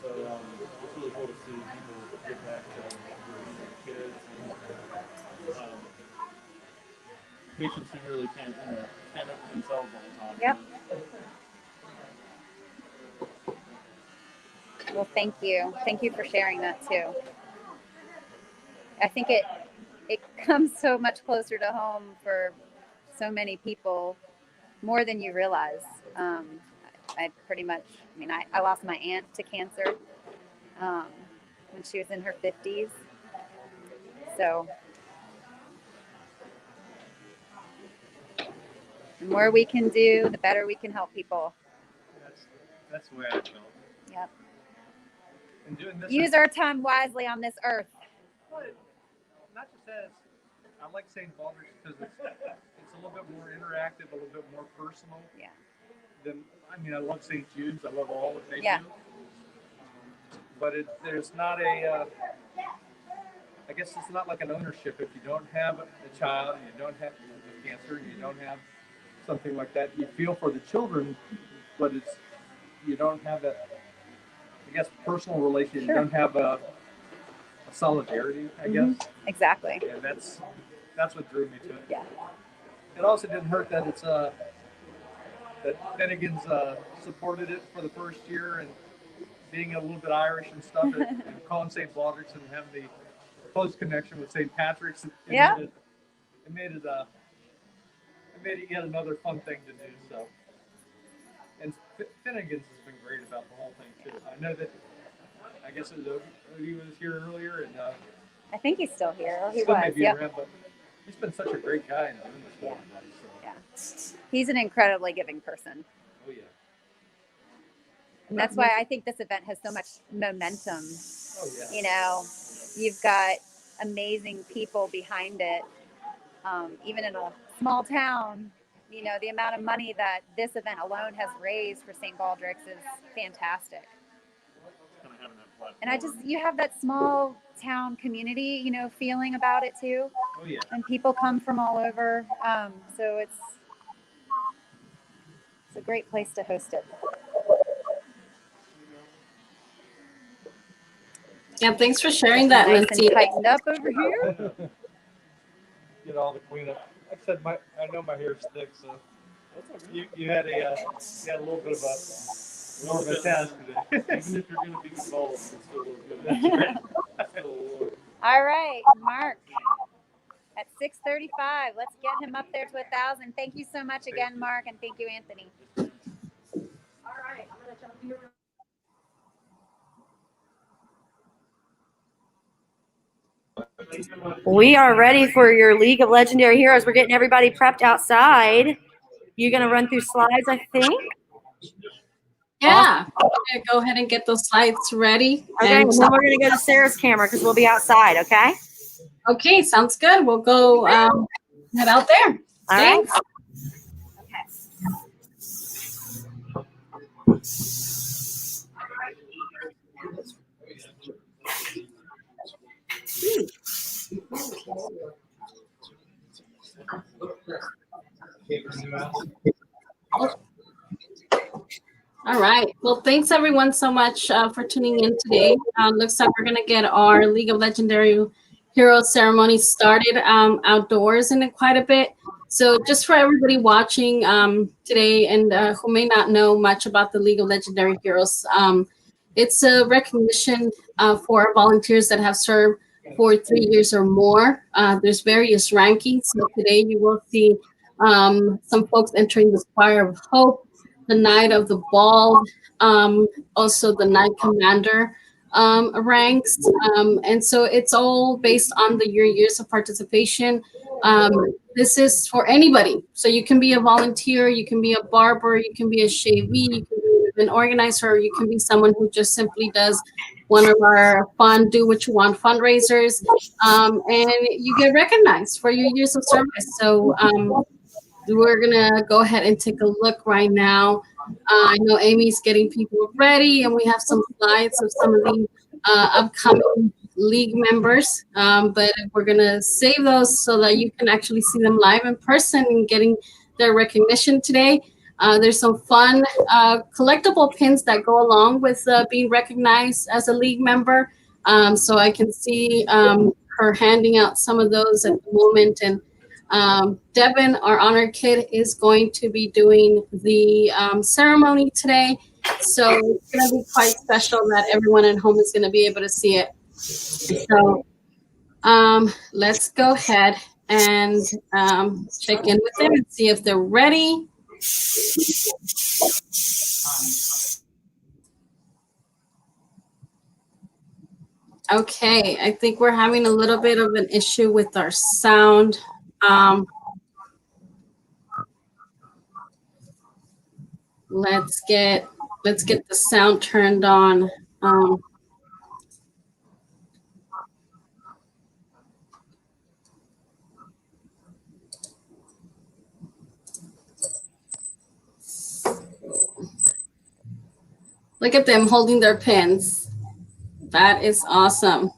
S17: So it's really cool to see people get back to kids and patients who really can't stand up for themselves all the time.
S16: Yep. Well, thank you. Thank you for sharing that too. I think it comes so much closer to home for so many people, more than you realize. I pretty much, I lost my aunt to cancer when she was in her 50s. So the more we can do, the better we can help people.
S17: That's the way I felt.
S16: Yep.
S17: And doing this
S16: Use our time wisely on this earth.
S7: Not just that, I like St. Baldrick because it's a little bit more interactive, a little bit more personal.
S16: Yeah.
S7: I love St. Jude's. I love all that they do. But there's not I guess it's not like an ownership. If you don't have a child, and you don't have cancer, and you don't have something like that, you feel for the children, but you don't have that, I guess, personal relation.
S16: Sure.
S7: You don't have a solidarity, I guess.
S16: Exactly.
S7: And that's what drew me to it.
S16: Yeah.
S7: It also didn't hurt that it's that Finnegan's supported it for the first year, and being a little bit Irish and stuff, and calling St. Baldrick's and having the close connection with St. Patrick's. It made it yet another fun thing to do. So, and Finnegan's has been great about the whole thing too. I know that. I guess he was here earlier, and
S16: I think he's still here. He
S7: still
S16: was.
S7: may be
S16: Yep.
S7: around, but he's been such a great guy in doing this for everybody. So.
S16: Yeah. He's an incredibly giving person.
S7: Oh yeah.
S16: And that's why I think this event has so much momentum.
S7: Oh yeah.
S16: You know, you've got amazing people behind it. Even in a small town, you know, the amount of money that this event alone has raised for St. Baldrick's is fantastic. And you have that small town community, you know, feeling about it too.
S7: Oh yeah.
S16: And people come from all over. So it's a great place to host it.
S1: Yeah, thanks for sharing that,
S16: Nice
S1: Lindsay.
S16: and tightened up over here.
S7: Get all the cleanup. Like I said, I know my hair's thick, so you had a little bit of a more of a task today.
S17: Even if you're going to be involved, it's still good.
S16: All right, Mark. At 6:35, let's get him up there to 1,000. Thank you so much again, Mark, and thank you, Anthony.
S2: All right, I'm going to jump here. We are ready for your League of Legendary Heroes. We're getting everybody prepped outside. You're going to run through slides, I think?
S1: Yeah. I'm gonna go ahead and get those slides ready.
S2: Okay, and then we're going to go to Sarah's camera because we'll be outside, okay?
S1: Okay, sounds good. We'll go head out there.
S2: All
S1: Thanks.
S2: right.
S1: All right. Well, thanks everyone so much for tuning in today. Looks like we're gonna get our League of Legendary Heroes ceremony started outdoors in quite a bit. So, just for everybody watching today and who may not know much about the League of Legendary Heroes, it's a recognition for volunteers that have served for 3 years or more. There's various rankings. So today you will see some folks entering the Squire of Hope, the Knight of the Ball, also the Knight Commander ranks. And so it's all based on your years of participation. This is for anybody. So you can be a volunteer, you can be a barber, you can be a shavee, you can be an organizer, or you can be someone who just simply does one of our fun do what you want fundraisers. And you get recognized for your years of service. So we're gonna go ahead and take a look right now. I know Amy's getting people ready, and we have some slides of some of the upcoming league members. But we're gonna save those so that you can actually see them live in person and getting their recognition today. There's some fun collectible pins that go along with being recognized as a league member. So I can see her handing out some of those at the moment. And Devin, our honor kid, is going to be doing the ceremony today. So it's going to be quite special that everyone at home is going to be able to see it. So let's go ahead and check in with them and see if they're ready. Okay, I think we're having a little bit of an issue with our sound. Let's get the sound turned on. Look at them holding their pins. That is awesome.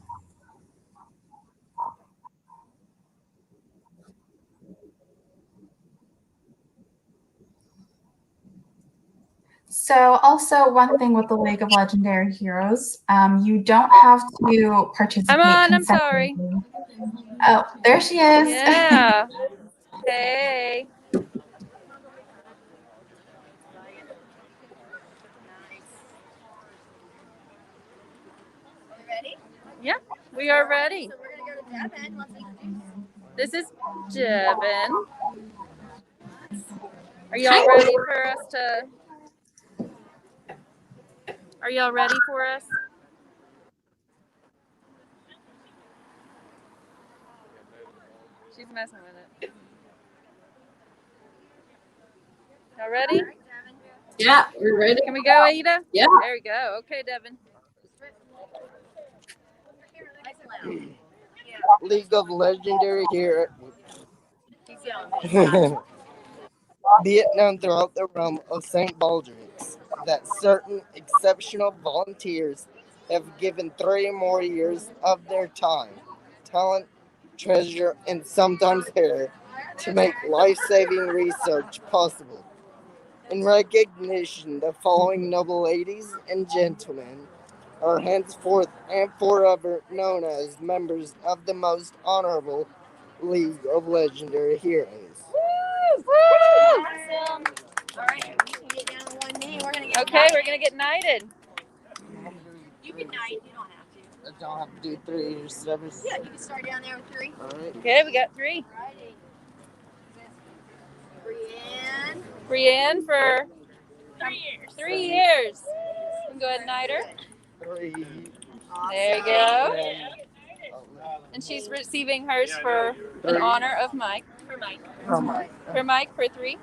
S4: So also one thing with the League of Legendary Heroes, you don't have to participate.
S3: I'm sorry.
S4: Oh, there she is.
S3: Yeah. Hey.
S14: Ready?
S3: Yeah, we are ready.
S14: So we're gonna go to Devin. Let's introduce.
S3: This is Devin. Are y'all ready for us to? Are y'all ready for us? She's messing with it. Y'all ready?
S1: Yeah, we're ready.
S3: Can we go, Ada?
S1: Yeah.
S3: There we go. Okay, Devin.
S15: League of Legendary Heroes. Be it known throughout the realm of St. Baldrick's that certain exceptional volunteers have given 3 more years of their time, talent, treasure, and sometimes hair to make life-saving research possible. In recognition, the following noble ladies and gentlemen are henceforth and forever known as members of the most honorable League of Legendary Heroes.
S14: Awesome. All right, we can get down to 1 minute. We're gonna get.
S3: Okay, we're gonna get knighted.
S14: You can knight. You don't have to.
S15: I don't have to do 3 years service.
S14: Yeah, you can start down there with 3.
S15: All right.
S3: Okay, we got 3.
S14: Righty. Brienne.
S3: Brienne for
S14: 3 years.
S3: 3 years. You can go ahead and knight her.
S15: 3.
S14: Awesome.
S3: There you go. And she's receiving hers for in honor of Mike.
S14: For Mike.
S3: For Mike for 3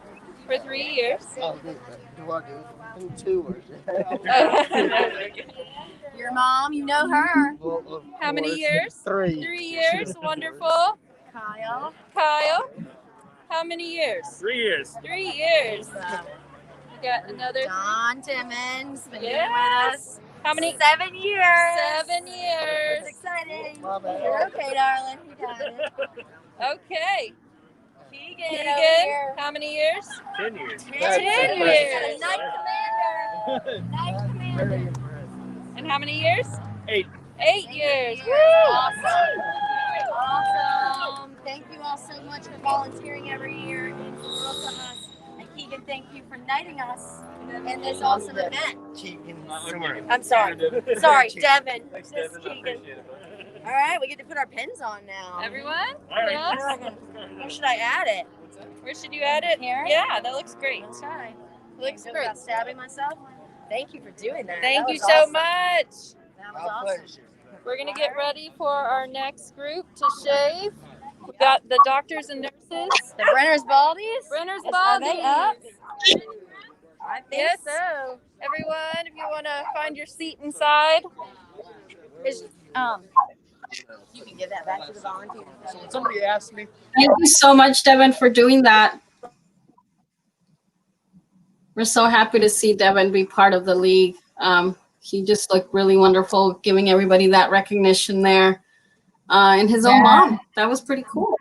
S3: years.
S15: Oh, do I do 2 or
S14: Your mom, you know her.
S15: Well,
S3: How many years?
S15: 3.
S3: 3 years. Wonderful.
S14: Kyle.
S3: How many years?
S17: 3 years.
S3: 3 years. We got another.
S14: John Timmons. Been with
S3: Yes.
S14: us.
S3: How many?
S14: 7 years.
S3: 7 years.
S14: It's exciting. You're okay, darling. You got it.
S3: Okay. Keegan, how many years?
S13: 10 years.
S3: 10 years.
S14: Night commander.
S3: And how many years?
S13: 8.
S3: 8 years. Woo!
S14: Awesome. Thank you all so much for volunteering every year. It means the world to us. And Keegan, thank you for knighting us in this awesome event.
S15: I'm
S14: sorry. Sorry, Devin.
S13: Thanks,
S14: This is
S13: Devin. I
S14: Keegan.
S13: appreciate it.
S14: All right, we get to put our pins on now.
S3: Everyone?
S14: Yeah. Where should I add it?
S3: Where should you add it?
S14: Here?
S3: Yeah, that looks great.
S14: Okay.
S3: Looks
S14: Feel
S3: great.
S14: about stabbing myself? Thank you for doing that.
S3: Thank
S14: That
S3: you
S14: was
S3: so
S14: awesome.
S3: much.
S14: That was awesome.
S3: We're going to get ready for our next group to shave. We got the doctors and nurses.
S14: The Brenner's Baldies?
S3: Brenner's
S14: Are
S3: Baldies.
S14: they up? I think
S3: Yes.
S14: so.
S3: Everyone, if you want to find your seat inside.
S14: You can give that back to the volunteers.
S7: So when somebody asked me,
S1: Thank you so much, Devin, for doing that. We're so happy to see Devin be part of the league. He just looked really wonderful, giving everybody that recognition there. And his own mom. That was pretty cool.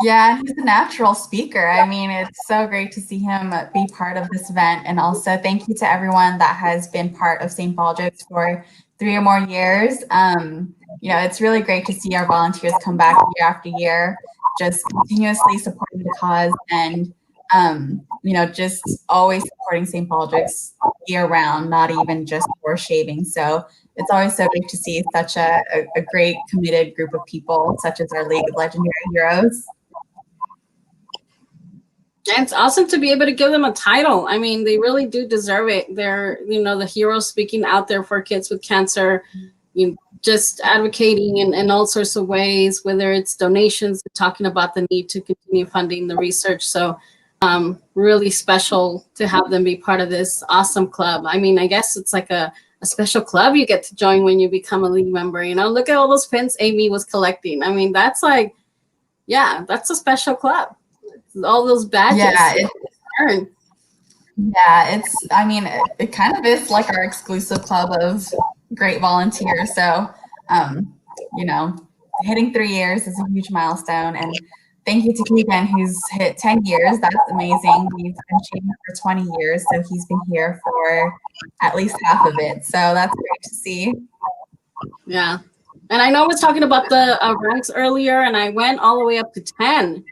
S4: Yeah, he's a natural speaker. I mean, it's so great to see him be part of this event. And also thank you to everyone that has been part of St. Baldrick's for 3 or more years. You know, it's really great to see our volunteers come back year after year, just continuously supporting the cause and, you know, just always supporting St. Baldrick's year round, not even just for shaving. So it's always so great to see such a great committed group of people, such as our League of Legendary Heroes.
S1: And it's awesome to be able to give them a title. I mean, they really do deserve it. They're, you know, the heroes speaking out there for kids with cancer, you know, just advocating in all sorts of ways, whether it's donations, talking about the need to continue funding the research. So really special to have them be part of this awesome club. I mean, I guess it's like a special club you get to join when you become a league member. You know, look at all those pins Amy was collecting. I mean, that's like, yeah, that's a special club. All those badges.
S4: Yeah, it's, I mean, it kind of is like our exclusive club of great volunteers. So, you know, hitting 3 years is a huge milestone. And thank you to Keegan, who's hit 10 years. That's amazing. We've been shaving for 20 years. So he's been here for at least half of it. So that's great to see.
S1: Yeah. And I know I was talking about the ranks earlier, and I went all the way up to 10.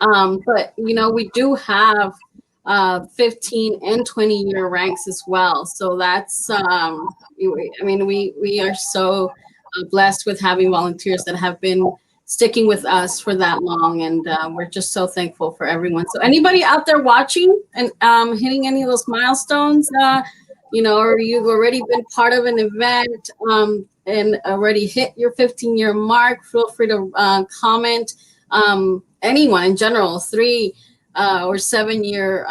S1: But, you know, we do have 15 and 20-year ranks as well. So that's, I mean, we are so blessed with having volunteers that have been sticking with us for that long. And we're just so thankful for everyone. So anybody out there watching and hitting any of those milestones, you know, or you've already been part of an event and already hit your 15-year mark, feel free to comment. Anyone in general, 3 or 7-year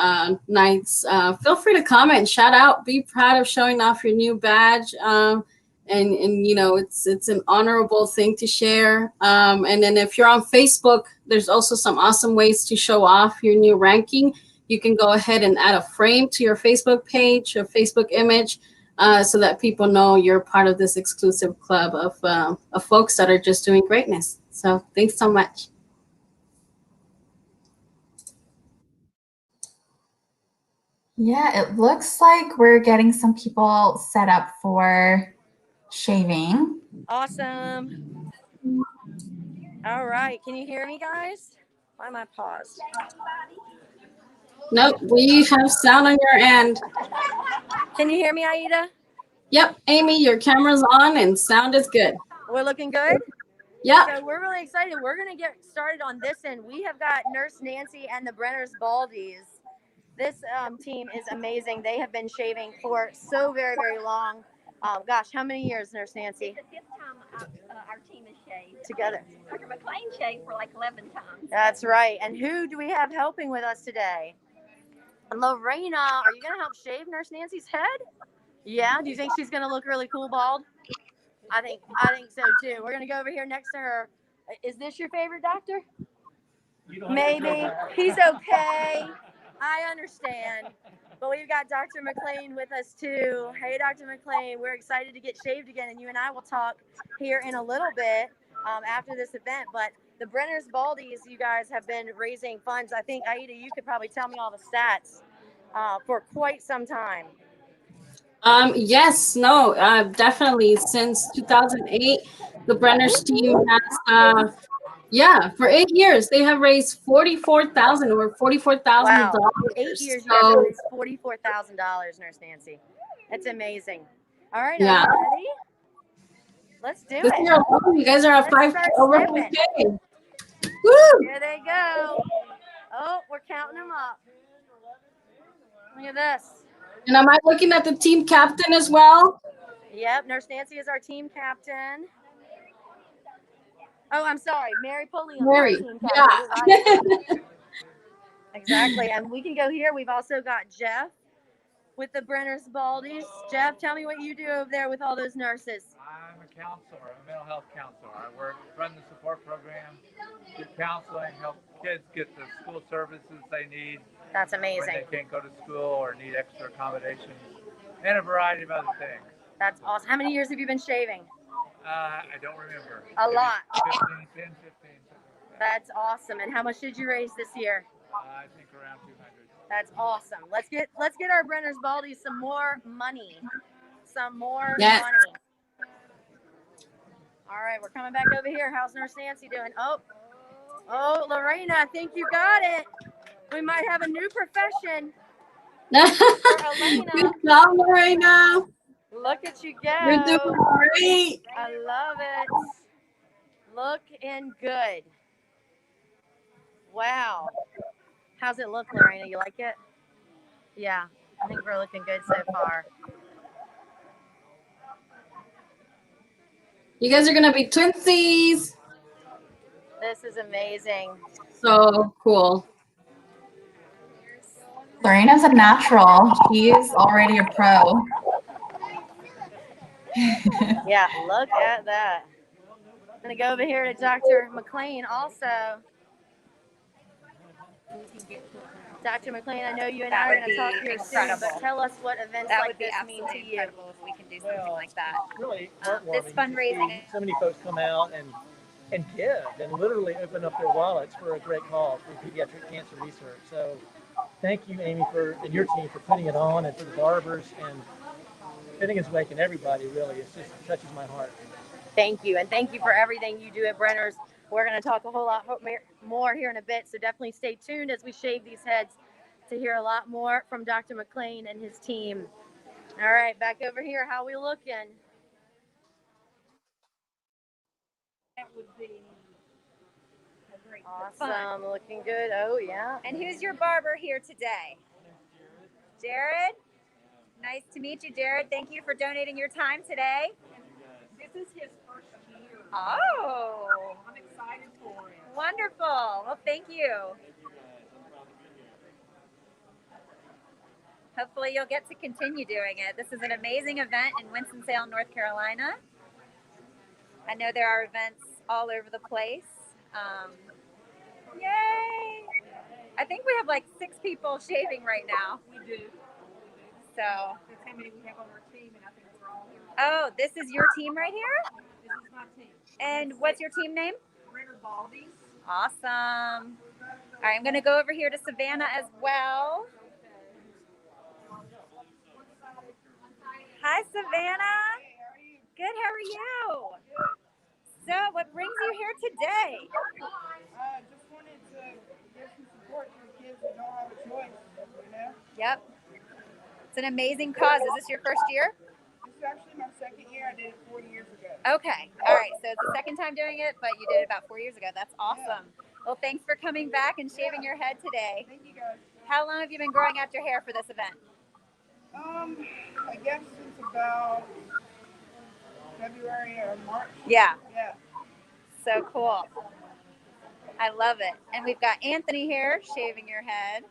S1: nights, feel free to comment, shout out, be proud of showing off your new badge. And you know, it's an honorable thing to share. And then if you're on Facebook, there's also some awesome ways to show off your new ranking. You can go ahead and add a frame to your Facebook page or Facebook image so that people know you're part of this exclusive club of folks that are just doing greatness. So thanks so much.
S4: Yeah, it looks like we're getting some people set up for shaving.
S14: Awesome. All right. Can you hear me, guys? Why am I paused?
S1: Nope, we have sound on your end.
S14: Can you hear me, Aida?
S1: Yep, Amy, your camera's on and sound is good.
S14: We're looking good?
S1: Yep.
S14: So we're really excited. We're going to get started on this end. We have got Nurse Nancy and the Brenner's Baldies. This team is amazing. They have been shaving for so very, very long. Gosh, how many years, Nurse Nancy?
S18: It's the 5th time our team has shaved.
S14: Together.
S18: Dr. McLean shaved for like 11 times.
S14: That's right. And who do we have helping with us today? Lorena, are you going to help shave Nurse Nancy's head? Yeah. Do you think she's going to look really cool bald? I think so too. We're going to go over here next to her. Is this your favorite doctor? Maybe. He's okay. I understand. But we've got Dr. McLean with us too. Hey, Dr. McLean, we're excited to get shaved again, and you and I will talk here in a little bit after this event. But The Brenner's Baldies, you guys have been raising funds. I think, Aida, you could probably tell me all the stats for quite some time.
S1: Yes, no, definitely. Since 2008, the Brenner's team has, yeah, for 8 years, they have raised 44,000 or $44,000.
S14: Wow. 8 years, you guys have
S1: So,
S14: raised $44,000, Nurse Nancy. That's amazing. All right, are
S1: yeah.
S14: you ready? Let's do
S1: This
S14: it.
S1: year alone, you guys are at
S14: Let's start
S1: over
S14: snipping.
S1: 5K. Woo!
S14: Here they go. Oh, we're counting them up. Look at this.
S1: And am I looking at the team captain as well?
S14: Yep, Nurse Nancy is our team captain. Oh, I'm sorry. Mary Pulliam is our
S1: Mary,
S14: team
S1: yeah.
S14: captain. You're right. Exactly. And we can go here. We've also got Jeff with the Brenner's Baldies. Jeff, tell me what you do over there with all those nurses.
S7: I'm a counselor. I'm a mental health counselor. I run the support program, do counseling, help kids get the school services they need.
S14: That's amazing.
S7: When they can't go to school or need extra accommodations, and a variety of other things.
S14: That's awesome. How many years have you been shaving?
S7: I don't remember.
S14: A lot.
S7: 15, 10, 15.
S14: That's awesome. And how much did you raise this year?
S7: I think around 200.
S14: That's awesome. Let's get our Brenner's Baldies some more money. Some more
S1: Yes.
S14: money. All right, we're coming back over here. How's Nurse Nancy doing? Oh, Lorena, I think you got it. We might have a new profession.
S1: Good job, Lorena.
S14: Look at you go.
S1: You're doing great.
S14: I love it. Looking good. Wow. How's it look, Lorena? You like it? Yeah, I think we're looking good so far.
S1: You guys are going to be twinsies.
S14: This is amazing.
S1: So cool.
S4: Lorena's a natural. She's already a pro.
S14: Yeah, look at that. I'm going to go over here to Dr. McLean also. Dr. McLean, I know you and I are going to talk here soon, but tell us what events like this mean to you.
S16: Incredible if we can do something like that.
S19: Really
S16: This
S19: heartwarming.
S16: fundraising.
S19: So many folks come out and give and literally open up their wallets for a great cause for pediatric cancer research. So thank you, Amy, and your team for putting it on, and for the Barbers, and Fitting is waking everybody, really. It just touches my heart.
S14: Thank you, and thank you for everything you do at Brenner's. We're going to talk a whole lot more here in a bit, so definitely stay tuned as we shave these heads to hear a lot more from Dr. McLean and his team. All right, back over here. How we looking?
S16: That would be a great
S14: Awesome, looking good. Oh, yeah.
S16: And who's your barber here today? Jared? Nice to meet you, Jared. Thank you for donating your time today.
S6: This is his first year.
S16: Oh.
S6: I'm excited for it.
S16: Wonderful. Well, thank you. Hopefully you'll get to continue doing it. This is an amazing event in Winston-Salem, North Carolina. I know there are events all over the place. Yay! I think we have like 6 people shaving right now.
S6: We do.
S16: So.
S6: That's how many we have on our team, and I think we're all here.
S16: Oh, this is your team right here?
S6: This is my team.
S16: And what's your team name?
S6: Brenner Baldies.
S16: Awesome. All right, I'm going to go over here to Savannah as well. Hi, Savannah. Good, how are you? So, what brings you here today?
S20: Just wanted to give some support to kids that don't have a choice, you know?
S16: Yep. It's an amazing cause. Is this your first year?
S20: This is actually my second year. I did it 4 years ago.
S16: Okay. All right. So it's the second time doing it, but you did it about 4 years ago. That's awesome. Well, thanks for coming back and shaving your head today.
S20: Thank you, guys.
S16: How long have you been growing out your hair for this event?
S20: I guess since about February or March.
S16: Yeah.
S20: Yeah.
S16: So cool. I love it. And we've got Anthony here shaving your head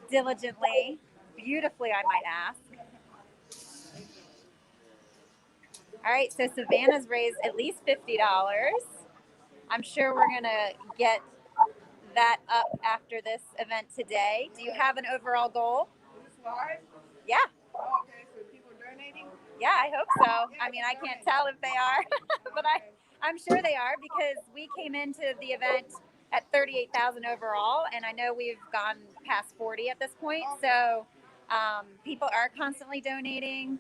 S16: diligently, beautifully, I might ask. All right, so Savannah's raised at least $50. I'm sure we're going to get that up after this event today. Do you have an overall goal?
S20: Is this live?
S16: Yeah.
S20: Oh, okay, so people are donating?
S16: Yeah, I hope so. I mean, I can't tell if they are, but I'm sure they are because we came into the event at 38,000 overall, and I know we've gone past 40 at this point. So people are constantly donating.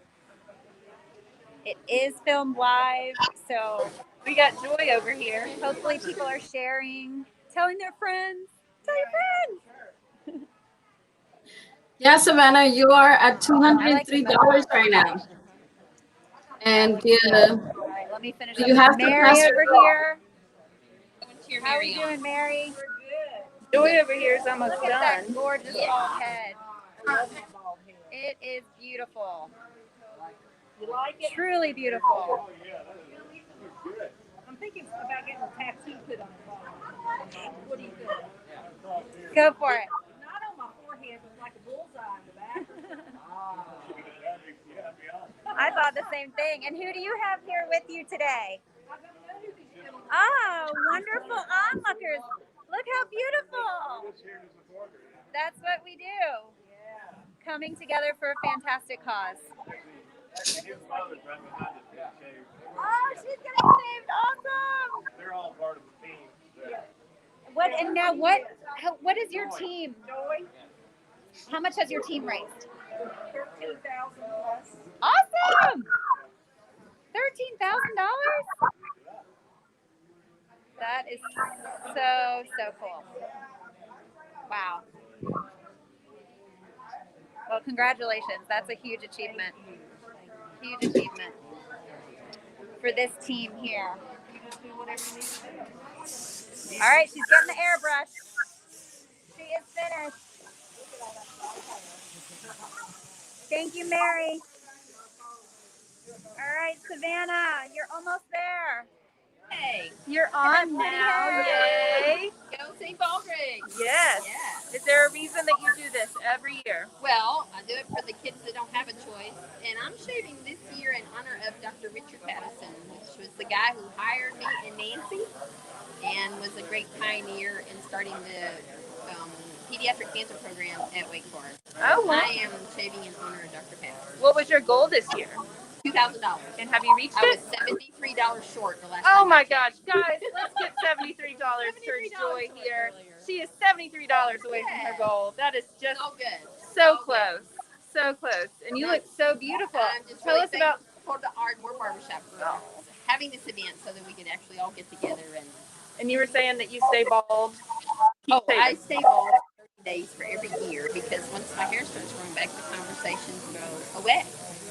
S16: It is filmed live, so
S3: We got Joy over here.
S16: hopefully people are sharing, telling their friends. Tell your friends.
S1: Yeah, Savannah, you are at
S16: I like the
S1: $203 right now. And
S16: All right, let me finish up
S1: you
S16: with
S1: have to
S16: Mary
S1: pass
S16: over
S1: your
S16: here. How are we doing, Mary?
S3: Joy over here is almost
S16: Look at that
S3: done.
S16: gorgeous bald head. It is beautiful.
S20: You like it?
S16: Truly beautiful.
S20: I'm thinking about getting a tattoo put on it. What do you think?
S16: Go for it.
S20: Not on my forehead, but like a bullseye in the back.
S16: I thought the same thing. And who do you have here with you today? Oh, wonderful onlookers. Look how beautiful. That's what we do. Coming together for a fantastic cause. Oh, she's getting saved. Awesome.
S17: They're all part of the team.
S16: What is your team? How much has your team raised?
S20: 13,000 plus.
S16: Awesome. $13,000? That is so cool. Wow. Well, congratulations. That's a huge achievement. Huge achievement for this team here. All right, she's getting the airbrush. She is finished. Thank you, Mary. All right, Savannah, you're almost there.
S3: Hey, you're on now. Yay.
S6: Go St. Baldrick.
S3: Yes.
S6: Yeah.
S3: Is there a reason that you do this every year?
S6: Well, I do it for the kids that don't have a choice, and I'm shaving this year in honor of Dr. Richard Patterson, which was the guy who hired me and Nancy, and was a great pioneer in starting the pediatric cancer program at Wake Forest.
S3: Oh, wow.
S6: I am shaving in honor of Dr. Patterson.
S3: What was your goal this year?
S6: $2,000.
S3: And have you reached
S6: I
S3: it?
S6: was $73 short the last
S3: Oh
S6: time.
S3: my gosh, guys, let's get $73 towards Joy here. She is $73 away from her goal. That is just so close. So close. And you look so beautiful.
S6: I'm just
S3: Tell
S6: really
S3: us about
S6: thankful for the Ardmore Barbershop for having this event so that we could actually all get together.
S3: And you were saying that you stay bald.
S6: I stay bald 30 days for every year because once my hair starts growing back, the conversations go away.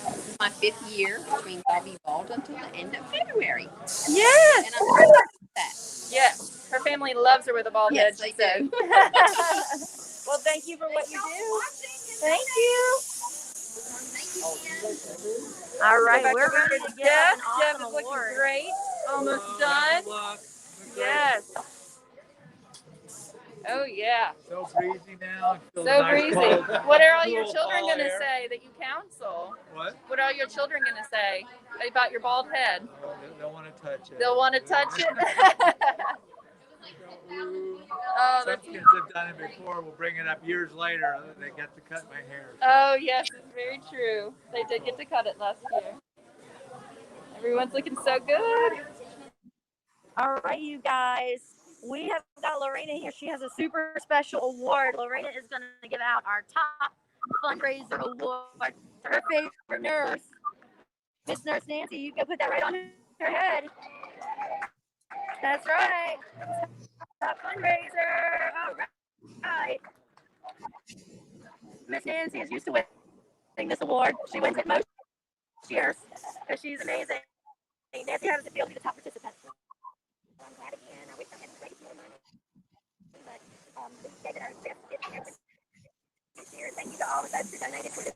S6: This is my 5th year, which means I'll be bald until the end of February.
S3: Yes.
S6: And I'm very happy with that.
S3: Yes. Her family loves her with a bald head.
S6: Yes, they do.
S3: Well, thank you for what you do. Thank you.
S14: All right,
S3: Go back
S14: we're
S3: over
S14: ready
S3: to
S14: to give
S3: Jeff.
S14: an
S3: Jeff
S14: awesome
S3: is looking
S14: award.
S3: great. Almost done. Yes. Oh yeah.
S7: So breezy now.
S3: So breezy. What are all your children going to say that you counsel?
S7: What?
S3: What are your children going to say about your bald head?
S7: Oh, they'll want to touch it.
S3: They'll want to touch it. Oh,
S7: Some
S3: that's
S7: kids have done it before. We'll bring it up years later. They get to cut my hair.
S3: Oh yes, it's very true. They did get to cut it last year. Everyone's looking so good.
S14: All right, you guys. We have got Lorena here. She has a super special award. Lorena is going to give out our top fundraiser award to her favorite nurse, Miss Nurse Nancy. You can put that right on her head. That's right. Top fundraiser. All right. Miss Nancy is used to winning this award. She wins it most years because she's amazing. Nancy, how does it feel to be the top participant? I'm glad again. I wish I had raised more money. But we gave it our best this year. Thank you to all of those who donated for this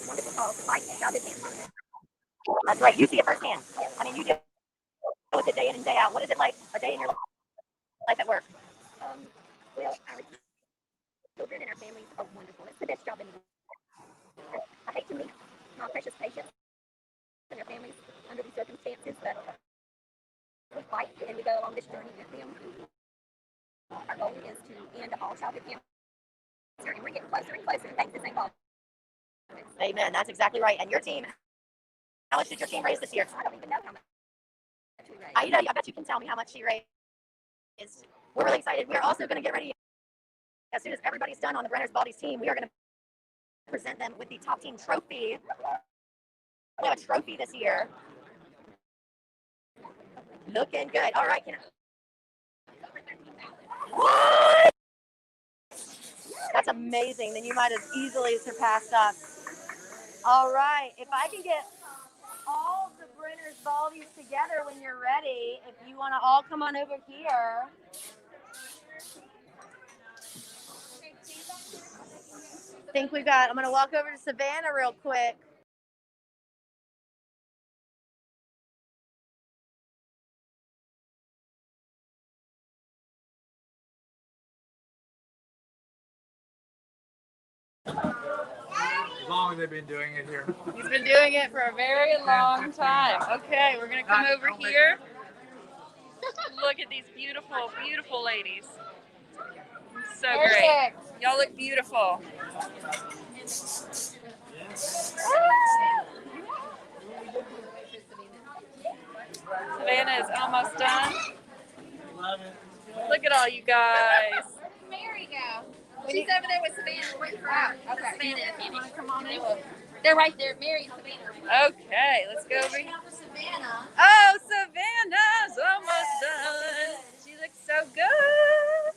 S14: wonderful cause to fight childhood cancer. That's right. You see it firsthand. I mean, you deal with it day in and day out. What is it like a day in your life at work? Well, our children and our families are wonderful. It's the best job in the world. I hate to meet my precious patients and their families under these circumstances, but we fight and we go along this journey with them. Our goal is to end all childhood cancer, and we're getting closer and closer. Thanks to St. Paul. Amen. That's exactly right. And your team, how much did your team raise this year? I don't even know how much. I bet you can tell me how much she raised. We're really excited. We're also going to get ready. As soon as everybody's done on the Brenner's Baldy's team, we are going to present them with the top team trophy. We have a trophy this year. Looking good. All right. What? That's amazing. Then you might have easily surpassed us. All right. If I can get all the Brenner's Baldies together when you're ready, if you want to all come on over here. I'm going to walk over to Savannah real quick.
S7: As long as they've been doing it here.
S3: He's been doing it for a very long time. Okay, we're going to come over here. Look at these beautiful, beautiful ladies. So great. Y'all look beautiful. Savannah is almost done. Look at all you guys.
S6: Mary go. She's over there with Savannah. Wait for her. Okay. Savannah, if you want to come on in. They're right there. Mary and Savannah.
S3: Okay, let's go over here.
S6: Savannah.
S3: Oh, Savannah's almost done. She looks so good.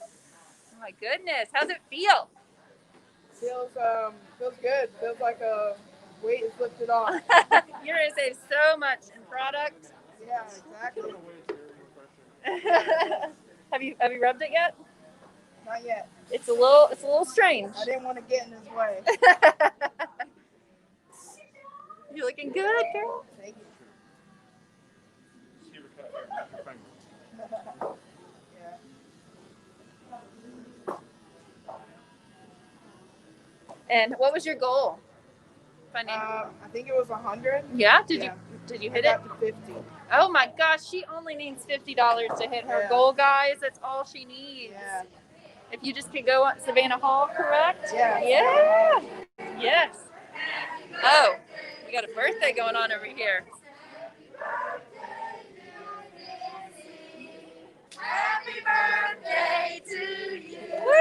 S3: Oh my goodness. How's it feel?
S20: Feels good. Feels like a weight is lifted off.
S3: You're going to save so much in product.
S20: Yeah, exactly.
S3: Have you rubbed it yet?
S20: Not yet.
S3: It's a little strange.
S20: I didn't want to get in his way.
S3: You're looking good, girl.
S20: Thank you.
S3: And what was your goal?
S20: I think it was 100.
S3: Yeah. Did you hit it?
S20: To 50.
S3: Oh my gosh, she only needs $50 to hit her goal, guys. That's all she needs.
S20: Yeah.
S3: If you just could go on Savannah Hall, correct?
S20: Yeah.
S3: Yeah. Yes. Oh, we got a birthday going on over here.
S6: Happy birthday to you.
S3: Woo!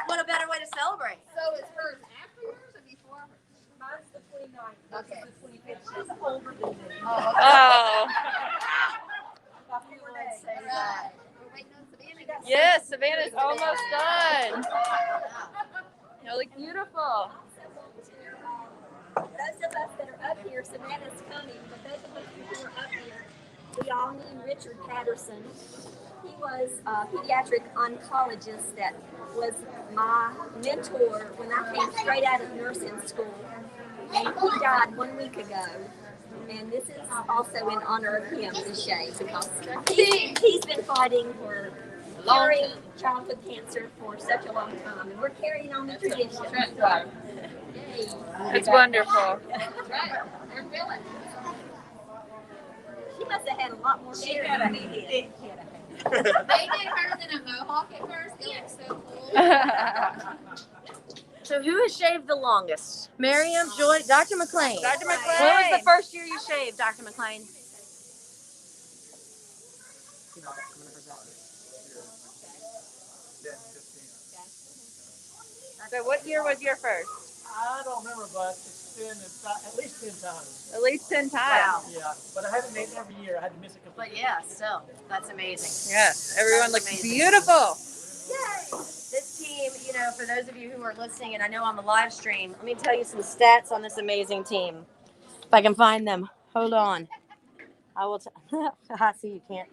S14: What a better way to celebrate.
S6: So is hers after yours or before hers? Mine's the 29th. Okay. The 25th. She's older than me.
S3: Oh. Yes, Savannah's almost done. You look beautiful.
S18: Those of us that are up here, Savannah's coming, but those of us who are up here, we all knew Richard Patterson. He was a pediatric oncologist that was my mentor when I came straight out of nursing school. And he died 1 week ago. And this is also in honor of him, this shade, because he's been fighting for curing childhood cancer for such a long time. And we're carrying on the tradition.
S3: It's wonderful.
S18: She must have had a lot more hair than we did.
S6: They did hers in a mohawk at first. It looked so cool.
S14: So who has shaved the longest? Miriam, Joy, Dr. McLean.
S3: Dr. McLean.
S14: When was the first year you shaved, Dr. McLean?
S3: So what year was your first?
S19: I don't remember, but it's been at least 10 times.
S3: At least 10 times.
S14: Wow.
S19: Yeah, but I haven't made it every year. I had to miss a couple.
S14: But yeah, still, that's amazing.
S3: Yes, everyone
S14: That's
S3: looks
S14: amazing.
S3: beautiful.
S14: Yay! This team, for those of you who are listening, and I know on the live stream, let me tell you some stats on this amazing team. If I can find them. Hold on. I will. I see you can't.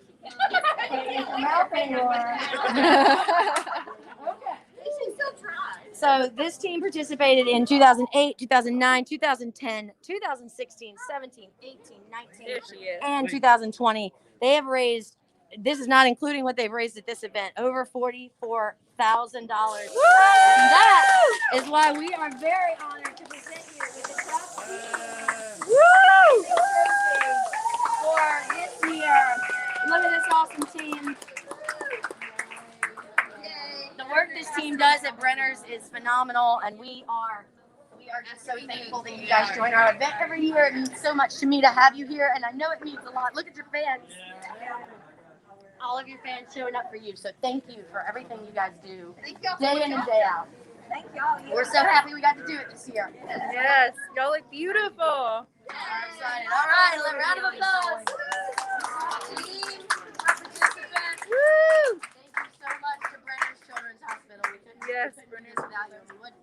S14: So this team participated in 2008, 2009, 2010, 2016, 17, 18, 19,
S3: There she is.
S14: and 2020. They have raised, this is not including what they've raised at this event, over $44,000. And that is why we are very honored to present you with the top for this year. Look at this awesome team. The work this team does at Brenner's is phenomenal, and we are are just so thankful that you guys join our event every year. It means so much to me to have you here, and I know it means a lot. Look at your fans. All of your fans showing up for you. So thank you for everything you guys do day in and day out.
S18: Thank y'all.
S14: We're so happy we got to do it this year.
S3: Yes, y'all look beautiful.
S14: I'm excited. All right, a round of applause. Team, our participants. Woo! Thank you so much to Brenner's Children's Hospital. We couldn't do this without you. We wouldn't.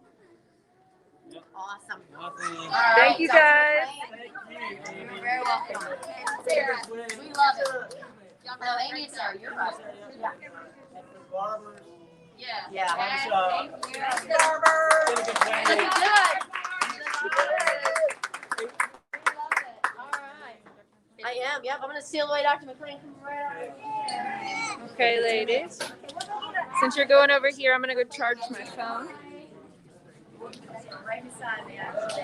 S14: Awesome. All right,
S3: Thank you, guys.
S14: You're very welcome. Sarah, we love it. Oh, Amy and Sarah, you're right. Yeah.
S17: Barbers.
S14: Yeah.
S17: Thank
S14: you. Barber. Looking good. I am. Yep. I'm gonna seal away Dr. McLean. Come right over.
S3: Okay, ladies. Since you're going over here, I'm gonna go charge my phone.
S14: Right beside me, actually.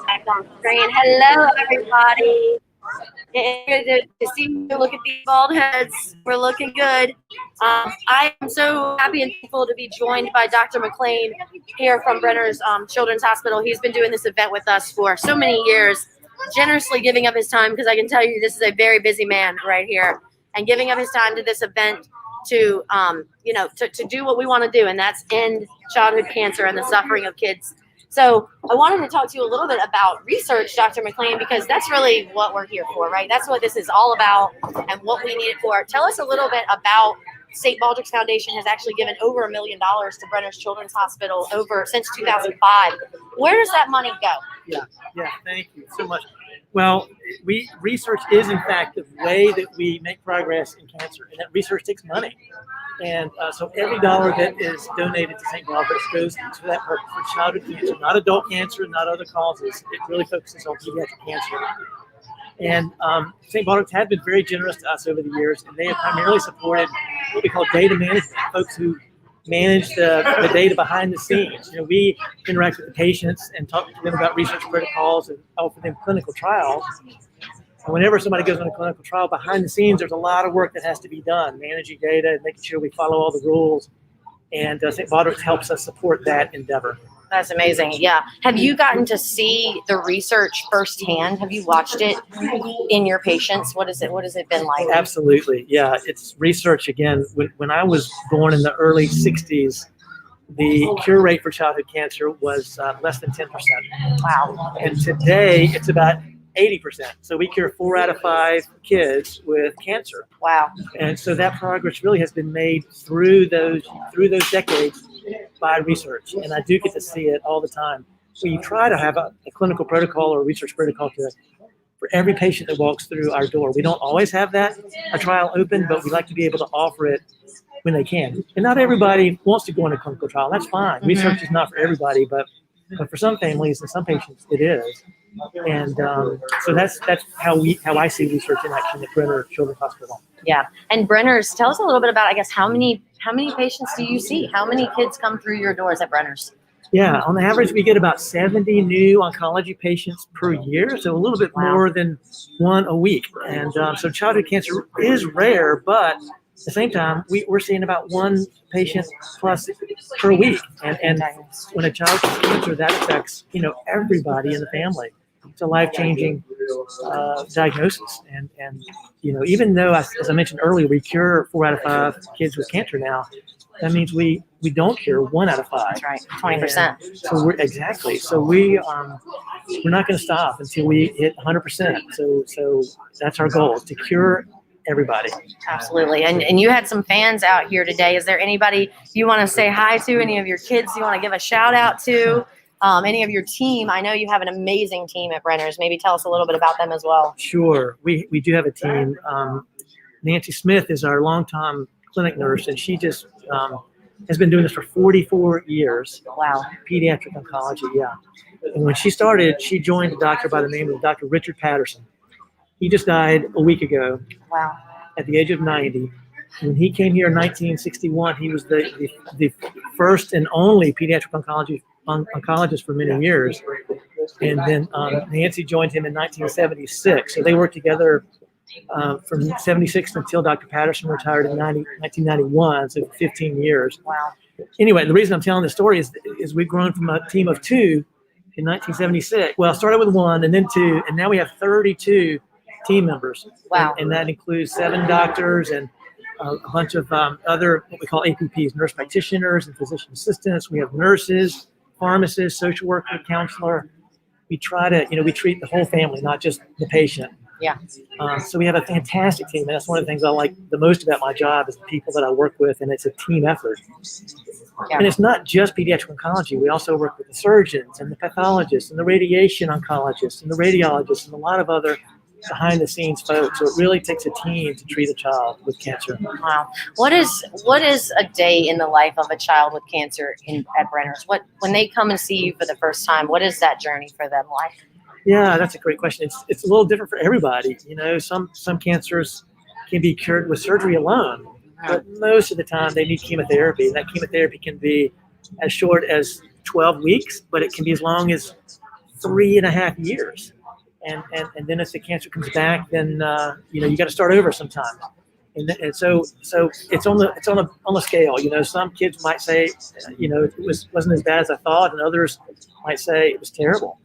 S2: Back on screen. Hello, everybody. Good to see you. Look at these bald heads. We're looking good. I am so happy and thankful to be joined by Dr. McLean here from Brenner's Children's Hospital. He's been doing this event with us for so many years, generously giving up his time, because I can tell you this is a very busy man right here, and giving up his time to this event to to do what we want to do, and that's end childhood cancer and the suffering of kids. So I wanted to talk to you a little bit about research, Dr. McLean, because that's really what we're here for, right? That's what this is all about and what we need it for. Tell us a little bit about St. Baldrick's Foundation has actually given over $1 million to Brenner's Children's Hospital since 2005. Where does that money go?
S19: Yeah, thank you so much. Well, research is in fact the way that we make progress in cancer, and that research takes money. And so every dollar that is donated to St. Baldrick's goes to that purpose for childhood cancer, not adult cancer, not other causes. It really focuses on pediatric cancer. And St. Baldrick's has been very generous to us over the years, and they have primarily supported what we call data management, folks who manage the data behind the scenes. We interact with the patients and talk to them about research protocols and offer them clinical trials. And whenever somebody goes on a clinical trial, behind the scenes, there's a lot of work that has to be done, managing data and making sure we follow all the rules. And St. Baldrick's helps us support that endeavor.
S2: That's amazing. Yeah. Have you gotten to see the research firsthand? Have you watched it in your patients? What has it been like?
S19: Absolutely. Yeah. It's research again. When I was born in the early 60s, the cure rate for childhood cancer was less than 10%.
S2: Wow.
S19: And today it's about 80%. So we cure 4 out of 5 kids with cancer.
S2: Wow.
S19: And so that progress really has been made through those decades by research. And I do get to see it all the time. We try to have a clinical protocol or research protocol for every patient that walks through our door. We don't always have a trial open, but we like to be able to offer it when they can. And not everybody wants to go on a clinical trial. That's fine. Mm-hmm. Research is not for everybody, but for some families and some patients, it is. And so that's how I see research in action at Brenner Children's Hospital.
S2: Yeah, and Brenner's, tell us a little bit about, I guess, how many patients do you see? How many kids come through your doors at Brenner's?
S19: Yeah, on average, we get about 70 new oncology patients per year, so a little bit more than one a week. And so childhood cancer is rare, but at the same time, we're seeing about 1 patient plus per week. And when a child gets cancer, that affects everybody in the family. It's a life-changing diagnosis. And even though, as I mentioned earlier, we cure 4 out of 5 kids with cancer now, that means we don't cure 1 out of 5.
S2: That's right, 20%.
S19: So we're not going to stop until we hit 100%. So that's our goal, is to cure everybody.
S2: Absolutely. And you had some fans out here today. Is there anybody you want to say hi to? Any of your kids you want to give a shout out to? Any of your team? I know you have an amazing team at Brenner's. Maybe tell us a little bit about them as well.
S19: Sure. We do have a team. Nancy Smith is our longtime clinic nurse, and she just has been doing this for 44 years.
S2: Wow.
S19: Pediatric oncology, yeah. And when she started, she joined a doctor by the name of Dr. Richard Patterson. He just died a week ago.
S2: Wow.
S19: At the age of 90. When he came here in 1961, he was the first and only pediatric oncologist for many years. And then Nancy joined him in 1976. So they worked together from 76 until Dr. Patterson retired in 1991, so 15 years.
S2: Wow.
S19: Anyway, the reason I'm telling this story is is we've grown from a team of 2 in 1976. Well, started with 1 and then 2, and now we have 32 team members.
S2: Wow.
S19: And that includes 7 doctors and a bunch of other what we call APPs, nurse practitioners and physician assistants. We have nurses, pharmacists, social worker, counselor. We try to, we treat the whole family, not just the patient.
S2: Yeah.
S19: So we have a fantastic team, and that's one of the things I like the most about my job is the people that I work with, and it's a team effort.
S2: Yeah.
S19: And it's not just pediatric oncology. We also work with the surgeons and the pathologists and the radiation oncologists and the radiologists and a lot of other behind-the-scenes folks. So it really takes a team to treat a child with cancer.
S2: Wow. What is a day in the life of a child with cancer at Brenner's? When they come and see you for the first time, what is that journey for them like?
S19: Yeah, that's a great question. It's a little different for everybody. Some cancers can be cured with surgery alone, but most of the time they need chemotherapy. And that chemotherapy can be as short as 12 weeks, but it can be as long as 3.5 years. And then if the cancer comes back, then you got to start over sometimes. And so it's on the scale. Some kids might say, it wasn't as bad as I thought, and others might say it was terrible.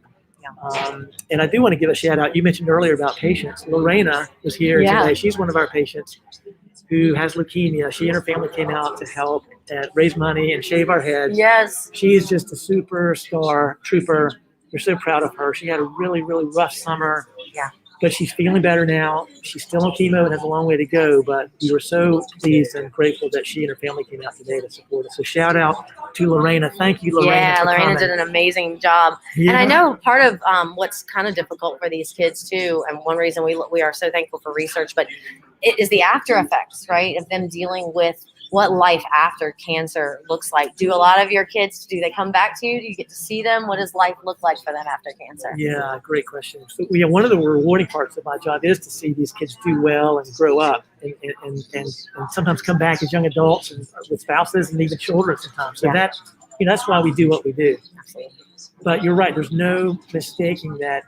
S19: And I do want to give a shout out. You mentioned earlier about patients. Lorena was here today. She's one of our patients who has leukemia. She and her family came out to help raise money and shave our heads.
S2: Yes.
S19: She's just a superstar trooper. We're so proud of her. She had a really, really rough summer.
S2: Yeah.
S19: But she's feeling better now. She's still on chemo and has a long way to go, but we were so pleased and grateful that she and her family came out today to support us. So shout out to Lorena. Thank you, Lorena.
S2: Yeah,
S19: for
S2: Lorena
S19: coming.
S2: did an amazing job.
S19: Yeah.
S2: And I know part of what's kind of difficult for these kids too, and one reason we are so thankful for research, but it is the after effects, right, of them dealing with what life after cancer looks like. Do a lot of your kids, do they come back to you? Do you get to see them? What does life look like for them after cancer?
S19: Yeah, great question. So, one of the rewarding parts of my job is to see these kids do well and grow up and sometimes come back as young adults and with spouses and even children sometimes. So that's why we do what we do.
S2: Absolutely.
S19: But you're right. There's no mistaking that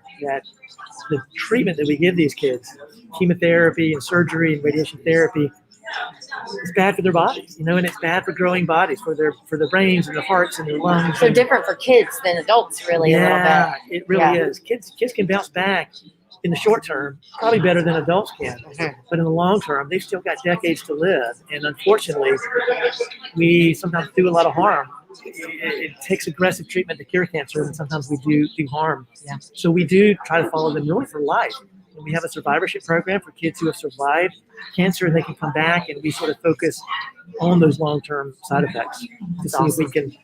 S19: the treatment that we give these kids, chemotherapy and surgery and radiation therapy, it's bad for their bodies, and it's bad for growing bodies, for their brains and their hearts and their lungs.
S2: So different for kids than adults, really, a little bit.
S19: It really is. Kids can bounce back in the short term, probably better than adults can. But in the long term, they've still got decades to live. And unfortunately, we sometimes do a lot of harm. It takes aggressive treatment to cure cancer, and sometimes we do harm.
S2: Yeah.
S19: So we do try to follow them really for life. And we have a survivorship program for kids who have survived cancer, and they can come back, and we sort of focus on those long-term side effects to see if we can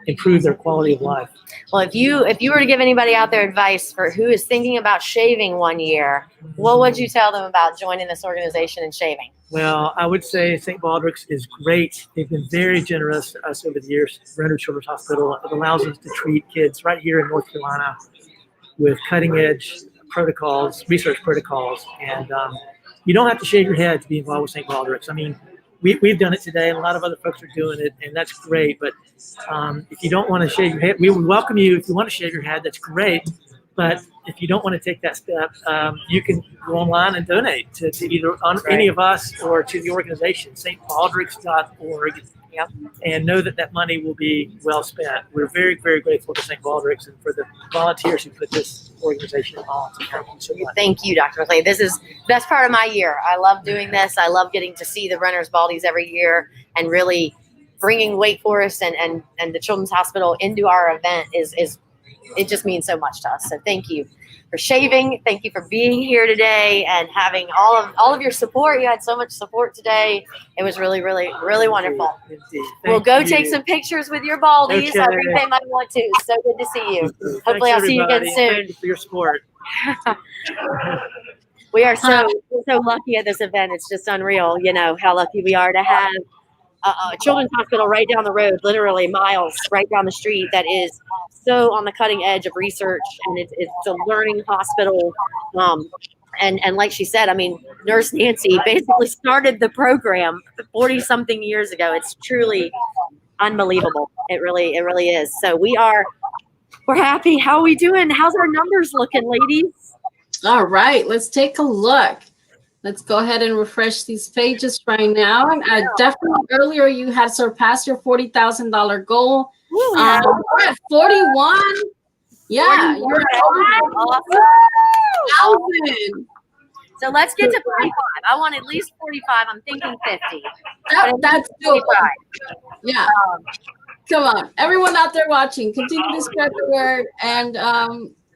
S19: improve their quality of life.
S2: Well, if you were to give anybody out there advice for who is thinking about shaving one year, what would you tell them about joining this organization and shaving?
S19: Well, I would say St. Baldrick's is great. They've been very generous to us over the years. Brenner Children's Hospital, it allows us to treat kids right here in North Carolina with cutting-edge protocols, research protocols, and you don't have to shave your head to be involved with St. Baldrick's. I mean, we've done it today, and a lot of other folks are doing it, and that's great. But if you don't want to shave your head, we would welcome you. If you want to shave your head, that's great. But if you don't want to take that step, you can go online and donate to either any of us or to the organization, stbaldricks.org.
S2: Yep.
S19: And know that money will be well spent. We're very, very grateful to St. Baldrick's and for the volunteers who put this organization on. So thank you so much.
S2: Thank you, Dr. McLean. This is the best part of my year. I love doing this. I love getting to see the Brenner's Baldies every year, and really bringing Wake Forest and the Children's Hospital into our event is it just means so much to us. So thank you for shaving. Thank you for being here today and having all of your support. You had so much support today. It was really, really, really wonderful. We'll go take some pictures with your baldies.
S19: Okay.
S2: I think they might want to. So good to see you. Hopefully I'll see you again soon.
S19: Thank you for your support.
S2: We are so lucky at this event. It's just unreal, how lucky we are to have a children's hospital right down the road, literally miles right down the street, that is so on the cutting edge of research, and it's a learning hospital. And like she said, I mean, Nurse Nancy basically started the program 40-something years ago. It's truly unbelievable. It really is. So we're happy. How are we doing? How's our numbers looking, ladies?
S1: All right, let's take a look. Let's go ahead and refresh these pages right now. And definitely earlier you had surpassed your $40,000 goal. We're at 41. Yeah, you're at over 1,000.
S2: So let's get to 45. I want at least 45. I'm thinking 50.
S1: That's doable. Yeah. Come on, everyone out there watching, continue to spread the word and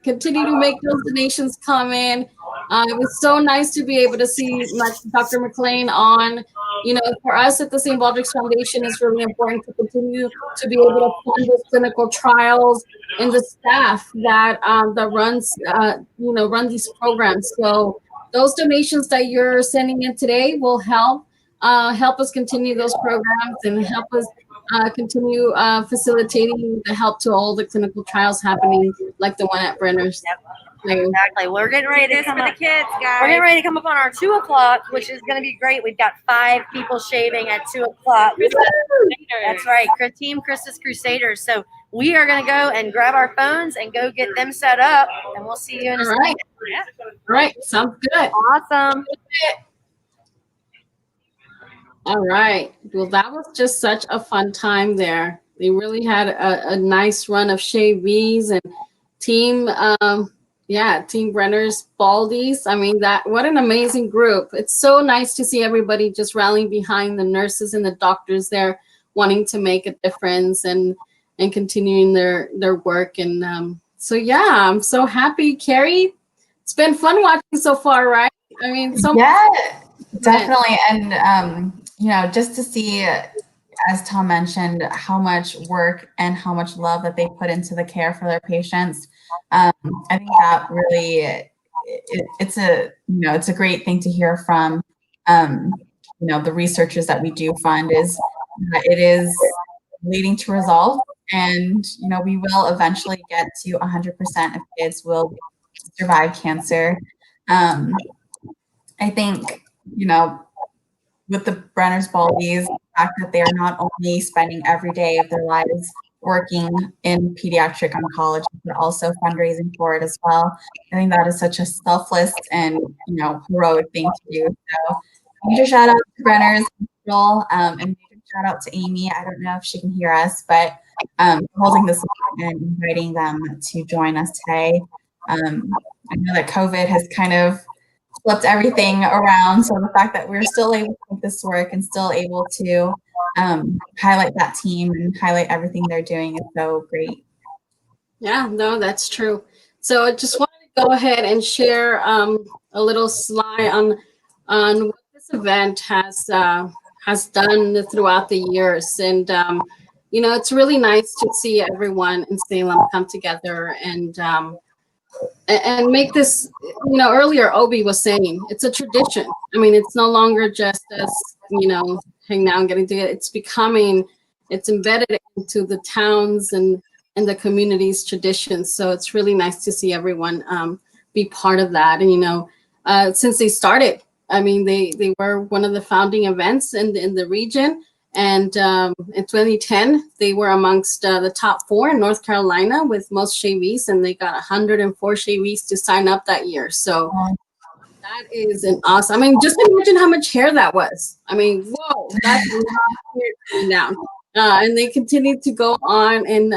S1: continue to make those donations come in. It was so nice to be able to see Dr. McLean on. You know, for us at the St. Baldrick's Foundation, it's really important to continue to be able to fund those clinical trials and the staff that run these programs. So those donations that you're sending in today will help us continue those programs and help us continue facilitating the help to all the clinical trials happening, like the one at Brenner's.
S2: Exactly. We're getting ready to come
S14: for the
S2: up.
S14: kids, guys.
S2: We're getting ready to come up on our 2 o'clock, which is going to be great. We've got 5 people shaving at 2 o'clock. That's right. Team Chris's Crusaders. So we are going to go and grab our phones and go get them set up, and we'll see you in a second.
S1: All right. Sounds good.
S2: Awesome.
S1: All right. Well, that was just such a fun time there. They really had a nice run of shavees and team Brenner's Baldies. I mean, what an amazing group. It's so nice to see everybody just rallying behind the nurses and the doctors there, wanting to make a difference and continuing their work. And so, yeah, I'm so happy. Carrie, it's been fun watching so far, right? I mean,
S4: definitely. And, just to see, as Tom mentioned, how much work and how much love that they put into the care for their patients. I think that really, it's a great thing to hear from, the researchers that we do fund is that it is leading to results. And, we will eventually get to 100% of kids will survive cancer. I think, with the Brenner's Baldies, the fact that they are not only spending every day of their lives working in pediatric oncology, but also fundraising for it as well. I think that is such a selfless and, heroic thing to do. So major shout out to Brenner's and major shout out to Amy. I don't know if she can hear us, but holding this and inviting them to join us today. I know that COVID has kind of flipped everything around. So the fact that we're still able to make this work and still able to highlight that team and highlight everything they're doing is so great.
S1: Yeah, no, that's true. So I just wanted to go ahead and share a little slide on what this event has done throughout the years. And, it's really nice to see everyone in Salem come together and make this, earlier Obi was saying, it's a tradition. I mean, it's no longer just us, hanging out and getting together. It's embedded into the towns and the community's traditions. So it's really nice to see everyone be part of that. And, since they started, I mean, they were one of the founding events in the region. And in 2010, they were amongst the top 4 in North Carolina with most shavees, and they got 104 shavees to sign up that year. So that is an awesome. I mean, just imagine how much hair that was. I mean, whoa, that's a lot of hair coming down. And they continue to go on and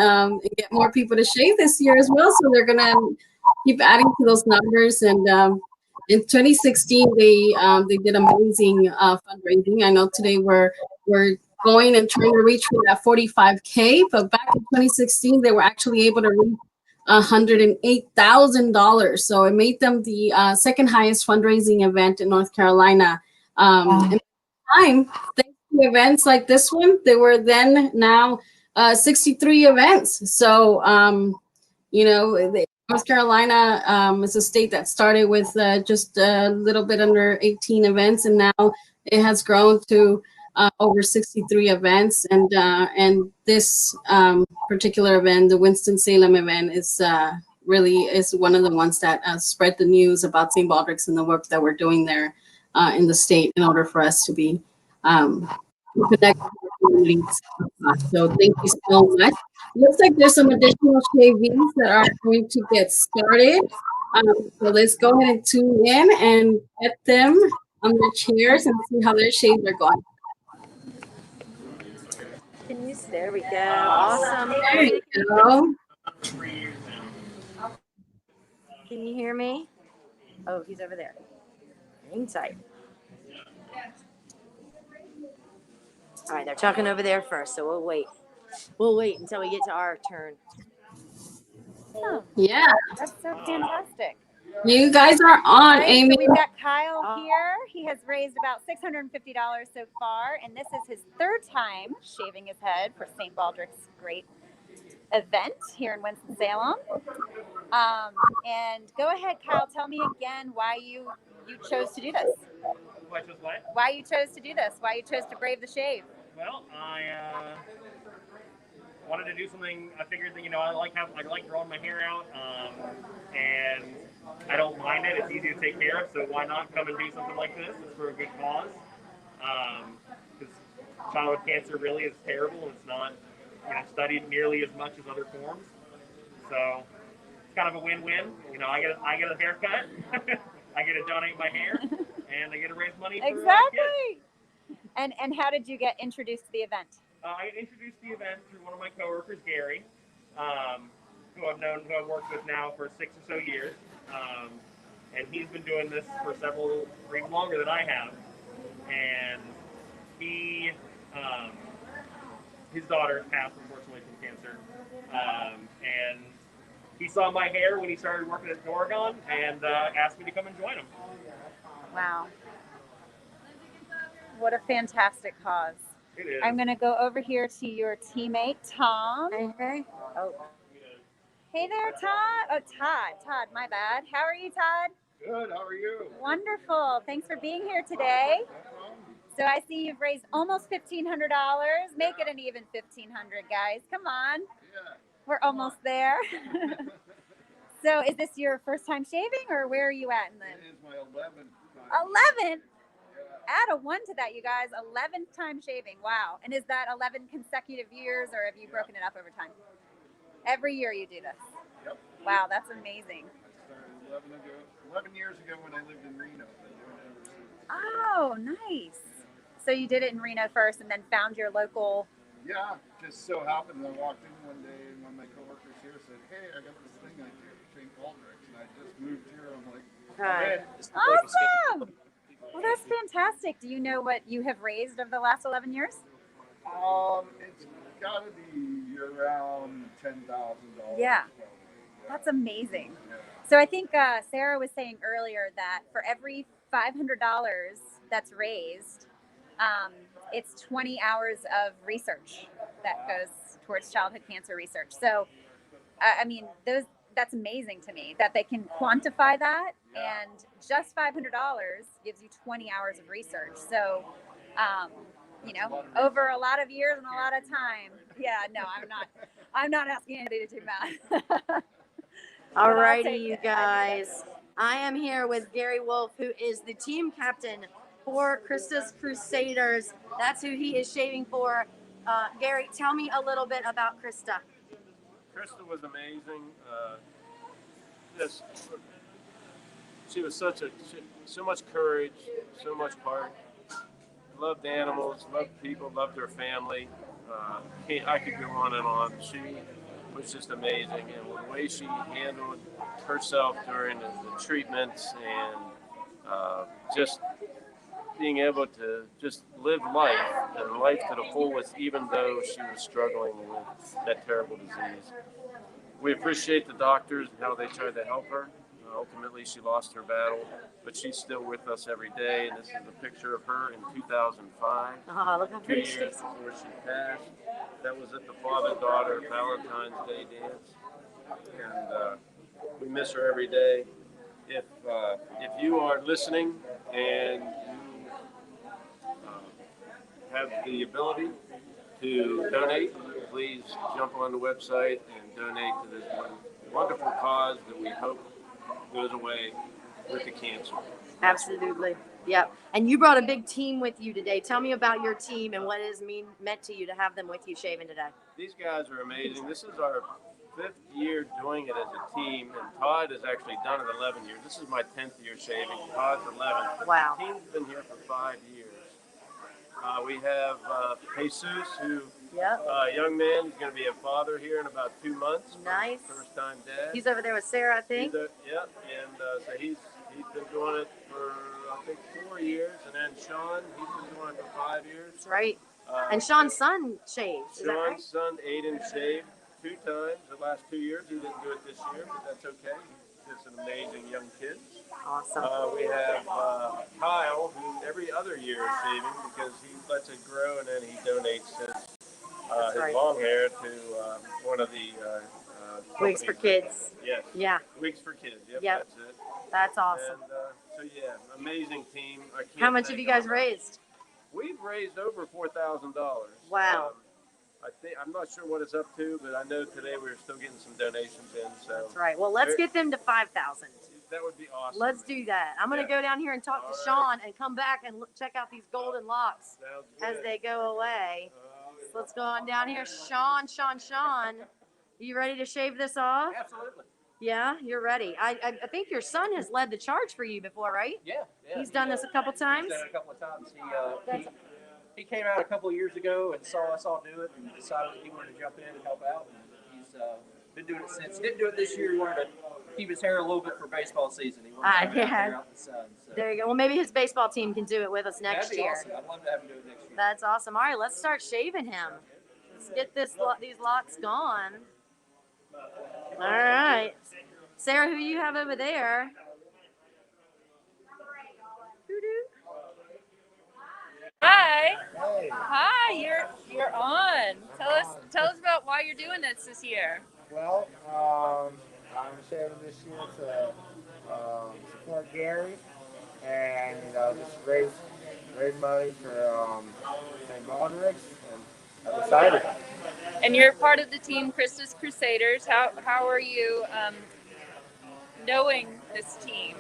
S1: get more people to shave this year as well. So they're gonna keep adding to those numbers. And in 2016, they did amazing fundraising. I know today we're going and trying to reach for that 45K, but back in 2016, they were actually able to reach $108,000. So it made them the second highest fundraising event in North Carolina. In time, thanks to events like this one, there were now 63 events. So, North Carolina is a state that started with just a little bit under 18 events, and now it has grown to over 63 events, and this particular event, the Winston-Salem event, is one of the ones that spread the news about St. Baldrick's and the work that we're doing there in the state in order for us to be connected to the communities. So thank you so much. Looks like there's some additional shavees that are going to get started. So let's go ahead and tune in and get them on their chairs and see how their shaves are going.
S14: Can you? There we go. Awesome.
S1: There you go.
S14: Can you hear me? Oh, he's over there. Hang tight. All right, they're talking over there first, so we'll wait. We'll wait until we get to our turn.
S16: Oh,
S1: Yeah.
S16: that's so fantastic.
S1: You guys are
S16: All
S1: on,
S16: right,
S1: Amy.
S16: so we've got Kyle here. He has raised about $650 so far, and this is his third time shaving his head for St. Baldrick's great event here in Winston-Salem. And go ahead, Kyle, tell me again why you chose to do this.
S12: Why chose what?
S16: Why you chose to do this. Why you chose to brave the shave.
S12: Well, I wanted to do something. I figured that I like growing my hair out, and I don't mind it. It's easy to take care of, so why not come and do something like this? It's for a good cause. Because childhood cancer really is terrible, and it's not studied nearly as much as other forms. So it's kind of a win-win. I get a haircut, I get to donate my hair, and I get to raise money for
S16: Exactly.
S12: kids.
S16: And how did you get introduced to the event?
S12: I introduced the event through one of my coworkers, Gary, who I've worked with now for 6 or so years, and he's been doing this for even longer than I have. And his daughter passed unfortunately from cancer, and he saw my hair when he started working at Oregon and asked me to come and join him.
S16: Wow. What a fantastic cause.
S12: It is.
S16: I'm going to go over here to your teammate, Tom.
S14: Okay. Oh.
S16: Hey there, Todd. Oh, Todd, my bad. How are you, Todd?
S9: Good, how are you?
S16: Wonderful. Thanks for being here today. So I see you've raised almost $1,500. Make it an even $1,500, guys. Come on.
S9: Yeah.
S16: We're almost there. So is this your first time shaving, or where are you at in the?
S9: It is my 11th time.
S16: 11? Add a 1 to that, you guys. 11th time shaving. Wow. And is that 11 consecutive years, or have you broken it up over time? Every year you do this.
S9: Yep.
S16: Wow, that's amazing.
S9: I started 11 years ago when I lived in Reno. Been doing it ever since.
S16: Oh, nice. So you did it in Reno first, and then found your local.
S9: Yeah, just so happened I walked in one day and one of my coworkers here said, "Hey, I got this thing I do for St. Baldrick," and I just moved here. I'm like,
S16: Hi. Awesome. Well, that's fantastic. Do you know what you have raised over the last 11 years?
S9: It's got to be around $10,000.
S16: Yeah, that's amazing. So I think Sarah was saying earlier that for every $500 that's raised, it's 20 hours of research that goes towards childhood cancer research. So, I mean, that's amazing to me that they can quantify that, and just $500 gives you 20 hours of research. So, over a lot of years and a lot of time. Yeah, no, I'm not asking anybody to do math.
S14: All righty, you guys. I am here with Gary Wolf, who is the team captain for Krista's Crusaders. That's who he is shaving for. Gary, tell me a little bit about Krista.
S13: Krista was amazing. She was so much courage, so much heart. Loved animals, loved people, loved her family. I could go on and on. She was just amazing, and the way she handled herself during the treatments, and just being able to just live life and life to the fullest, even though she was struggling with that terrible disease. We appreciate the doctors and how they tried to help her. Ultimately, she lost her battle, but she's still with us every day. And this is a picture of her in 2005.
S14: Oh, look how
S13: 2
S14: pretty
S13: years
S14: she is.
S13: before she passed. That was at the father-daughter Valentine's Day dance. And we miss her every day. If you are listening and you have the ability to donate, please jump on the website and donate to this wonderful cause that we hope goes away with the cancer.
S14: Absolutely. Yep. And you brought a big team with you today. Tell me about your team and what it has meant to you to have them with you shaving today.
S13: These guys are amazing. This is our 5th year doing it as a team, and Todd has actually done it 11 years. This is my 10th year shaving. Todd's 11.
S14: Wow.
S13: The team's been here for 5 years. We have Jesus, who
S14: Yep.
S13: Young man. He's going to be a father here in about 2 months.
S14: Nice.
S13: First time dad.
S14: He's over there with Sarah, I think.
S13: Yep. And so he's been doing it for I think 4 years, and then Sean, he's been doing it for 5 years.
S14: That's right. And Sean's son shaves. Is that right?
S13: Sean's son Aiden shaved 2 times the last 2 years. He didn't do it this year, but that's okay. He's just an amazing young kid.
S14: Awesome.
S13: We have Kyle, who every other year is shaving because he lets it grow and then he donates his
S14: right.
S13: long hair to one of the
S14: Wigs for Kids.
S13: Yes.
S14: Yeah.
S13: Wigs for Kids. Yep.
S14: Yep.
S13: That's it.
S14: That's awesome.
S13: And so yeah, amazing team. I can't
S14: How much
S13: thank
S14: have you guys
S13: them.
S14: raised?
S13: We've raised over $4,000.
S14: Wow.
S13: I'm not sure what it's up to, but I know today we're still getting some donations in. So
S14: That's right. Well, let's get them to 5,000.
S13: That would be awesome.
S14: Let's do that. I'm going to go down here and talk to Sean and come back and check out these golden locks as they go away. So let's go on down here. Sean, you ready to shave this off?
S21: Absolutely.
S14: Yeah, you're ready. I think your son has led the charge for you before, right?
S21: Yeah.
S14: He's done this a couple times?
S21: He's done it a couple of times. He came out a couple of years ago and saw us all do it and decided that he wanted to jump in and help out. And he's been doing it since. He didn't do it this year. He wanted to keep his hair a little bit for baseball season. He wanted to have it out in the sun. So.
S14: There you go. Well, maybe his baseball team can do it with us next
S21: That'd be
S14: year.
S21: awesome. I'd love to have him do it next year.
S14: That's awesome. All right, let's start shaving him. Let's get these locks gone. All right. Sarah, who do you have over there?
S3: Hi. Hi, you're on. Tell us about why you're doing this year.
S15: Well, I'm shaving this year to support Gary and just raise money for St. Baldrick, and I'm excited.
S3: And you're part of the team Krista's Crusaders. How are you knowing this team?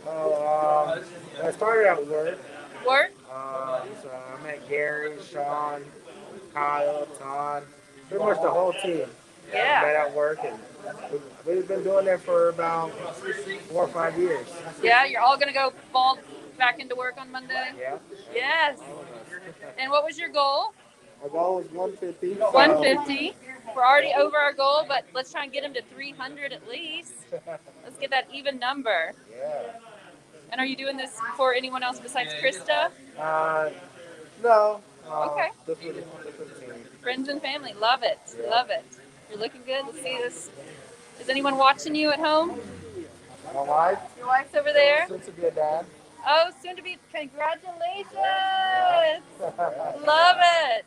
S15: I started out with work.
S3: Work?
S15: So I met Gary, Sean, Kyle, Todd, pretty much the whole team.
S3: Yeah.
S15: Met at work, and we've been doing that for about 4 or 5 years.
S3: Yeah, you're all gonna go bald back into work on Monday?
S15: Yeah.
S3: Yes. And what was your goal?
S15: Our goal was 150.
S3: 150. We're already over our goal, but let's try and get him to 300 at least. Let's get that even number.
S15: Yeah.
S3: And are you doing this for anyone else besides Krista?
S15: No.
S3: Okay.
S15: Just for the team.
S3: Friends and family. Love it.
S15: Yeah.
S3: Love it. You're looking good. Let's see this. Is anyone watching you at home?
S15: My wife.
S3: Your wife's over there?
S15: Soon to be a dad.
S3: Oh, soon to be. Congratulations. Love it.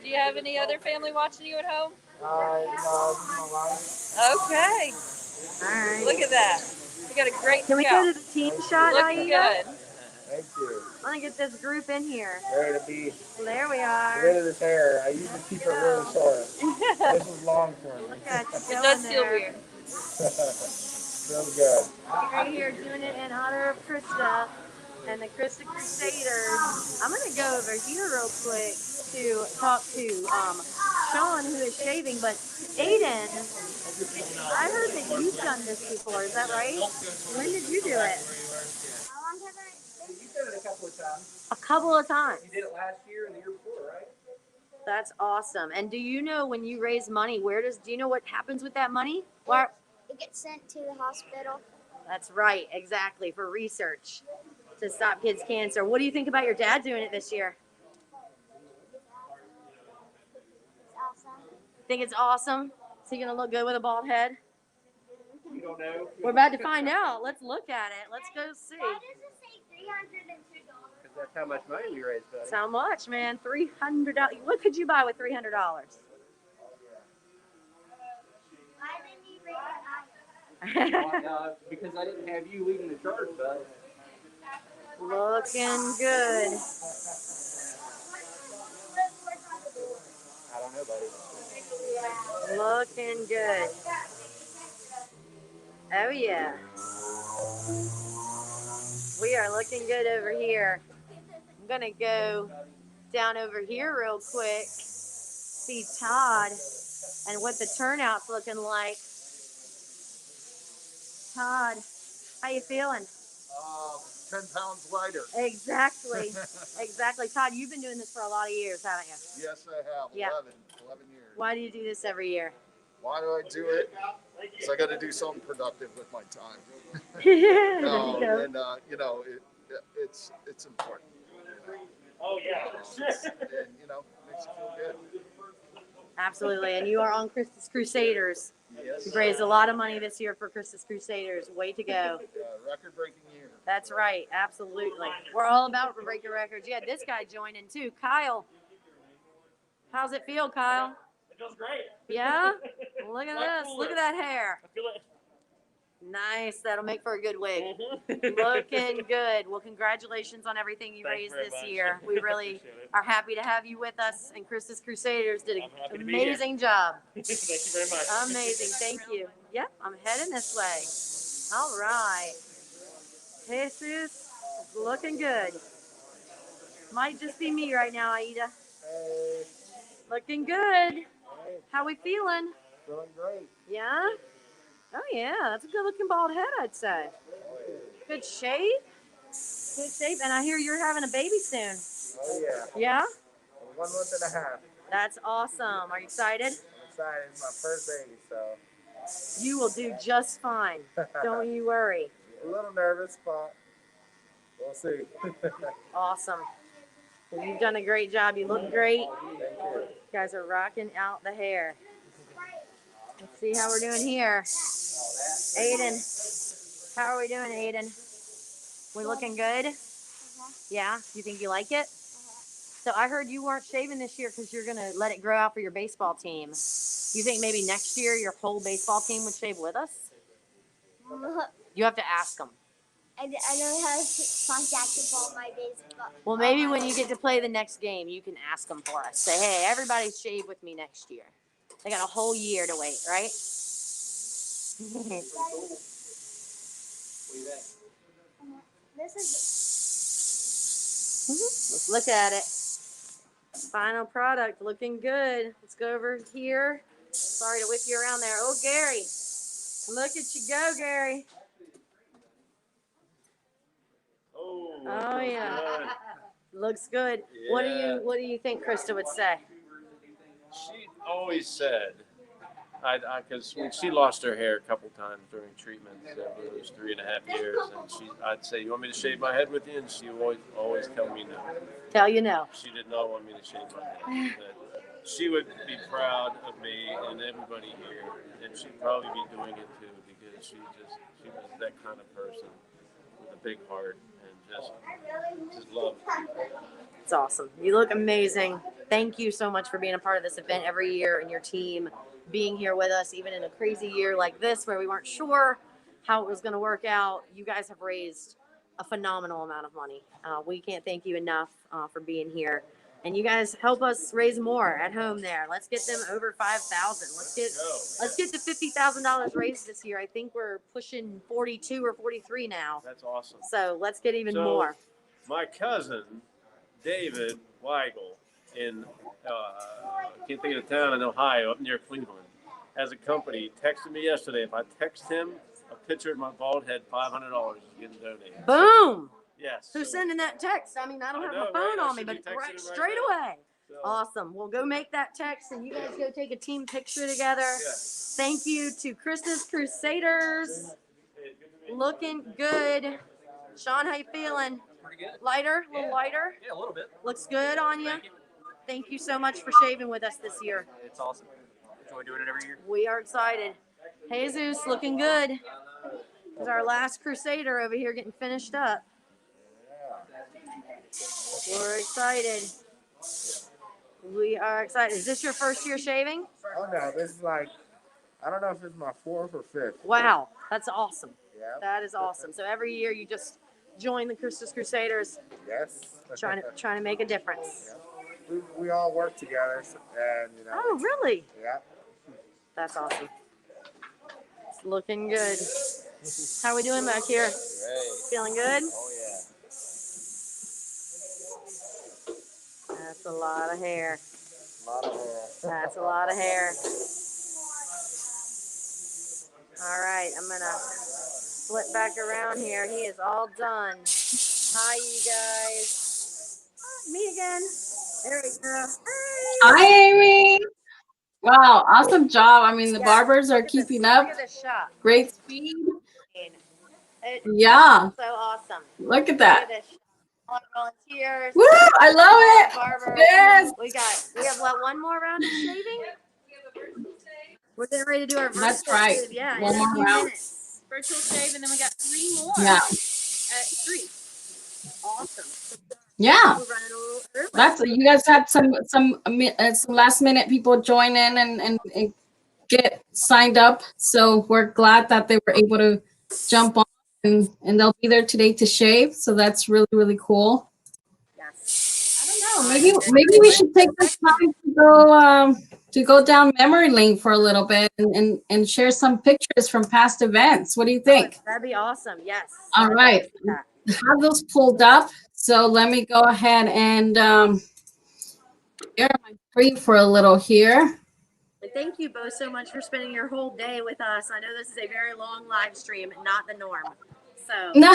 S3: Do you have any other family watching you at home?
S15: No, my wife.
S3: Okay.
S14: All right.
S3: Look at that. We got a great
S14: Can we
S3: scout.
S14: go to the team shot,
S3: Looking
S14: Aida?
S3: good.
S15: Thank you.
S14: I want to get this group in here.
S15: Ready to be
S14: There we are.
S15: rid of this hair. I usually keep it really short. This is long for me.
S14: Look at you
S3: It
S14: going
S3: does feel
S14: there.
S3: weird.
S15: Feels good.
S14: Right here doing it in honor of Krista and the Krista Crusaders. I'm going to go over here real quick to talk to Sean, who is shaving, but Aiden, I heard that you've done this before. Is that right? When did you do it?
S21: You did it a couple of times.
S14: A couple of times.
S21: You did it last year and the year before, right?
S14: That's awesome. And do you know when you raise money, do you know what happens with that money? Why?
S22: It gets sent to the hospital.
S14: That's right, exactly, for research to stop kids' cancer. What do you think about your dad doing it this year?
S22: It's awesome.
S14: Think it's awesome? Is he gonna look good with a bald head?
S21: You don't know.
S14: We're about to find out. Let's look at it. Let's go see.
S22: Why does it say $302?
S21: Because that's how much money we raised, buddy.
S14: That's how much, man? $300. What could you buy with $300?
S22: Why didn't you raise
S21: Because I didn't have you leading the charge, bud.
S14: Looking good.
S21: I don't know, buddy.
S14: Looking good. Oh, yeah. We are looking good over here. I'm going to go down over here real quick, see Todd and what the turnout's looking like. Todd, how you feeling?
S5: 10 pounds lighter.
S14: Exactly. Exactly. Todd, you've been doing this for a lot of years, haven't you?
S5: Yes, I have.
S14: Yeah.
S5: 11 years.
S14: Why do you do this every year?
S5: Why do I do it? Because I got to do something productive with my time.
S14: There you go.
S5: And it's important.
S12: Oh yeah.
S5: And makes you feel good.
S14: Absolutely. And you are on Christus Crusaders.
S5: Yes.
S14: You've raised a lot of money this year for Christus Crusaders. Way to go.
S5: Record-breaking year.
S14: That's right. Absolutely. We're all about breaking records. Yeah, this guy joined in too. Kyle. How's it feel, Kyle?
S12: It feels great.
S14: Yeah? Look at this.
S12: Cooler.
S14: Look at that hair.
S12: I feel it.
S14: Nice. That'll make for a good wig. Looking good. Well, congratulations on everything you
S12: Thank you
S14: raised
S12: very
S14: this
S12: much.
S14: year. We really
S12: Appreciate it.
S14: are happy to have you with us, and Christus Crusaders did
S12: I'm
S14: an
S12: happy to be here.
S14: amazing job.
S12: Thank you very much.
S14: Amazing. Thank you. Yep, I'm heading this way. All right. Jesus, looking good. Might just be me right now, Aida.
S5: Hey.
S14: Looking good.
S5: Hey.
S14: How we feeling?
S5: Feeling great.
S14: Yeah? Oh, yeah. That's a good looking bald head, I'd say. Good shape. Good shape. And I hear you're having a baby soon.
S5: Oh, yeah.
S14: Yeah?
S5: 1 month and a half.
S14: That's awesome. Are you excited?
S5: I'm excited. It's my first baby, so.
S14: You will do just fine. Don't you worry.
S5: A little nervous, but we'll see.
S14: Awesome. Well, you've done a great job. You look great.
S5: Thank you.
S14: You guys are rocking out the hair. Let's see how we're doing here. Aiden. How are we doing, Aiden? We looking good? Yeah? You think you like it? So I heard you weren't shaving this year because you're going to let it grow out for your baseball team. You think maybe next year your whole baseball team would shave with us? You have to ask them.
S11: I don't have contact with all my baseball.
S14: Well, maybe when you get to play the next game, you can ask them for us. Say, hey, everybody shave with me next year. They got a whole year to wait, right?
S11: This is.
S14: Let's look at it. Final product looking good. Let's go over here. Sorry to whip you around there. Oh, Gary. Look at you go, Gary. Oh yeah.
S13: Good.
S14: Looks good.
S13: Yeah.
S14: What do you think Krista would say?
S13: She always said, because she lost her hair a couple times during treatment over those 3.5 years, and I'd say, you want me to shave my head with you? And she always tell me no.
S14: Tell you no.
S13: She did not want me to shave my head. But she would be proud of me and everybody here, and she'd probably be doing it too, because she was that kind of person with a big heart and just loved people.
S14: It's awesome. You look amazing. Thank you so much for being a part of this event every year, and your team being here with us, even in a crazy year like this where we weren't sure how it was going to work out. You guys have raised a phenomenal amount of money. We can't thank you enough for being here. And you guys help us raise more at home there. Let's get them over 5,000. Let's get to $50,000 raised this year. I think we're pushing 42 or 43 now.
S13: That's awesome.
S14: So let's get even more.
S13: My cousin, David Weigel, in I can't think of the town in Ohio, up near Cleveland, has a company. Texted me yesterday. If I text him a picture of my bald head, $500 is getting donated.
S14: Boom.
S13: Yes.
S14: Who's sending that text? I mean, I don't have my phone
S13: right?
S14: on me, but right straight away.
S13: So.
S14: Awesome. We'll go make that text, and you guys go take a team picture together.
S13: Yes.
S14: Thank you to Christus Crusaders. Looking good. Sean, how you feeling?
S21: Pretty good.
S14: Lighter? A little lighter?
S21: Yeah, a little bit.
S14: Looks good on you? Thank you so much for shaving with us this year.
S21: It's awesome. Enjoy doing it every year.
S14: We are excited. Jesus, looking good. This is our last Crusader over here getting finished up. We're excited. We are excited. Is this your first year shaving?
S5: Oh no, this is like, I don't know if it's my 4th or 5th.
S14: Wow, that's awesome.
S5: Yeah.
S14: That is awesome. So every year you just join the Christus Crusaders.
S5: Yes.
S14: trying to make a difference.
S5: Yeah. We all work together, and
S14: Oh, really?
S5: Yeah.
S14: That's awesome. It's looking good. How are we doing back here?
S5: Great.
S14: Feeling good?
S5: Oh yeah.
S14: That's a lot of hair.
S5: A lot of hair.
S14: That's a lot of hair. All right, I'm gonna flip back around here. He is all done. Hi, you guys. Me again. There we go.
S1: Hi, Amy. Wow, awesome job. I mean, the barbers are keeping up.
S14: Look at this shot.
S1: Great speed.
S14: It's
S1: Yeah.
S14: so awesome.
S1: Look at that.
S14: Look at this. All the volunteers.
S1: Woo! I love it.
S14: Barber.
S1: Yes.
S14: We have what, one more round of shaving? We're getting ready to do our virtual
S1: That's right.
S14: shave. Yeah,
S1: One
S14: in
S1: more
S14: a few
S1: round.
S14: minutes. Virtual shave, and then we got 3 more.
S1: Yeah.
S14: At 3. Awesome.
S1: Yeah.
S14: We're running a little early.
S1: That's you guys had some last minute people join in and get signed up. So we're glad that they were able to jump on and they'll be there today to shave. So that's really, really cool.
S14: Yes.
S1: I don't know. Maybe we should take this time to go down memory lane for a little bit and share some pictures from past events. What do you think?
S14: That'd be awesome. Yes.
S1: All right. Have those pulled up. So let me go ahead and share my screen for a little here.
S14: And thank you both so much for spending your whole day with us. I know this is a very long live stream, not the norm. So
S1: No,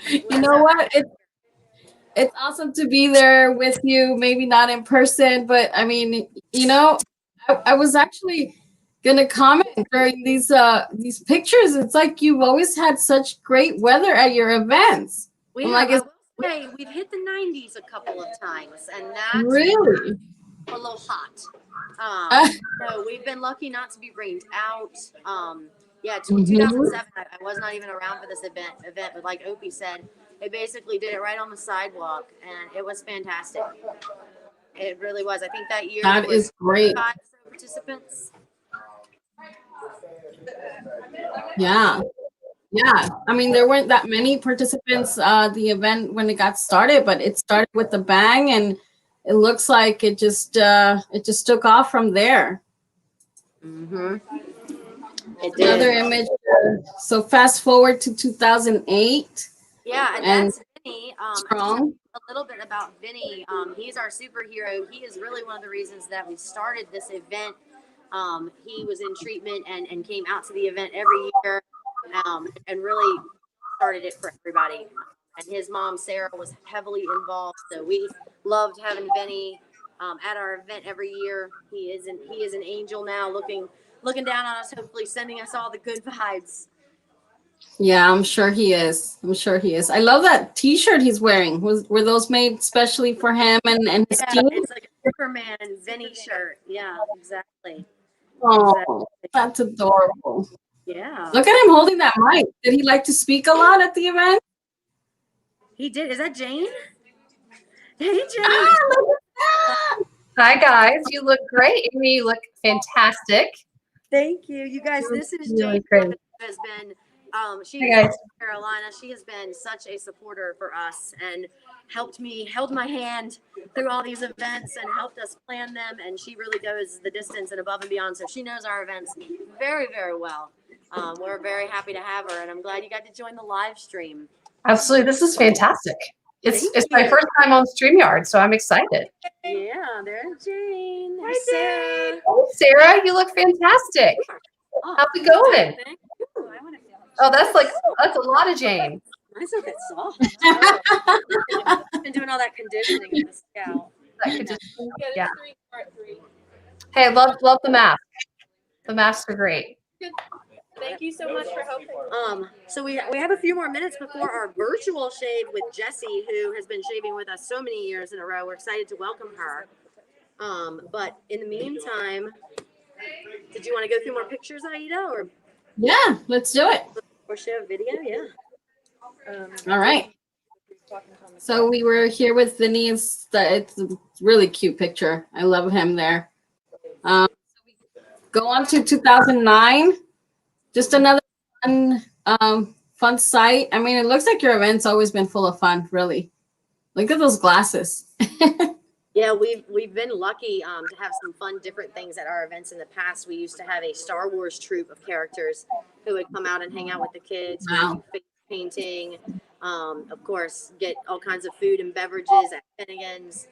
S1: you know what? It's awesome to be there with you. Maybe not in person, but I mean, you know, I was actually gonna comment during these pictures. It's like you've always had such great weather at your events.
S14: I will say we've hit the 90s a couple of times, and that's
S1: really
S14: a little hot. So we've been lucky not to be rained out. Yeah, 2007, I was not even around for this event, but like Opie said, they basically did it right on the sidewalk, and it was fantastic. It really was. I think that year
S1: that is great.
S14: 5 participants.
S1: Yeah. Yeah, I mean, there weren't that many participants the event when it got started, but it started with a bang, and it looks like it just took off from there.
S14: Mm-hmm.
S1: Another image. So fast forward to 2008.
S14: Yeah, and that's Vinny.
S1: Strong.
S14: A little bit about Vinny. He's our superhero. He is really one of the reasons that we started this event. He was in treatment and came out to the event every year. And really started it for everybody. And his mom, Sarah, was heavily involved. So we loved having Vinny at our event every year. He is an angel now, looking down on us, hopefully sending us all the good vibes.
S1: Yeah, I'm sure he is. I love that T-shirt he's wearing. Were those made specially for him and his team?
S14: It's like a Superman Vinny shirt. Yeah, exactly.
S1: Oh, that's adorable.
S14: Yeah.
S1: Look at him holding that mic. Did he like to speak a lot at the event?
S14: He did. Is that Jane? Hey, Jane.
S2: Hi, guys. You look great. Amy, you look fantastic.
S14: Thank you. You guys, this is
S2: really
S14: Jane,
S2: great.
S14: who has been, she's
S2: Hey, guys.
S14: from Carolina. She has been such a supporter for us and held my hand through all these events and helped us plan them. And she really goes the distance and above and beyond. So she knows our events very, very well. We're very happy to have her, and I'm glad you got to join the live stream.
S2: Absolutely. This is fantastic. It's
S14: Thank
S2: my
S14: you.
S2: first time on StreamYard, so I'm excited.
S14: Yeah, there's Jane.
S2: Hi,
S14: Sarah.
S2: Jane. Oh, Sarah, you look fantastic. How's it going?
S14: Thank you. I want to feel
S2: Oh, that's a lot of Jane.
S14: Mine's a bit soft. I've been doing all that conditioning in the scalp.
S2: Yeah. Hey, love the mask. The masks are great.
S14: Thank you so much for helping. So we have a few more minutes before our virtual shave with Jessie, who has been shaving with us so many years in a row. We're excited to welcome her. But in the meantime, did you want to go through more pictures, Aida, or?
S1: Yeah, let's do it.
S14: Or share a video? Yeah.
S1: All right. So we were here with Vinny. It's a really cute picture. I love him there. Go on to 2009. Just another fun site. I mean, it looks like your event's always been full of fun, really. Look at those glasses.
S14: Yeah, we've been lucky to have some fun, different things at our events in the past. We used to have a Star Wars troupe of characters who would come out and hang out with the kids,
S1: Wow.
S14: face painting, of course, get all kinds of food and beverages at Finnegan's.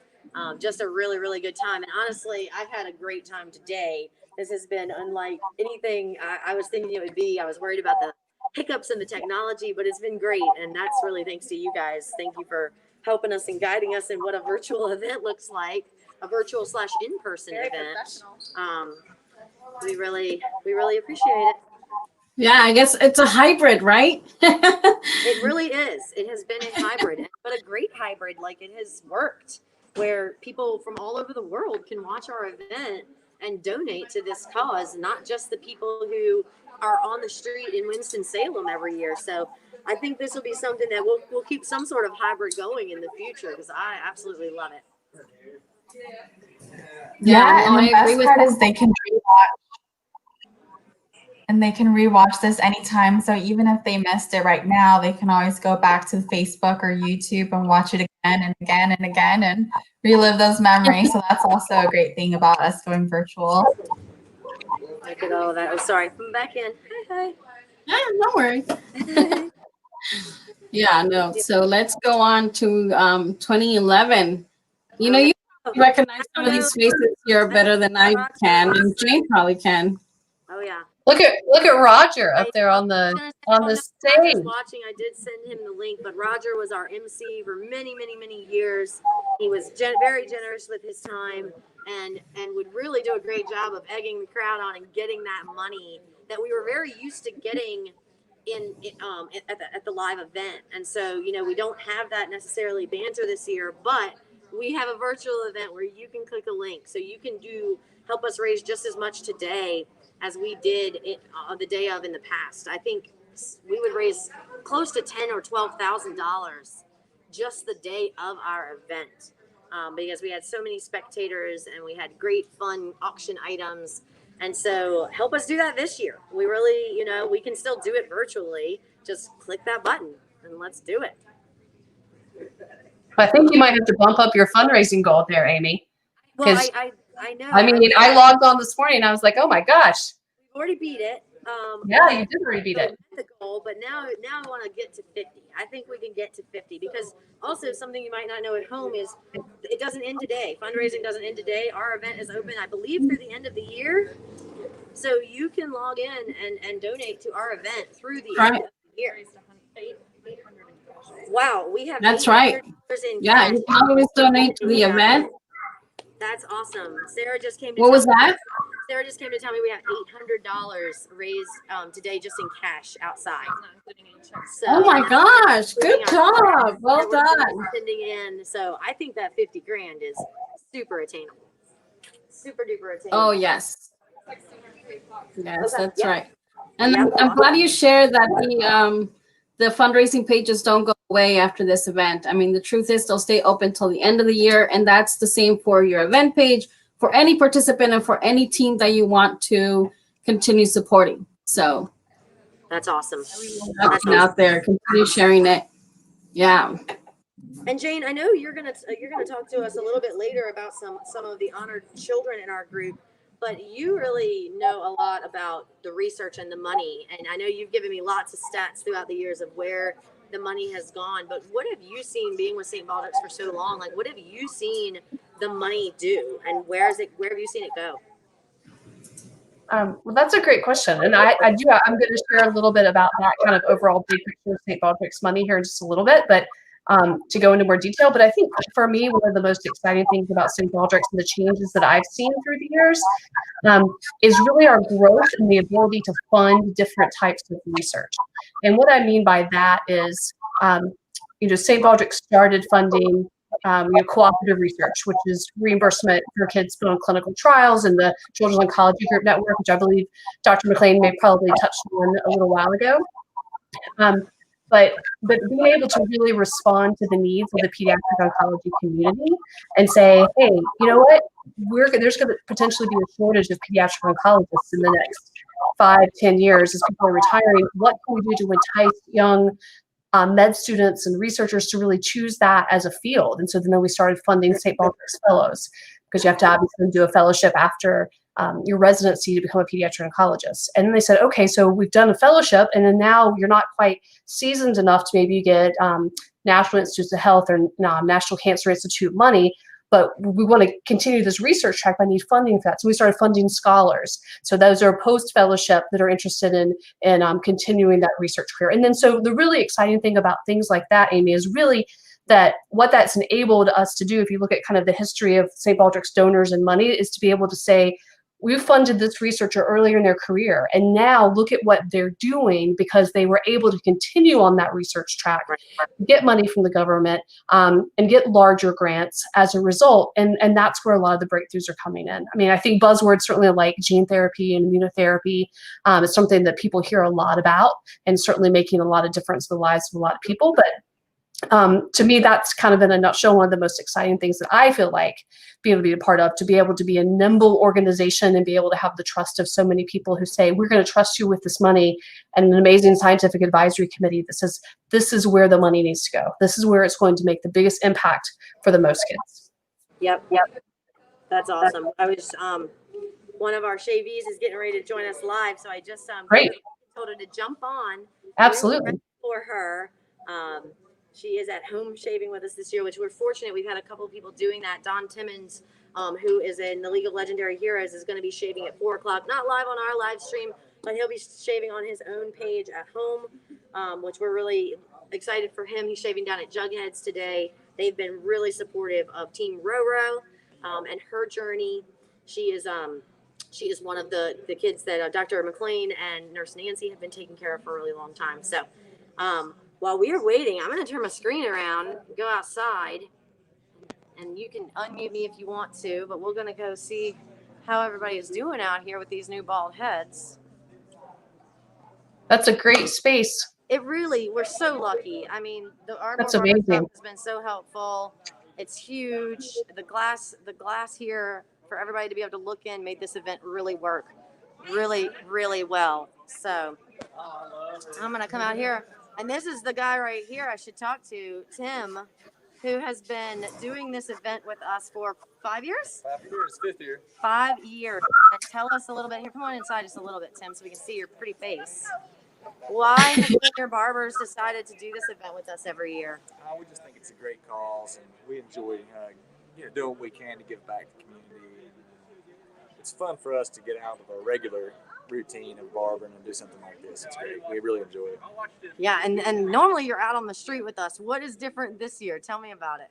S14: Just a really, really good time. And honestly, I've had a great time today. This has been unlike anything I was thinking it would be. I was worried about the
S2: hiccups in the technology, but it's been great. And that's really thanks to you guys. Thank you for helping us and guiding us in what a virtual event looks like, a virtual / in-person event. We really appreciate it.
S1: Yeah, I guess it's a hybrid, right?
S2: It really is. It has been a hybrid, but a great hybrid. Like, it has worked where people from all over the world can watch our event and donate to this cause, not just the people who are on the street in Winston-Salem every year. So I think this will be something that we'll keep some sort of hybrid going in the future, because I absolutely love it.
S4: Yeah,
S1: no,
S4: and
S1: I
S4: the best
S1: agree with
S4: part
S1: that.
S4: is they can rewatch this anytime. So even if they missed it right now, they can always go back to Facebook or YouTube and watch it again and again and again and relive those memories. So that's also a great thing about us going virtual.
S2: Look at all of that. Oh, sorry. I'm back in. Hi.
S1: Yeah, no worries. Yeah, no. So let's go on to 2011. You know, you recognize some of these faces here better than I can, and Jane probably can.
S2: Oh yeah.
S8: Look at Roger up there on the
S2: Roger's
S8: stage.
S2: watching. I did send him the link, but Roger was our MC for many, many, many years. He was very generous with his time and would really do a great job of egging the crowd on and getting that money that we were very used to getting at the live event. And so, you know, we don't have that necessarily banter this year, but we have a virtual event where you can click a link, so you can help us raise just as much today as we did the day of in the past. I think we would raise close to $10,000 or $12,000 just the day of our event, because we had so many spectators and we had great fun auction items. And so help us do that this year. We really, you know, we can still do it virtually. Just click that button and let's do it.
S8: I think you might have to bump up your fundraising goal there, Amy.
S2: Well, I know.
S8: I mean, I logged on this morning and I was like, oh my gosh.
S2: We've already beat it.
S8: Yeah, you did already beat it.
S2: The goal, but now I want to get to 50. I think we can get to 50, because also something you might not know at home is it doesn't end today. Fundraising doesn't end today. Our event is open, I believe, through the end of the year. So you can log in and donate to our event through the end of the year. Wow, we have.
S1: That's right. Yeah, you can always donate to the event.
S2: That's awesome. Sarah just came.
S1: What was that?
S2: Sarah just came to tell me we have $800 raised today just in cash outside. So,
S1: oh my gosh! Good job. Well done.
S2: Sending in. So I think that 50 grand is super attainable. Super duper attainable.
S1: Oh yes. Yes, that's right. And I'm glad you shared that the fundraising pages don't go away after this event. I mean, the truth is they'll stay open till the end of the year, and that's the same for your event page, for any participant, and for any team that you want to continue supporting. So
S2: that's awesome.
S1: That's out there. Continue sharing it. Yeah.
S2: And Jane, I know you're gonna talk to us a little bit later about some of the honored children in our group, but you really know a lot about the research and the money. And I know you've given me lots of stats throughout the years of where the money has gone. But what have you seen, being with St. Baldrick's for so long? Like, what have you seen the money do, and where have you seen it go?
S8: Well, that's a great question, and I'm going to share a little bit about that kind of overall big picture of St. Baldrick's money here in just a little bit, but to go into more detail. But I think for me, one of the most exciting things about St. Baldrick's and the changes that I've seen through the years is really our growth and the ability to fund different types of research. And what I mean by that is, St. Baldrick's started funding cooperative research, which is reimbursement for kids put on clinical trials, and the Children's Oncology Group Network, which I believe Dr. McLean may probably touched on a little while ago. But being able to really respond to the needs of the pediatric oncology community and say, hey, you know what, there's going to potentially be a shortage of pediatric oncologists in the next 5-10 years as people are retiring. What can we do to entice young med students and researchers to really choose that as a field? And so then we started funding St. Baldrick's Fellows, because you have to obviously do a fellowship after your residency to become a pediatric oncologist. And then they said, okay, so we've done a fellowship, and then now you're not quite seasoned enough to maybe get National Institutes of Health or National Cancer Institute money. but we want to continue this research track, but I need funding for that. So we started funding scholars. So those are post-fellowship that are interested in continuing that research career. And then so the really exciting thing about things like that, Amy, is really that what that's enabled us to do, if you look at kind of the history of St. Baldrick's donors and money, is to be able to say, we funded this researcher earlier in their career, and now look at what they're doing because they were able to continue on that research track, get money from the government, and get larger grants as a result. And that's where a lot of the breakthroughs are coming in. I mean, I think buzzwords certainly like gene therapy and immunotherapy is something that people hear a lot about, and certainly making a lot of difference in the lives of a lot of people. But to me, that's kind of in a nutshell one of the most exciting things that I feel like being able to be a part of, to be able to be a nimble organization and be able to have the trust of so many people who say, we're going to trust you with this money, and an amazing scientific advisory committee that says, this is where the money needs to go. This is where it's going to make the biggest impact for the most kids.
S14: Yep. That's awesome. I was one of our shavees is getting ready to join us live, so I just
S8: Great.
S14: told her to jump on.
S8: Absolutely.
S14: For her. She is at home shaving with us this year, which we're fortunate. We've had a couple of people doing that. Don Timmons, who is in the League of Legendary Heroes, is going to be shaving at 4 o'clock, not live on our live stream, but he'll be shaving on his own page at home, which we're really excited for him. He's shaving down at Jughead's today. They've been really supportive of Team Roro and her journey. She is one of the kids that Dr. McLean and Nurse Nancy have been taking care of for a really long time. So while we are waiting, I'm going to turn my screen around, go outside, and you can unmute me if you want to, but we're going to go see how everybody is doing out here with these new bald heads.
S8: That's a great space.
S14: We're so lucky. I mean, the Ardmore
S8: That's amazing.
S14: Barber has been so helpful. It's huge. The glass here for everybody to be able to look in made this event really work really, really well. So I'm going to come out here. And this is the guy right here I should talk to, Tim, who has been doing this event with us for 5 years?
S7: 5 years, 5th year.
S14: 5 years. And tell us a little bit here. Come on inside just a little bit, Tim, so we can see your pretty face. Why have you and your barbers decided to do this event with us every year?
S7: We just think it's a great cause, and we enjoy doing what we can to give back to the community. And it's fun for us to get out of our regular routine of barbering and do something like this. It's great. We really enjoy it.
S14: Yeah, and normally you're out on the street with us. What is different this year? Tell me about it.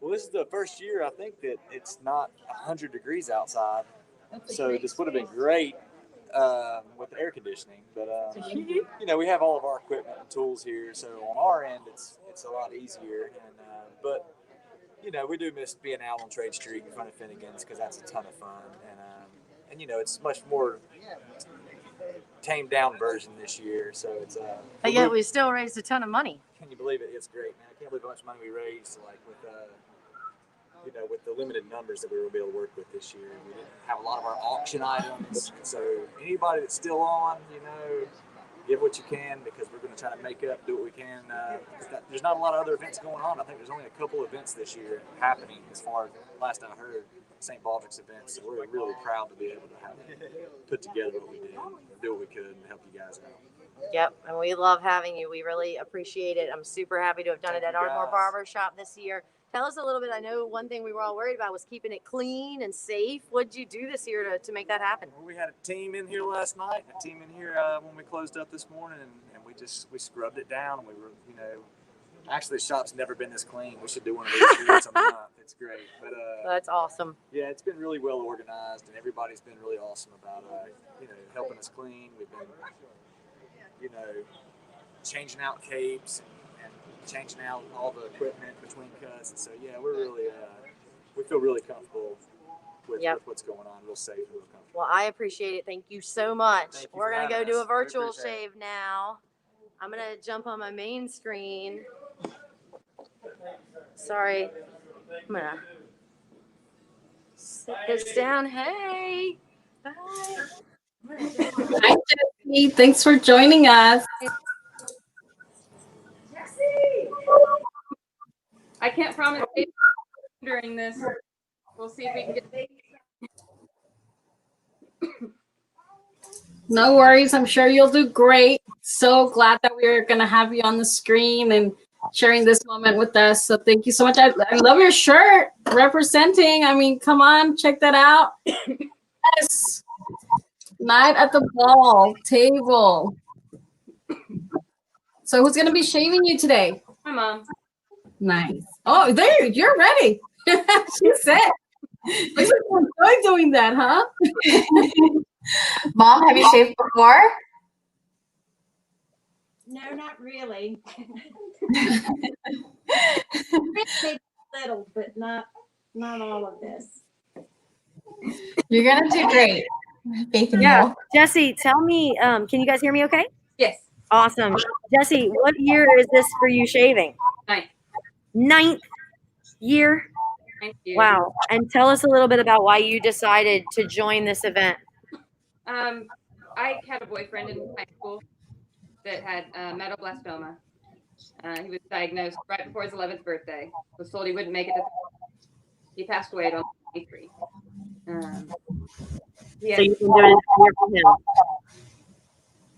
S7: Well, this is the first year I think that it's not 100 degrees outside, so this would have been great with the air conditioning. But we have all of our equipment and tools here, so on our end it's a lot easier. And but we do miss being out on Trade Street in front of Finnegan's because that's a ton of fun. And it's much more tamed down version this year, so it's
S14: but yet we still raised a ton of money.
S7: Can you believe it? It's great, man. I can't believe how much money we raised, like with the limited numbers that we were able to work with this year. We didn't have a lot of our auction items, so anybody that's still on, give what you can, because we're going to try to make up, do what we can. There's not a lot of other events going on. I think there's only a couple events this year happening, as far as last I heard, St. Baldrick's events. So we're really proud to be able to have put together what we did, do what we could, and help you guys out.
S14: Yep, and we love having you. We really appreciate it. I'm super happy to have done it at Ardmore Barber Shop this year. Tell us a little bit. I know one thing we were all worried about was keeping it clean and safe. What did you do this year to make that happen?
S7: Well, we had a team in here last night, a team in here when we closed up this morning, and we scrubbed it down. We were, actually the shop's never been this clean. We should do one of these once a month. It's great. But
S14: that's awesome.
S7: Yeah, it's been really well organized, and everybody's been really awesome about helping us clean. We've been changing out capes and changing out all the equipment between cuts. And so, yeah, we're really, we feel really comfortable with what's going on, real safe and real comfortable.
S14: Well, I appreciate it. Thank you so much. We're going to go do a virtual shave now. I'm going to jump on my main screen. Sorry. I'm going to sit this down. Hey. Bye.
S1: Hi, Jesse. Thanks for joining us.
S3: I can't promise during this. We'll see if we can get.
S1: No worries. I'm sure you'll do great. So glad that we're going to have you on the screen and sharing this moment with us. So thank you so much. I love your shirt representing. I mean, come on, check that out. Yes. Night at the ball table. So who's gonna be shaving you today?
S3: My mom.
S1: Nice. Oh, there, you're ready. She said. You enjoy doing that, huh?
S4: Mom, have you shaved before?
S18: No, not really. Maybe little, but not all of this.
S4: You're gonna do great. Faith in
S2: Yeah,
S4: you.
S2: Jesse, tell me, can you guys hear me okay?
S3: Yes.
S2: Awesome. Jesse, what year is this for you shaving? Ninth year? Wow. And tell us a little bit about why you decided to join this event.
S3: I had a boyfriend in high school that had metablastoma. He was diagnosed right before his 11th birthday. Was told he wouldn't make it. He passed away at only 23.
S2: So you've been doing it a year for him.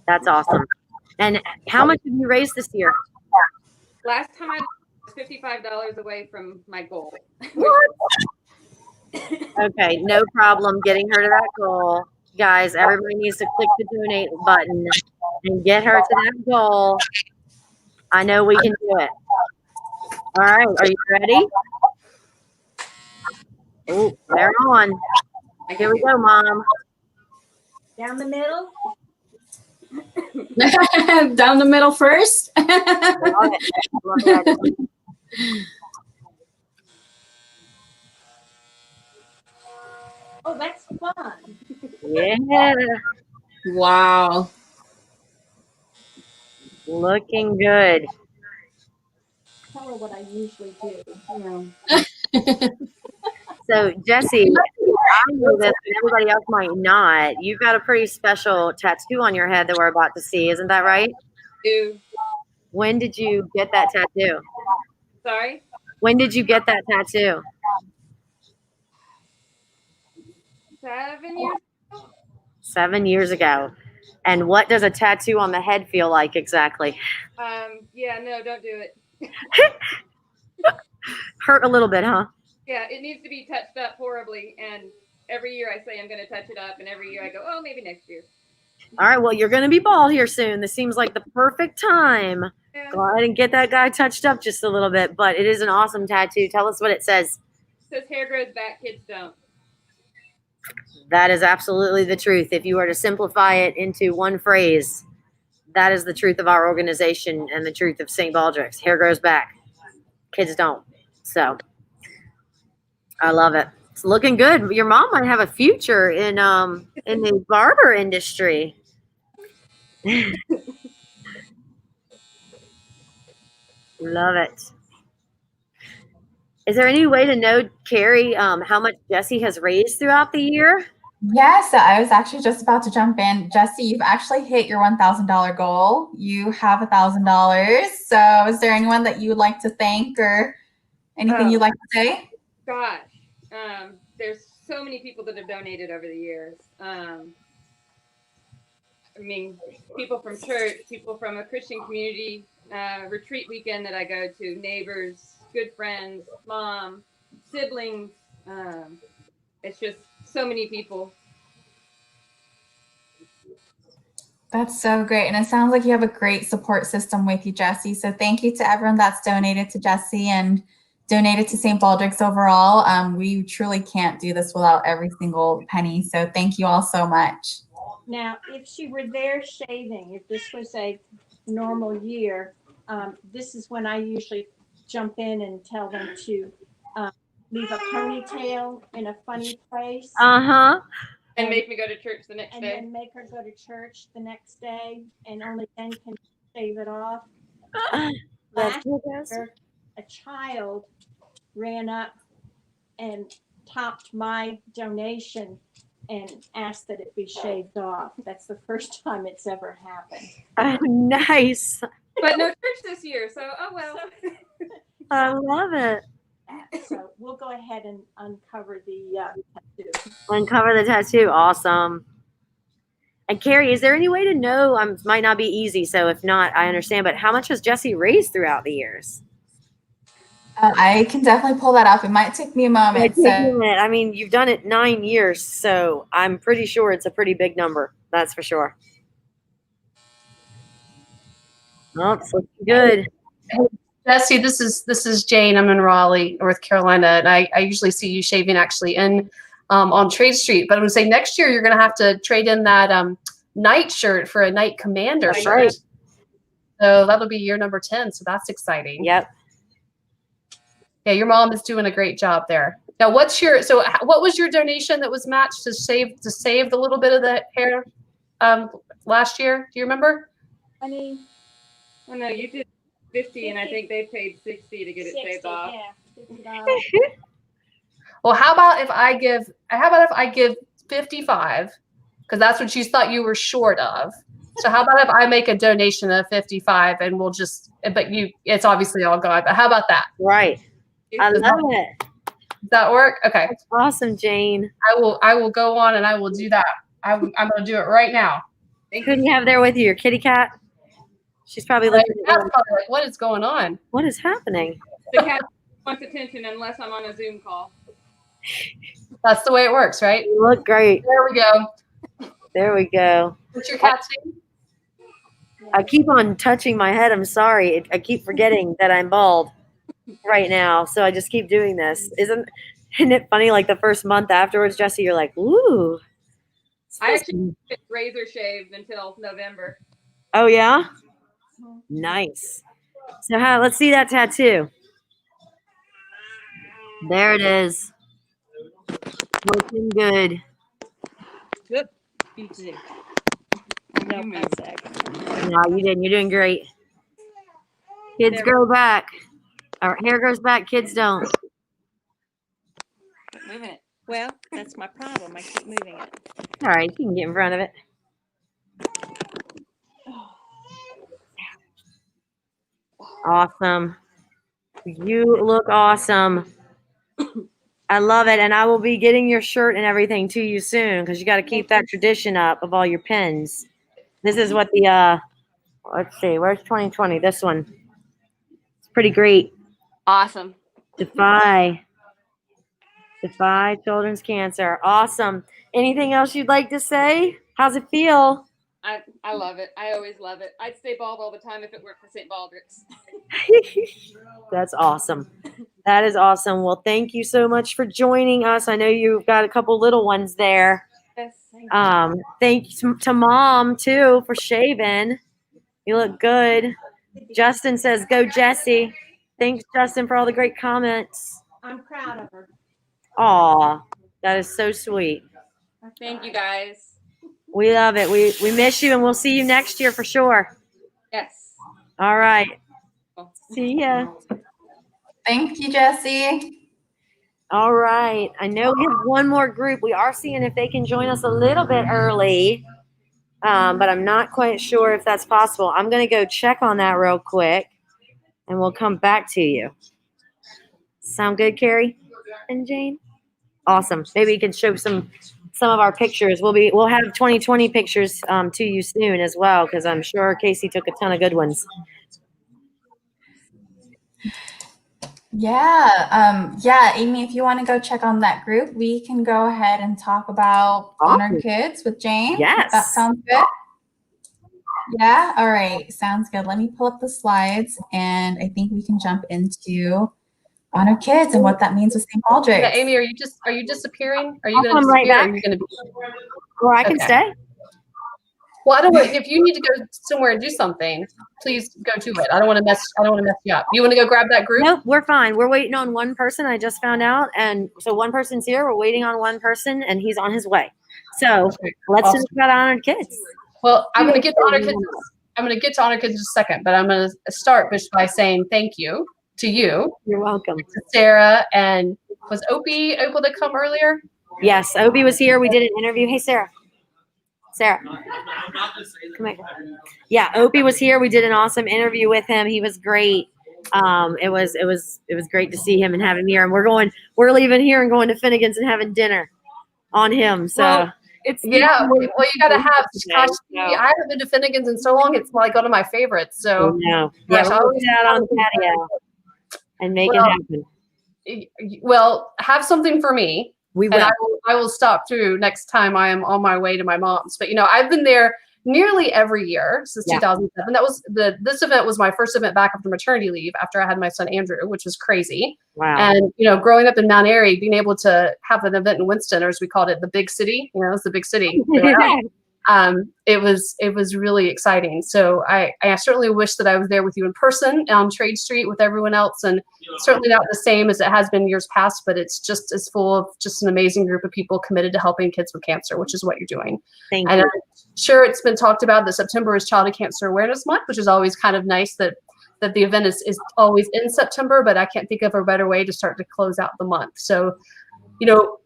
S2: That's awesome. And how much have you raised this year?
S3: Last time I was $55 away from my goal.
S2: Okay, no problem getting her to that goal. Guys, everybody needs to click the donate button and get her to that goal. I know we can do it. All right, are you ready? Oh, they're on. Here we go, Mom.
S18: Down the middle.
S1: Down the middle first.
S2: Love it. Love it.
S18: Oh, that's fun.
S2: Yeah.
S1: Wow.
S2: Looking good.
S18: Tell her what I usually do.
S2: So, Jesse, I know this, but everybody else might not. You've got a pretty special tattoo on your head that we're about to see. Isn't that right? When did you get that tattoo?
S3: Sorry?
S2: When did you get that tattoo?
S3: 7 years.
S2: 7 years ago. And what does a tattoo on the head feel like exactly?
S3: Yeah, no, don't do it.
S2: Hurt a little bit, huh?
S3: Yeah, it needs to be touched up horribly. And every year I say I'm going to touch it up, and every year I go, oh, maybe next year.
S2: All right, well, you're going to be bald here soon. This seems like the perfect time.
S3: Yeah.
S2: Go ahead and get that guy touched up just a little bit, but it is an awesome tattoo. Tell us what it says.
S3: It says hair grows back, kids don't.
S2: That is absolutely the truth. If you were to simplify it into one phrase, that is the truth of our organization and the truth of St. Baldrick's. Hair grows back, kids don't. So I love it. It's looking good. Your mom might have a future in the barber industry. Love it. Is there any way to know, Carrie, how much Jesse has raised throughout the year?
S4: Yes, I was actually just about to jump in. Jesse, you've actually hit your $1,000 goal. You have $1,000. So is there anyone that you would like to thank or anything you'd like to say?
S3: Gosh, there's so many people that have donated over the years. I mean, people from church, people from a Christian community, retreat weekend that I go to, neighbors, good friends, mom, siblings. It's just so many people.
S4: That's so great. And it sounds like you have a great support system with you, Jesse. So thank you to everyone that's donated to Jesse and donated to St. Baldrick's overall. We truly can't do this without every single penny. So thank you all so much.
S18: Now, if she were there shaving, if this was a normal year, this is when I usually jump in and tell them to leave a ponytail in a funny place.
S2: Uh-huh.
S3: And make me go to church the next day.
S18: And then make her go to church the next day, and only then can shave it off. Last year, a child ran up and topped my donation and asked that it be shaved off. That's the first time it's ever happened.
S2: Nice.
S3: But no church this year, so oh well.
S2: I love it.
S18: So we'll go ahead and uncover the tattoo.
S2: Uncover the tattoo. Awesome. And Carrie, is there any way to know? Might not be easy, so if not, I understand. But how much has Jesse raised throughout the years?
S4: I can definitely pull that up. It might take me a moment.
S2: I mean, you've done it 9 years, so I'm pretty sure it's a pretty big number. That's for sure. Oh, it's looking good.
S8: Hey, Jesse, this is Jane. I'm in Raleigh, North Carolina, and I usually see you shaving actually in on Trade Street. But I'm gonna say next year you're gonna have to trade in that night shirt for a night commander shirt.
S2: Right.
S8: So that'll be year number 10. So that's exciting.
S2: Yep.
S8: Yeah, your mom is doing a great job there. Now, what was your donation that was matched to save the little bit of the hair last year? Do you remember?
S10: Honey, oh no, you did 50, and I think they paid 60 to get it shaved off.
S11: Yeah, $50.
S8: Well, how about if I give 55, because that's what you thought you were short of. So how about if I make a donation of 55 and we'll just, it's obviously all gone, but how about that?
S2: Right. I love it.
S8: Does that work? Okay.
S2: That's awesome, Jane.
S8: I will go on and I will do that. I'm going to do it right now.
S2: Who do you have there with you? Your kitty cat? She's probably looking at
S8: probably like, what is going on?
S2: What is happening?
S10: The cat wants attention unless I'm on a Zoom call.
S8: That's the way it works, right?
S2: You look great.
S8: There we go.
S2: There we go.
S8: What's your cat's name?
S2: I keep on touching my head. I'm sorry. I keep forgetting that I'm bald right now. So I just keep doing this. Isn't it funny? Like the first month afterwards, Jesse, you're like, ooh.
S10: I actually get razor shaved until November.
S2: Oh, yeah? Nice. So let's see that tattoo. There it is. Looking good.
S10: Good. You too. No, one sec.
S2: No, you didn't. You're doing great. Kids grow back. Our hair grows back. Kids don't.
S10: Keep moving it. Well, that's my problem. I keep moving it.
S2: All right, you can get in front of it. Awesome. You look awesome. I love it. And I will be getting your shirt and everything to you soon because you got to keep that tradition up of all your pins. This is what the, let's see, where's 2020? This one. It's pretty great.
S10: Awesome.
S2: Defy children's cancer. Awesome. Anything else you'd like to say? How's it feel?
S10: I love it. I always love it. I'd stay bald all the time if it weren't for St. Baldrick's.
S2: That's awesome. That is awesome. Well, thank you so much for joining us. I know you've got a couple little ones there.
S10: Yes.
S2: Thanks to Mom too for shaving. You look good. Justin says, "Go Jesse." Thanks, Justin, for all the great comments.
S10: I'm proud of her.
S2: Aw, that is so sweet.
S10: Thank you, guys.
S2: We love it. We miss you, and we'll see you next year for sure.
S10: Yes.
S2: All right. See ya.
S4: Thank you, Jesse.
S2: All right. I know we have one more group. We are seeing if they can join us a little bit early, but I'm not quite sure if that's possible. I'm going to go check on that real quick, and we'll come back to you. Sound good, Carrie and Jane? Awesome. Maybe you can show some of our pictures. We'll have 2020 pictures to you soon as well, because I'm sure Casey took a ton of good ones.
S4: Yeah, Amy, if you want to go check on that group, we can go ahead and talk about Honor Kids with Jane.
S2: Yes.
S4: That sounds good. Yeah, all right, sounds good. Let me pull up the slides, and I think we can jump into Honor Kids and what that means with St. Baldrick.
S8: Yeah, Amy, are you disappearing? Are you going to
S2: come right
S8: disappear?
S2: back.
S8: Or are you going to be?
S2: Or I can stay.
S8: Well, I don't want. If you need to go somewhere and do something, please go to it. I don't want to mess you up. You want to go grab that group?
S2: Nope, we're fine. We're waiting on one person. I just found out, and so one person's here. We're waiting on one person, and he's on his way. So let's talk about Honored Kids.
S8: Well, I'm going to get to Honor Kids. I'm going to get to Honor Kids in a second, but I'm going to start by saying thank you to you.
S2: You're welcome.
S8: To Sarah, and was Opie able to come earlier?
S2: Yes, Opie was here. We did an interview. Hey, Sarah. Sarah, come here. Yeah, Opie was here. We did an awesome interview with him. He was great. It was great to see him and have him here. And we're leaving here and going to Finnegan's and having dinner on him. So
S10: well,
S3: It's
S8: Yeah, well, you got to have. Gosh,
S3: no.
S8: I haven't been to Finnegan's in so long. It's like one of my favorites. So,
S2: No.
S8: gosh,
S2: Yeah,
S8: I
S2: we'll
S8: always
S2: get out on the patio and make it
S8: Well,
S2: happen.
S8: Well, have something for me.
S2: We
S8: And
S2: will.
S8: I will stop through next time I am on my way to my mom's. But I've been there nearly every year since 2007. That was this event was my first event back after maternity leave after I had my son Andrew, which was crazy.
S2: Wow.
S8: And growing up in Mount Airy, being able to have an event in Winston, or as we called it, the big city. It's the big city. It was really exciting. So I certainly wish that I was there with you in person on Trade Street with everyone else, and certainly not the same as it has been years past, but it's just as full of just an amazing group of people committed to helping kids with cancer, which is what you're doing.
S2: Thank
S8: and
S2: you.
S8: I'm sure it's been talked about that September is Childhood Cancer Awareness Month, which is always kind of nice that the event is always in September, but I can't think of a better way to start to close out the month. So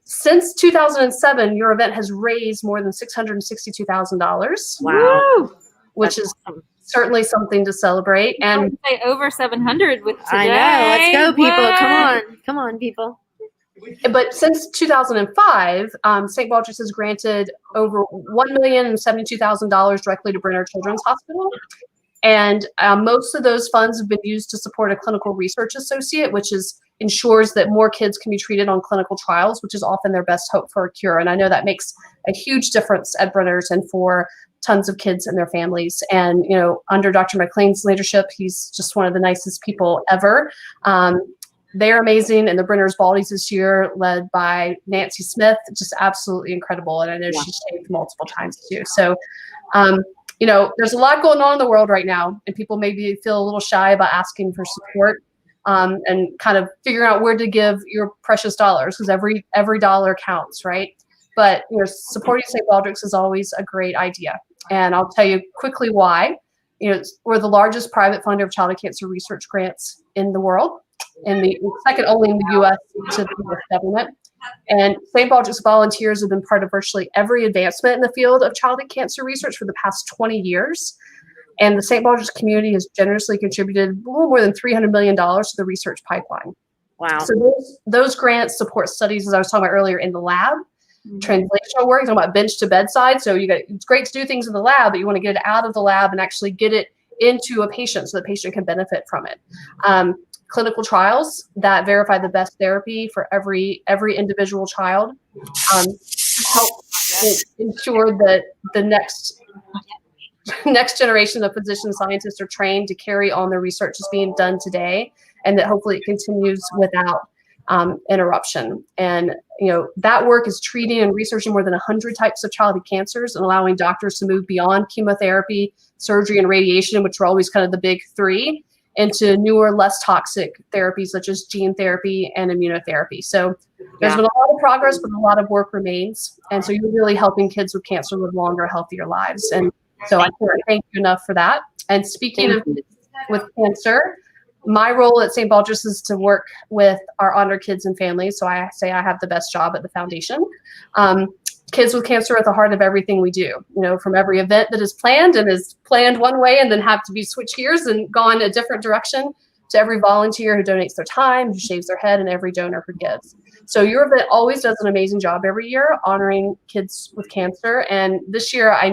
S8: since 2007, your event has raised more than $662,000.
S2: Wow.
S8: Which is certainly something to celebrate.
S3: I
S8: And
S3: would say over 700 with today.
S2: I know. Let's go, people.
S3: What?
S2: Come on, people.
S8: But since 2005, St. Baldrick's has granted over $1,072,000 directly to Brenner Children's Hospital. And most of those funds have been used to support a clinical research associate, which ensures that more kids can be treated on clinical trials, which is often their best hope for a cure. And I know that makes a huge difference at Brenner's and for tons of kids and their families. And, under Dr. McLean's leadership, he's just one of the nicest people ever. They're amazing. And the Brenner's Baldies this year, led by Nancy Smith, just absolutely incredible. And I know she's shaved multiple times too. So, there's a lot going on in the world right now, and people maybe feel a little shy about asking for support and kind of figuring out where to give your precious dollars, because every dollar counts, right? But supporting St. Baldrick's is always a great idea. And I'll tell you quickly why. We're the largest private funder of childhood cancer research grants in the world, and the second only in the U.S. to the U.S. government. And St. Baldrick's volunteers have been part of virtually every advancement in the field of childhood cancer research for the past 20 years. And the St. Baldrick's community has generously contributed a little more than $300 million to the research pipeline.
S2: Wow.
S8: So those grants support studies, as I was talking about earlier, in the lab, translational work, talking about bench to bedside. So it's great to do things in the lab, but you want to get it out of the lab and actually get it into a patient so the patient can benefit from it. Clinical trials that verify the best therapy for every individual child, help ensure that the next generation of physician scientists are trained to carry on the research that's being done today, and that hopefully it continues without interruption. And that work is treating and researching more than 100 types of childhood cancers and allowing doctors to move beyond chemotherapy, surgery, and radiation, which are always kind of the big three, into newer, less toxic therapies such as gene therapy and immunotherapy. So there's been a lot of progress, but a lot of work remains. And so you're really helping kids with cancer live longer, healthier lives. And so I can't thank you enough for that. And speaking of kids with cancer, my role at St. Baldrick's is to work with our honored kids and families. So I say I have the best job at the foundation. Kids with cancer are at the heart of everything we do, from every event that is planned and is planned one way and then have to be switched gears and gone a different direction, to every volunteer who donates their time, who shaves their head, and every donor who gives. So your event always does an amazing job every year honoring kids with cancer. And this year, I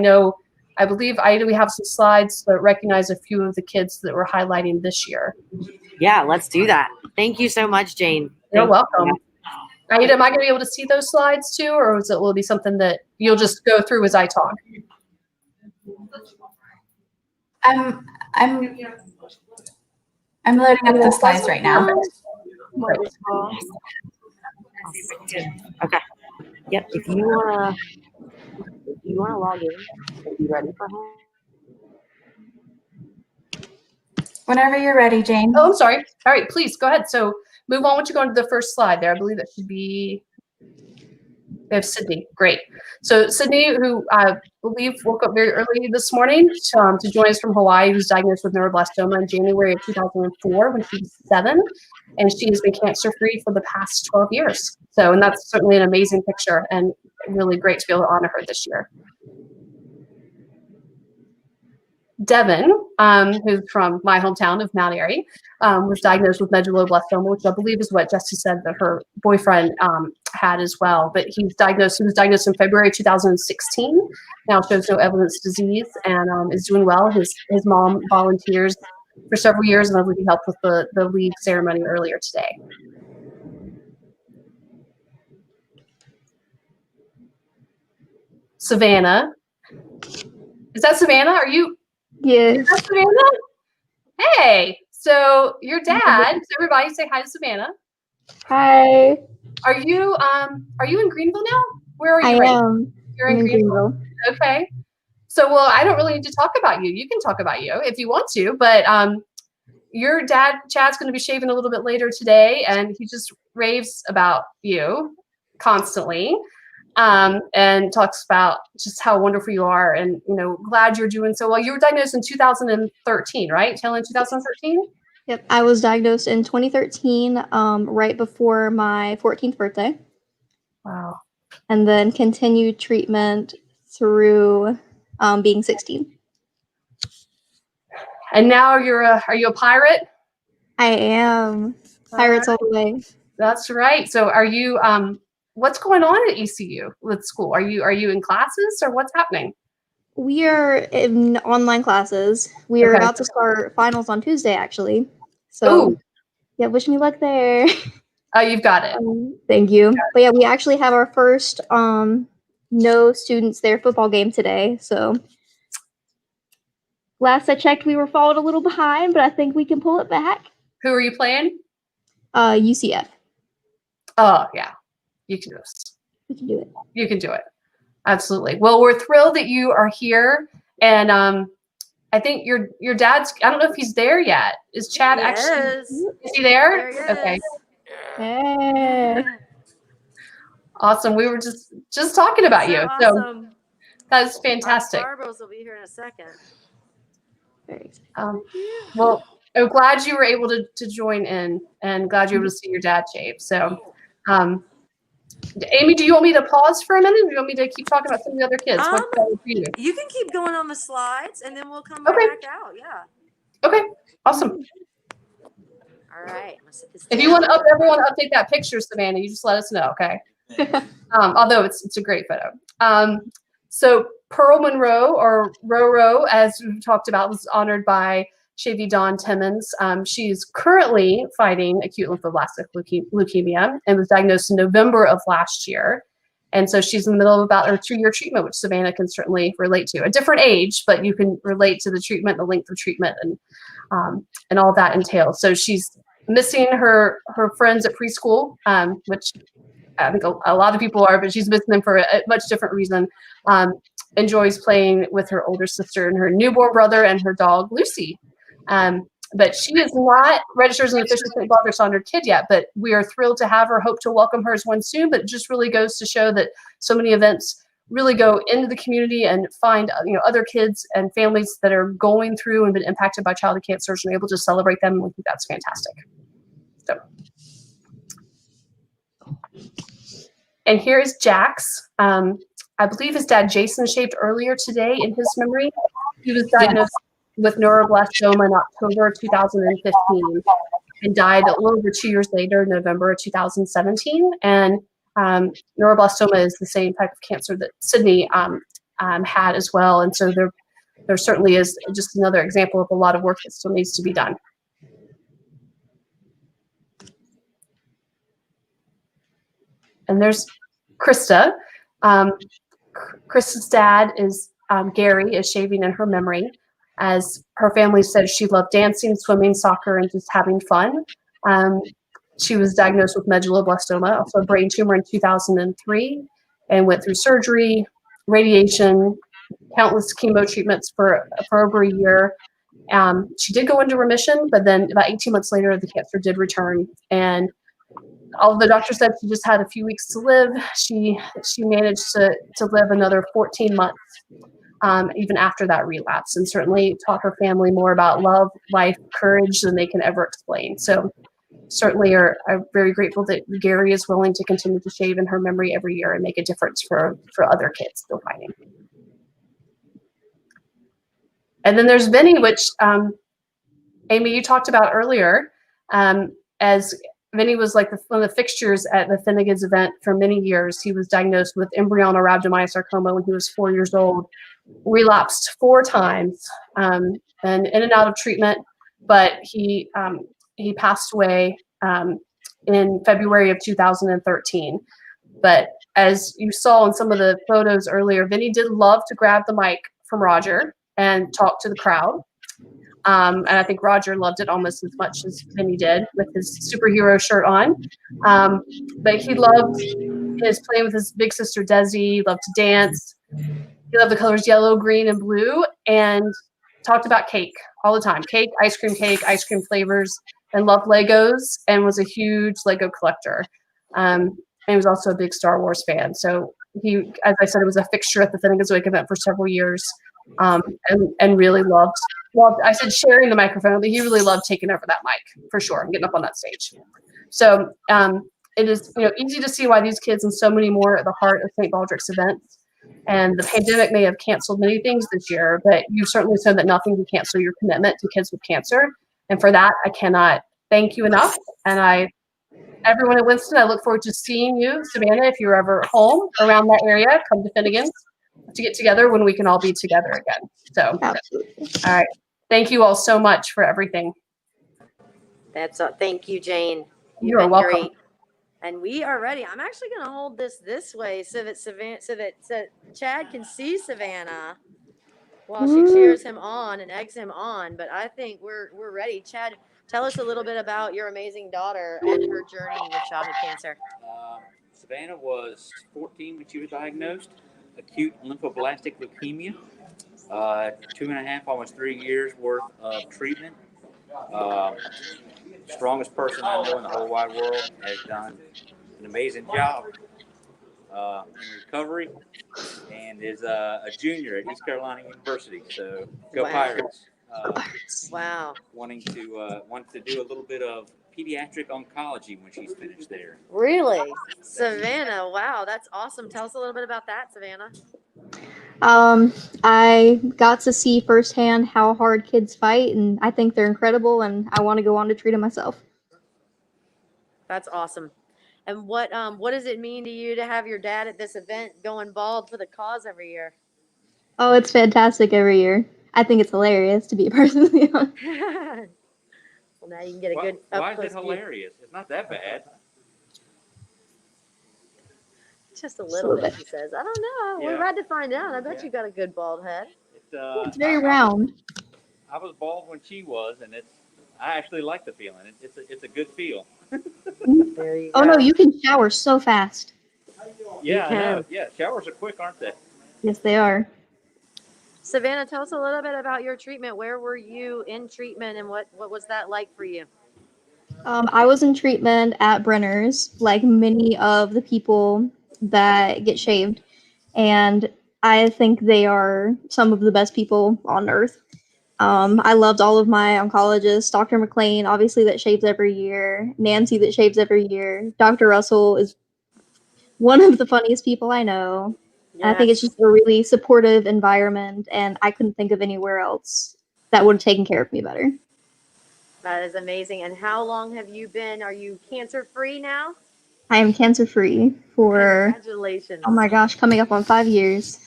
S8: believe, Aida, we have some slides that recognize a few of the kids that we're highlighting this year.
S2: Yeah, let's do that. Thank you so much, Jane.
S8: You're welcome. Aida, am I going to be able to see those slides too, or will it be something that you'll just go through as I talk?
S4: I'm loading up the slides right now.
S2: Okay. Yep. If you wanna log in, are you ready for him?
S4: Whenever you're ready, Jane.
S8: Oh, I'm sorry. All right, please go ahead. So move on. Once you go into the first slide there, I believe that should be. We have Sydney. Great. So Sydney, who I believe woke up very early this morning to join us from Hawaii, who's diagnosed with neuroblastoma in January of 2004 when she was 7, and she has been cancer-free for the past 12 years. So, and that's certainly an amazing picture and really great to be able to honor her this year. Devin who's from my hometown of Mount Airy, was diagnosed with medulloblastoma, which I believe is what Jesse said that her boyfriend had as well. But he was diagnosed in February 2016. Now shows no evidence of disease and is doing well. His mom volunteers for several years, and I believe he helped with the leave ceremony earlier today. Savannah. Is that Savannah? Are you?
S6: Yes.
S8: Is that Savannah? Hey. So your dad. So everybody say hi to Savannah.
S6: Hi.
S8: Are you in Greenville now? Where are you?
S6: I
S8: right
S6: am.
S8: You're
S6: I'm
S8: in
S6: in
S8: Greenville.
S6: Greenville.
S8: Okay. So well, I don't really need to talk about you. You can talk about you if you want to, but your dad Chad's going to be shaving a little bit later today, and he just raves about you constantly. And talks about just how wonderful you are, and glad you're doing so well. You were diagnosed in 2013, right? Tail end 2013.
S6: Yep, I was diagnosed in 2013, right before my 14th birthday.
S8: Wow.
S6: And then continued treatment through being 16.
S8: And now are you a pirate?
S6: I am. Pirates all the way.
S8: That's right. So are you what's going on at ECU with school? Are you in classes, or what's happening?
S6: We are in online classes. We are
S8: Okay.
S6: about to start finals on Tuesday, actually. So, yeah, wish me luck there.
S8: Oh, you've got it.
S6: Thank you. But yeah, we actually have our first no students there football game today. So last I checked, we were falling a little behind, but I think we can pull it back.
S8: Who are you playing?
S6: UCF.
S8: Oh yeah, you can do this.
S6: We can do it.
S8: You can do it. Absolutely. Well, we're thrilled that you are here, and I think your dad's. I don't know if he's there yet. Is Chad actually? Is he there? Okay.
S6: Hey.
S8: Awesome. We were just talking about you. So that's fantastic.
S2: Barbers will be here in a second.
S8: Well, I'm glad you were able to join in, and glad you were able to see your dad shave. So, Amy, do you want me to pause for a minute, or do you want me to keep talking about some of the other kids? What's better for you?
S2: You can keep going on the slides, and then we'll come back out. Yeah.
S8: Okay. Awesome.
S2: All right.
S8: If you want everyone to update that picture, Savannah, you just let us know, okay? Although it's a great photo. So Pearl Monroe, or Roro, as we talked about, was honored by Shavy Dawn Timmons. She's currently fighting acute lymphoblastic leukemia and was diagnosed in November of last year. And so she's in the middle of about her 2-year treatment, which Savannah can certainly relate to. A different age, but you can relate to the treatment, the length of treatment, and all that entails. So she's missing her friends at preschool, which I think a lot of people are, but she's missing them for a much different reason. Enjoys playing with her older sister and her newborn brother and her dog, Lucy. But she is not registered as an official St. Baldrick's honored kid yet, but we are thrilled to have her, hope to welcome her as one soon. But it just really goes to show that so many events really go into the community and find other kids and families that are going through and been impacted by childhood cancers, and able to celebrate them. And we think that's fantastic. So, and here is Jax. I believe his dad Jason shaved earlier today in his memory. He was diagnosed with neuroblastoma in October 2015 and died a little over 2 years later, November 2017. And neuroblastoma is the same type of cancer that Sydney had as well. And so there certainly is just another example of a lot of work that still needs to be done. And there's Krista. Krista's dad is Gary, is shaving in her memory. As her family said, she loved dancing, swimming, soccer, and just having fun. She was diagnosed with medulloblastoma, also a brain tumor, in 2003, and went through surgery, radiation, countless chemo treatments for over a year. She did go into remission, but then about 18 months later, the cancer did return. And although the doctor said she just had a few weeks to live, she managed to live another 14 months. Even after that relapse, and certainly taught her family more about love, life, courage than they can ever explain. So certainly are very grateful that Gary is willing to continue to shave in her memory every year and make a difference for other kids still fighting. And then there's Vinny, which Amy, you talked about earlier, as Vinny was like one of the fixtures at the Finnegan's event for many years. He was diagnosed with embryonal rhabdomyosarcoma when he was 4 years old, relapsed 4 times, and in and out of treatment. But he passed away in February of 2013. But as you saw in some of the photos earlier, Vinny did love to grab the mic from Roger and talk to the crowd. And I think Roger loved it almost as much as Vinny did with his superhero shirt on. But he loved playing with his big sister Desi, loved to dance. He loved the colors yellow, green, and blue, and talked about cake all the time. Cake, ice cream flavors, and loved Legos, and was a huge Lego collector. And he was also a big Star Wars fan. So he, as I said, was a fixture at the Finnegan's Wake event for several years, and really loved, I said sharing the microphone, but he really loved taking over that mic, for sure, and getting up on that stage. So it is easy to see why these kids and so many more are at the heart of St. Baldrick's events. And the pandemic may have canceled many things this year, but you've certainly shown that nothing can cancel your commitment to kids with cancer. And for that, I cannot thank you enough. And everyone at Winston, I look forward to seeing you, Savannah, if you're ever home around that area, come to Finnegan's to get together when we can all be together again. So,
S6: Absolutely.
S8: All right. Thank you all so much for everything.
S14: Thank you, Jane. You've
S8: You're
S14: been
S8: welcome.
S14: great. And we are ready. I'm actually going to hold this way so that Chad can see Savannah while she cheers him on and eggs him on. But I think we're ready. Chad, tell us a little bit about your amazing daughter and her journey with childhood cancer.
S17: Savannah was 14 when she was diagnosed, acute lymphoblastic leukemia. 2.5, almost 3 years worth of treatment. Strongest person I know in the whole wide world, has done an amazing job in recovery, and is a junior at East Carolina University. So go Pirates!
S14: Wow.
S17: Wants to do a little bit of pediatric oncology when she's finished there.
S14: Really? Savannah, wow, that's awesome. Tell us a little bit about that, Savannah.
S6: I got to see firsthand how hard kids fight, and I think they're incredible, and I want to go on to treat them myself.
S14: That's awesome. And what does it mean to you to have your dad at this event going bald for the cause every year?
S6: Oh, it's fantastic every year. I think it's hilarious, to be personally honest.
S14: Well, now you can get a good
S17: Why is
S14: up-close
S17: it
S14: view.
S17: hilarious? It's not that bad.
S14: Just a little bit, she says. I don't know.
S17: Yeah.
S14: We're about to find out. I bet
S17: Yeah.
S14: you got a good bald head.
S6: It's very round.
S17: I was bald when she was, and I actually like the feeling. It's a good feel.
S14: There you
S6: Oh no, you can shower so fast.
S17: Yeah, I know. Yeah, showers are quick, aren't they?
S6: Yes, they are.
S14: Savannah, tell us a little bit about your treatment. Where were you in treatment, and what was that like for you?
S6: I was in treatment at Brenner's, like many of the people that get shaved, and I think they are some of the best people on earth. I loved all of my oncologists, Dr. McLean, obviously, that shaves every year, Nancy, that shaves every year. Dr. Russell is one of the funniest people I know. And I think it's just a really supportive environment, and I couldn't think of anywhere else that would have taken care of me better.
S14: That is amazing. And how long have you been? Are you cancer-free now?
S6: I am cancer-free for,
S14: Congratulations.
S6: oh my gosh, coming up on 5 years.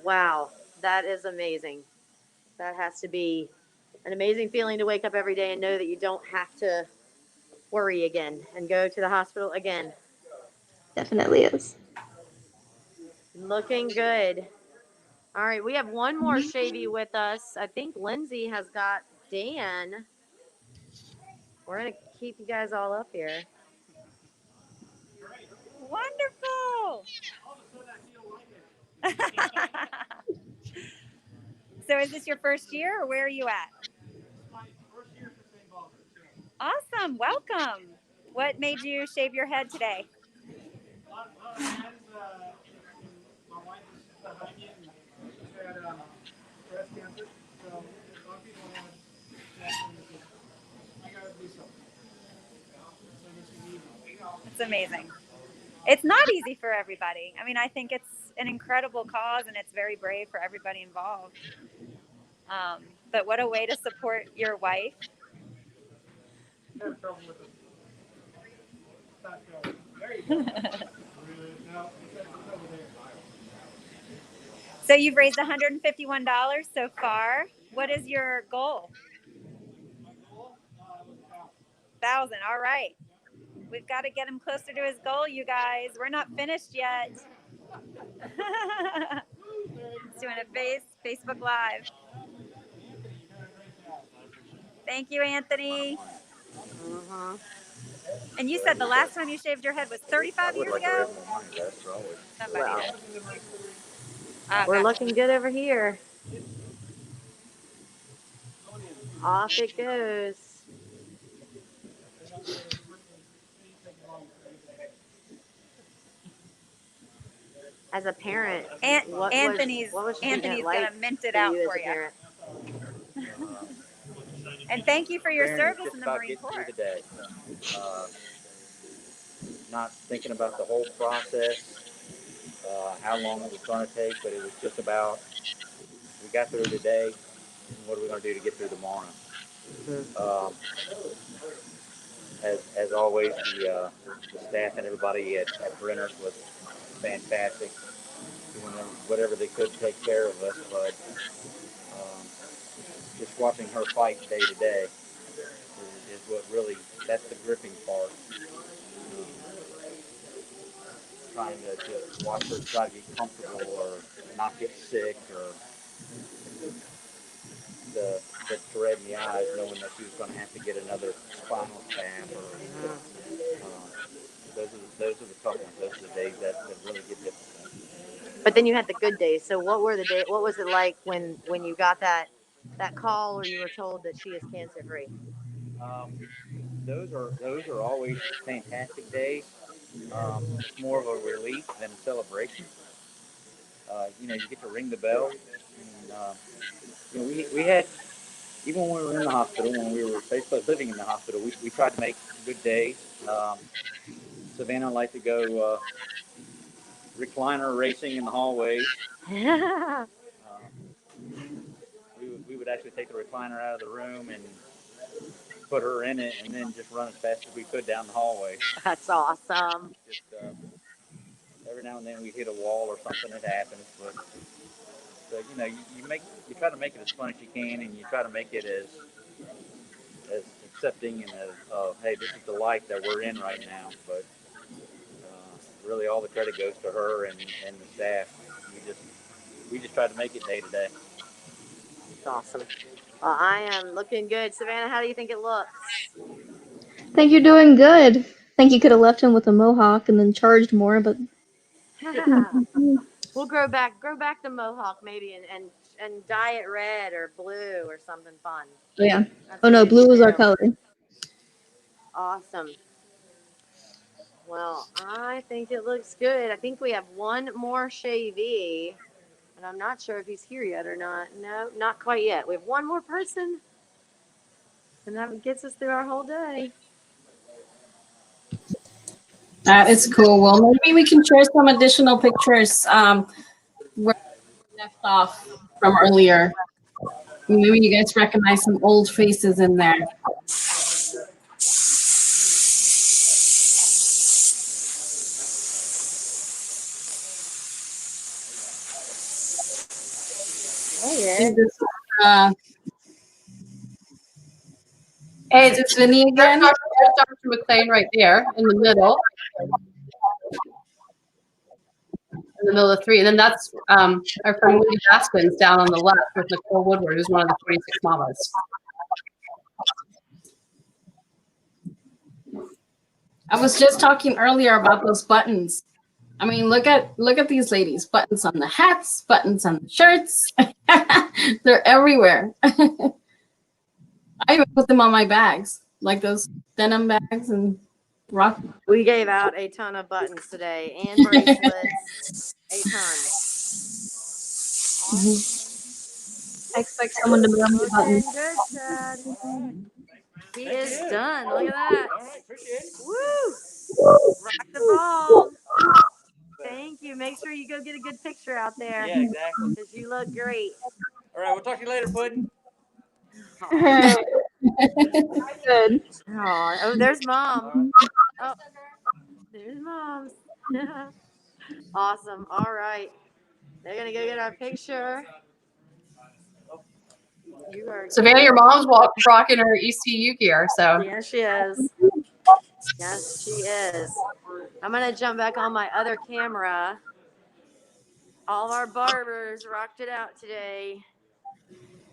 S14: Wow, that is amazing. That has to be an amazing feeling to wake up every day and know that you don't have to worry again and go to the hospital again.
S6: Definitely is.
S14: Looking good. All right, we have one more Shavy with us. I think Lindsay has got Dan. We're going to keep you guys all up here.
S20: Wonderful. So is this your first year, or where are you at? Awesome. Welcome. What made you shave your head today? It's amazing. It's not easy for everybody. I mean, I think it's an incredible cause, and it's very brave for everybody involved. But what a way to support your wife. So you've raised $151 so far. What is your goal? 1,000. All right. We've got to get him closer to his goal, you guys. We're not finished yet. He's doing a Facebook Live. Thank you, Anthony. And you said the last time you shaved your head was 35 years ago? Somebody
S9: Well,
S20: did.
S9: we're looking good over here. Off it goes. As a parent, what
S20: Anthony's
S9: was treatment like
S20: gonna mint it
S9: for
S20: out
S9: you
S20: for
S9: as a
S20: you.
S9: parent?
S20: And thank you for your
S17: Parent is
S20: service
S17: just
S20: in the
S17: about
S20: Marine
S17: getting through
S20: Corps.
S17: the day. Uh, not thinking about the whole process, how long it was going to take, but it was just about we got through today, and what are we going to do to get through tomorrow? As always, the staff and everybody at Brenner's was fantastic, doing whatever they could to take care of us, but just watching her fight day to day is what really, that's the gripping part. Trying to just watch her try to get comfortable or not get sick, or the dread in the eyes knowing that she was going to have to get another spinal tap, or those are the tough ones. Those are the days that really get difficult.
S9: But then you had the good days. So what were the days? What was it like when you got that call or you were told that she is cancer free?
S17: Those are always fantastic days. It's more of a relief than a celebration. You get to ring the bell. And, we had, even when we were in the hospital, when we were basically living in the hospital, we tried to make good days. Savannah liked to go recliner racing in the hallways. We would actually take the recliner out of the room and put her in it, and then just run as fast as we could down the hallway.
S9: That's awesome.
S17: Just every now and then we hit a wall or something that happens, but so you try to make it as fun as you can, and you try to make it as accepting and as hey, this is the life that we're in right now. But really, all the credit goes to her and the staff. We just try to make it day to day.
S9: That's awesome. Well, I am looking good. Savannah, how do you think it looks?
S6: I think you're doing good. I think you could have left him with a mohawk and then charged more, but
S9: We'll grow back the mohawk maybe and dye it red or blue or something fun.
S6: yeah.
S9: That's
S6: Oh
S9: what
S6: no,
S9: we
S6: blue
S9: should
S6: is our
S9: do.
S6: color.
S9: Awesome. Well, I think it looks good. I think we have one more shavee, and I'm not sure if he's here yet or not. No, not quite yet. We have one more person, and that gets us through our whole day.
S1: That is cool. Well, maybe we can share some additional pictures where we left off from earlier. Maybe you guys recognize some old faces in there.
S9: Hey,
S1: hey, is this Vinny again?
S8: There's Dr. McLean right there in the middle. In the middle of the three. And then that's our friend Wendy Baskins down on the left with Nicole Woodward, who's one of the 46 mamas.
S1: I was just talking earlier about those buttons. I mean, look at these ladies. Buttons on the hats, buttons on the shirts. They're everywhere. I even put them on my bags, like those denim bags and rock.
S9: We gave out a ton of buttons today and bracelets. A ton.
S6: I expect someone to mail me the buttons.
S9: Good, Chad. He is done. Look at that. Woo! Rock the ball. Thank you. Make sure you go get a good picture out there.
S17: Yeah, exactly.
S9: Because you look great.
S17: All right, we'll talk to you later, Puddin'.
S6: Good.
S14: Oh, there's mom. Oh, there's mom. Awesome. All right. They're going to go get our picture. You are
S8: Savannah, your mom's rocking her ECU gear, so.
S14: Yeah, she is. Yes, she is. I'm going to jump back on my other camera. All of our barbers rocked it out today.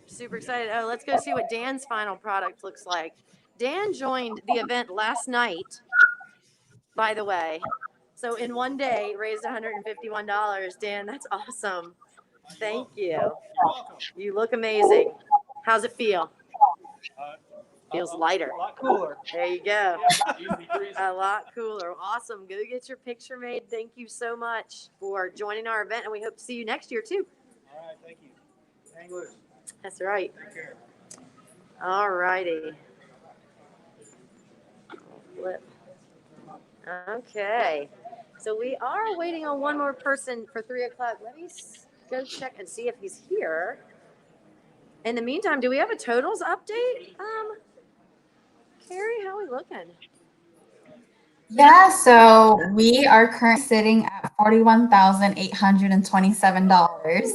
S14: Super excited. Oh, let's go see what Dan's final product looks like. Dan joined the event last night, by the way. So in one day, raised $151. Dan, that's awesome. Thank you. You look amazing. How's it feel? Feels lighter.
S21: A lot cooler.
S14: There you go.
S21: Easy breezy.
S14: A lot cooler. Awesome. Go get your picture made. Thank you so much for joining our event, and we hope to see you next year, too.
S21: All right, thank you. Hang loose.
S14: That's right.
S21: Take care.
S14: All righty. Flip. Okay. So we are waiting on one more person for 3 o'clock. Let me go check and see if he's here. In the meantime, do we have a totals update? Carrie, how are we looking?
S4: Yeah, so we are currently sitting at $41,827.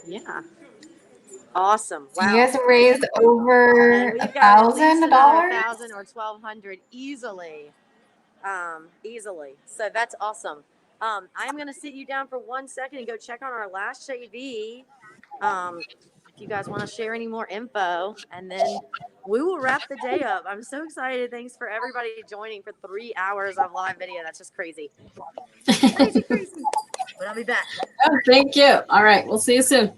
S14: Yeah. Awesome.
S4: So
S14: Wow.
S4: you guys have raised over
S14: And we've got at least another
S4: $1,000.
S14: 1,000 or 1,200 easily. Easily. So that's awesome. I'm going to sit you down for 1 second and go check on our last JV. If you guys want to share any more info, and then we will wrap the day up. I'm so excited. Thanks for everybody joining for 3 hours of live video. That's just crazy. Crazy. But I'll be back.
S1: Oh, thank you. All right. We'll see you soon.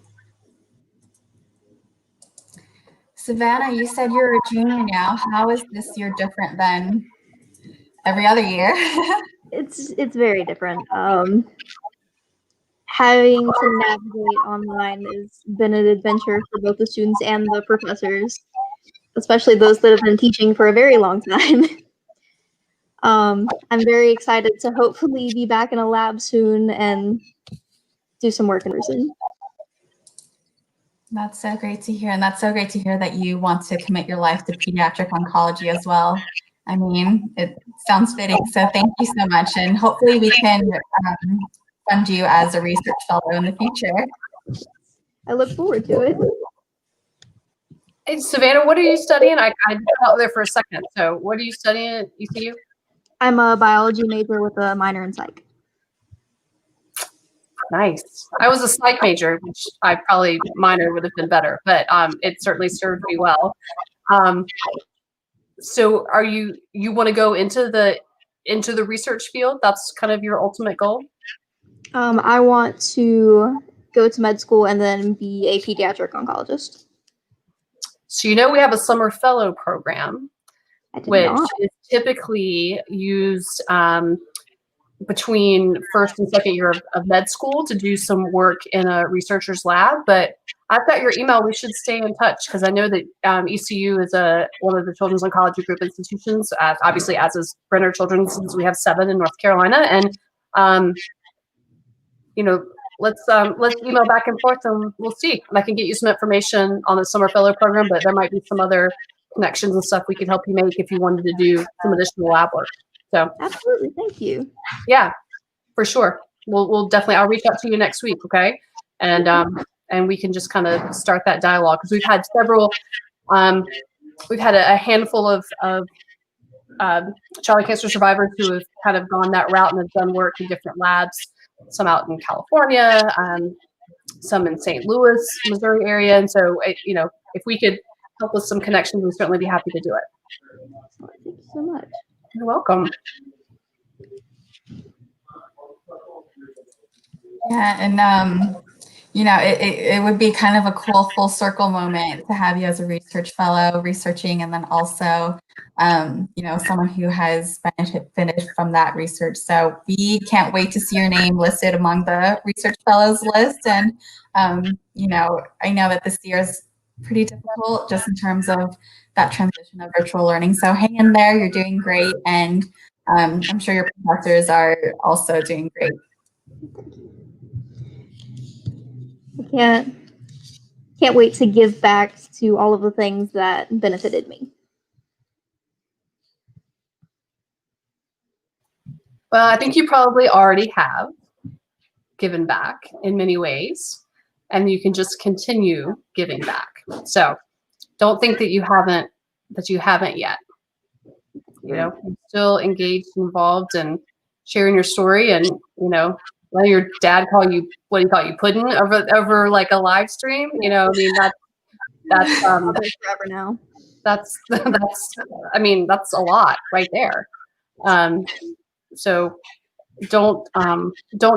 S4: Savannah, you said you're a junior now. How is this year different than every other year?
S6: It's very different. Having to navigate online has been an adventure for both the students and the professors, especially those that have been teaching for a very long time. I'm very excited to hopefully be back in a lab soon and do some work in person.
S4: That's so great to hear. And that's so great to hear that you want to commit your life to pediatric oncology as well. I mean, it sounds fitting. So thank you so much. And hopefully we can fund you as a research fellow in the future.
S6: I look forward to it.
S8: Hey, Savannah, what are you studying? I got out there for a second. So what are you studying at ECU?
S6: I'm a biology major with a minor in psych.
S8: Nice. I was a psych major, which I probably minor would have been better, but it certainly served me well. So are you want to go into the research field? That's kind of your ultimate goal?
S6: I want to go to med school and then be a pediatric oncologist.
S8: So we have a summer fellow program, which is typically used between first and second year of med school to do some work in a researcher's lab. But I've got your email. We should stay in touch because I know that ECU is one of the Children's Oncology Group institutions, obviously as is Brenner Children's, since we have 7 in North Carolina. And let's email back and forth and we'll see. And I can get you some information on the summer fellow program, but there might be some other connections and stuff we could help you make if you wanted to do some additional lab work. So
S6: absolutely, thank you.
S8: Yeah, for sure. We'll definitely. I'll reach out to you next week, okay? And we can just kind of start that dialogue because we've had several. We've had a handful of child cancer survivors who have kind of gone that route and have done work in different labs. Some out in California, some in St. Louis, Missouri area, and so if we could help with some connections, we'd certainly be happy to do it.
S6: Thank you so much.
S8: You're welcome.
S4: Yeah, and it would be kind of a cool full circle moment to have you as a research fellow researching, and then also someone who has benefited from that research. So we can't wait to see your name listed among the research fellows list. And I know that this year is pretty difficult just in terms of that transition of virtual learning. So hang in there, you're doing great, and I'm sure your professors are also doing great.
S6: can't wait to give back to all of the things that benefited me.
S8: Well, I think you probably already have given back in many ways, and you can just continue giving back. So don't think that you haven't yet. You know, you're still engaged and involved and sharing your story, and letting your dad call you what he called you pudding over like a live stream. I mean that's
S6: forever now.
S8: That's I mean that's a lot right there. So don't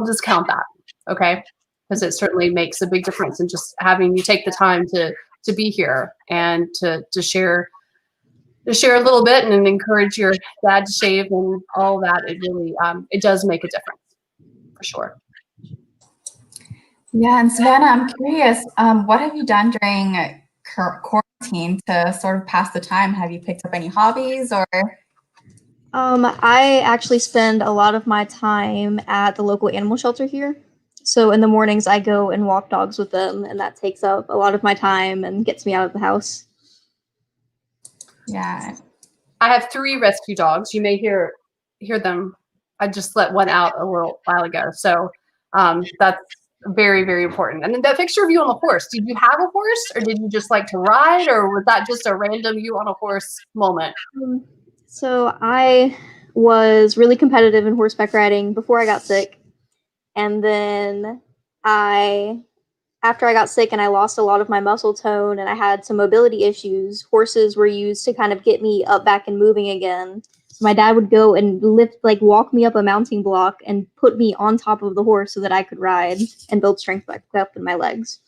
S8: discount that, okay? Because it certainly makes a big difference in just having you take the time to be here and to share a little bit and encourage your dad to shave and all that. It really it does make a difference for sure.
S4: Yeah, and Savannah, I'm curious, what have you done during quarantine to sort of pass the time? Have you picked up any hobbies or?
S6: I actually spend a lot of my time at the local animal shelter here. So in the mornings, I go and walk dogs with them, and that takes up a lot of my time and gets me out of the house.
S4: Yeah.
S8: I have 3 rescue dogs. You may hear them. I just let one out a little while ago. So that's very, very important. And then that picture of you on the horse, did you have a horse or did you just like to ride, or was that just a random you on a horse moment?
S6: So I was really competitive in horseback riding before I got sick. And then after I got sick and I lost a lot of my muscle tone and I had some mobility issues, horses were used to kind of get me up back and moving again. So my dad would go and walk me up a mounting block and put me on top of the horse so that I could ride and build strength back up in my legs.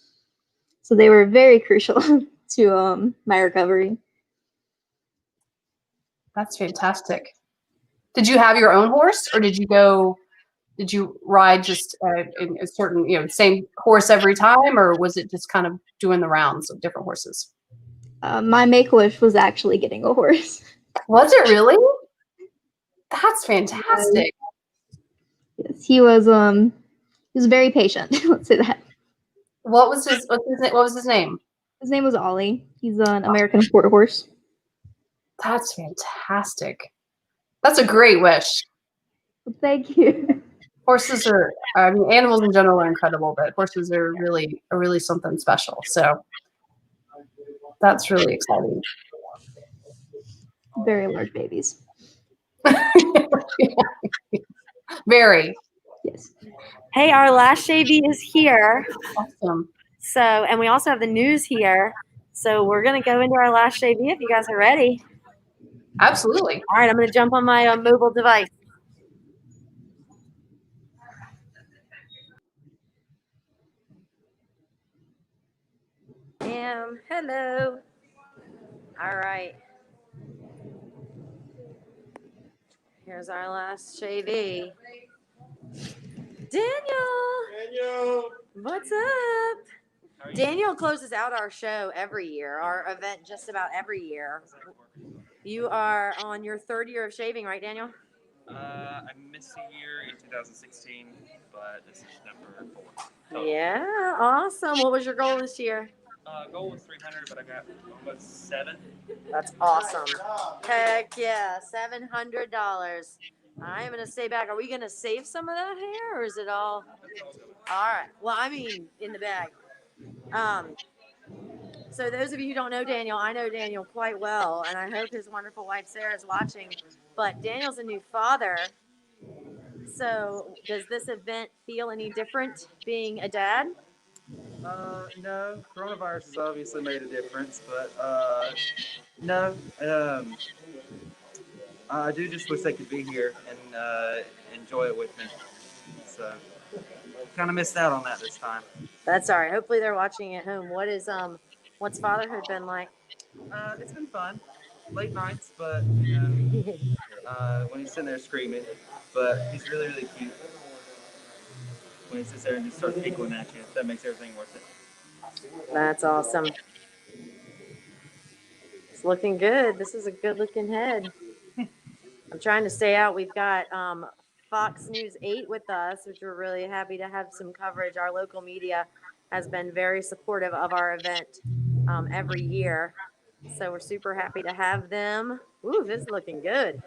S6: So they were very crucial to my recovery.
S8: That's fantastic. Did you have your own horse, or did you ride just in a certain, same horse every time, or was it just kind of doing the rounds of different horses?
S6: My make-a-wish was actually getting a horse.
S8: Was it really? That's fantastic.
S6: Yes, he was very patient. Let's say that.
S8: What was his name?
S6: His name was Ollie. He's an American quarter horse.
S8: That's fantastic. That's a great wish.
S6: Thank you.
S8: Horses are, animals in general are incredible, but horses are really something special. So that's really exciting.
S6: Very large babies.
S8: Very.
S6: Yes.
S2: Hey, our last shavy is here.
S8: Awesome.
S2: So, and we also have the news here. So we're going to go into our last shavy if you guys are ready.
S8: Absolutely.
S2: All right, I'm going to jump on my mobile device. Hello. All right. Here's our last shavy. Daniel. What's up? Daniel closes out our show every year, our event just about every year. You are on your 3rd year of shaving, right, Daniel?
S16: I missed a year in 2016, but this is number 4.
S2: Yeah, awesome. What was your goal this year?
S16: Goal was 300, but I got almost 7.
S2: That's awesome. Heck yeah, $700. I am going to stay back. Are we going to save some of that hair, or is it all? All right. Well, I mean, in the bag. So those of you who don't know Daniel, I know Daniel quite well, and I hope his wonderful wife Sarah is watching. But Daniel's a new father. So does this event feel any different being a dad?
S21: No, coronavirus has obviously made a difference, but no. I do just wish they could be here and enjoy it with me. So kind of missed out on that this time.
S2: That's all right. Hopefully they're watching at home. What's fatherhood been like?
S21: It's been fun. Late nights, but when he's sitting there screaming, but he's really, really cute. When he sits there and just starts giggling at you, that makes everything worth it.
S2: That's awesome. It's looking good. This is a good looking head. I'm trying to stay out. We've got Fox News 8 with us, which we're really happy to have some coverage, our local media.
S14: has been very supportive of our event every year. So we're super happy to have them. Ooh, this is looking good.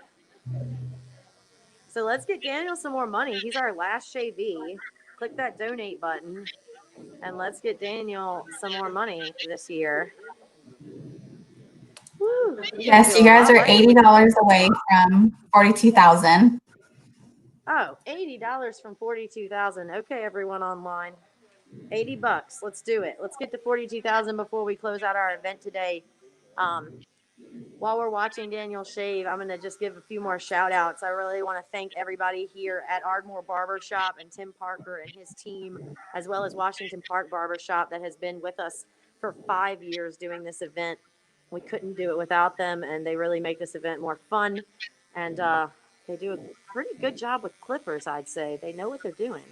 S14: So let's get Daniel some more money. He's our last shavee. Click that donate button and let's get Daniel some more money this year. Woo,
S4: Yes, you guys are $80 away from 42,000.
S14: Oh, $80 from 42,000. Okay, everyone online. $80. Let's do it. Let's get to 42,000 before we close out our event today. While we're watching Daniel shave, I'm going to just give a few more shout outs. I really want to thank everybody here at Ardmore Barber Shop and Tim Parker and his team, as well as Washington Park Barber Shop that has been with us for 5 years doing this event. We couldn't do it without them, and they really make this event more fun. And they do a pretty good job with clippers, I'd say. They know what they're doing.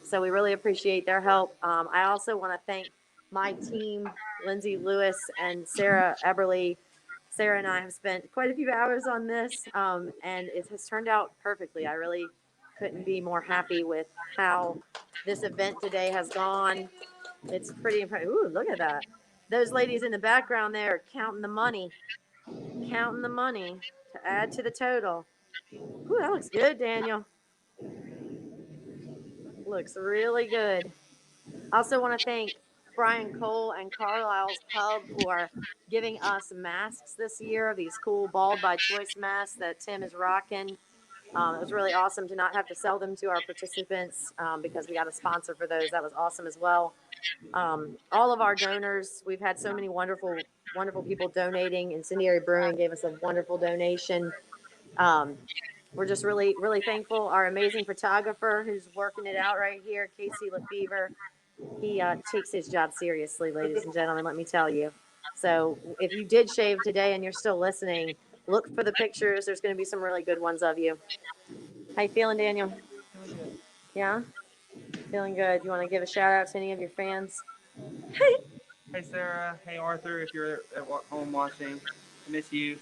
S14: So we really appreciate their help. I also want to thank my team, Lindsay Lewis and Sarah Eberly. Sarah and I have spent quite a few hours on this, and it has turned out perfectly. I really couldn't be more happy with how this event today has gone. It's pretty impressive. Ooh, look at that. Those ladies in the background there are counting the money to add to the total. Ooh, that looks good, Daniel. Looks really good. I also want to thank Brian Cole and Carlisle's Pub who are giving us masks this year, these cool Bald by Choice masks that Tim is rocking. It was really awesome to not have to sell them to our participants because we got a sponsor for those. That was awesome as well. All of our donors, we've had so many wonderful, wonderful people donating. Incendiary Brewing gave us a wonderful donation. We're just really, really thankful. Our amazing photographer who's working it out right here, Casey Lefevre. He takes his job seriously, ladies and gentlemen, let me tell you. So if you did shave today and you're still listening, look for the pictures. There's going to be some really good ones of you. How you feeling, Daniel?
S16: Feeling good.
S14: Yeah? Feeling good. You want to give a shout out to any of your fans?
S16: Hey Sarah, hey Arthur, if you're at home watching, I miss you.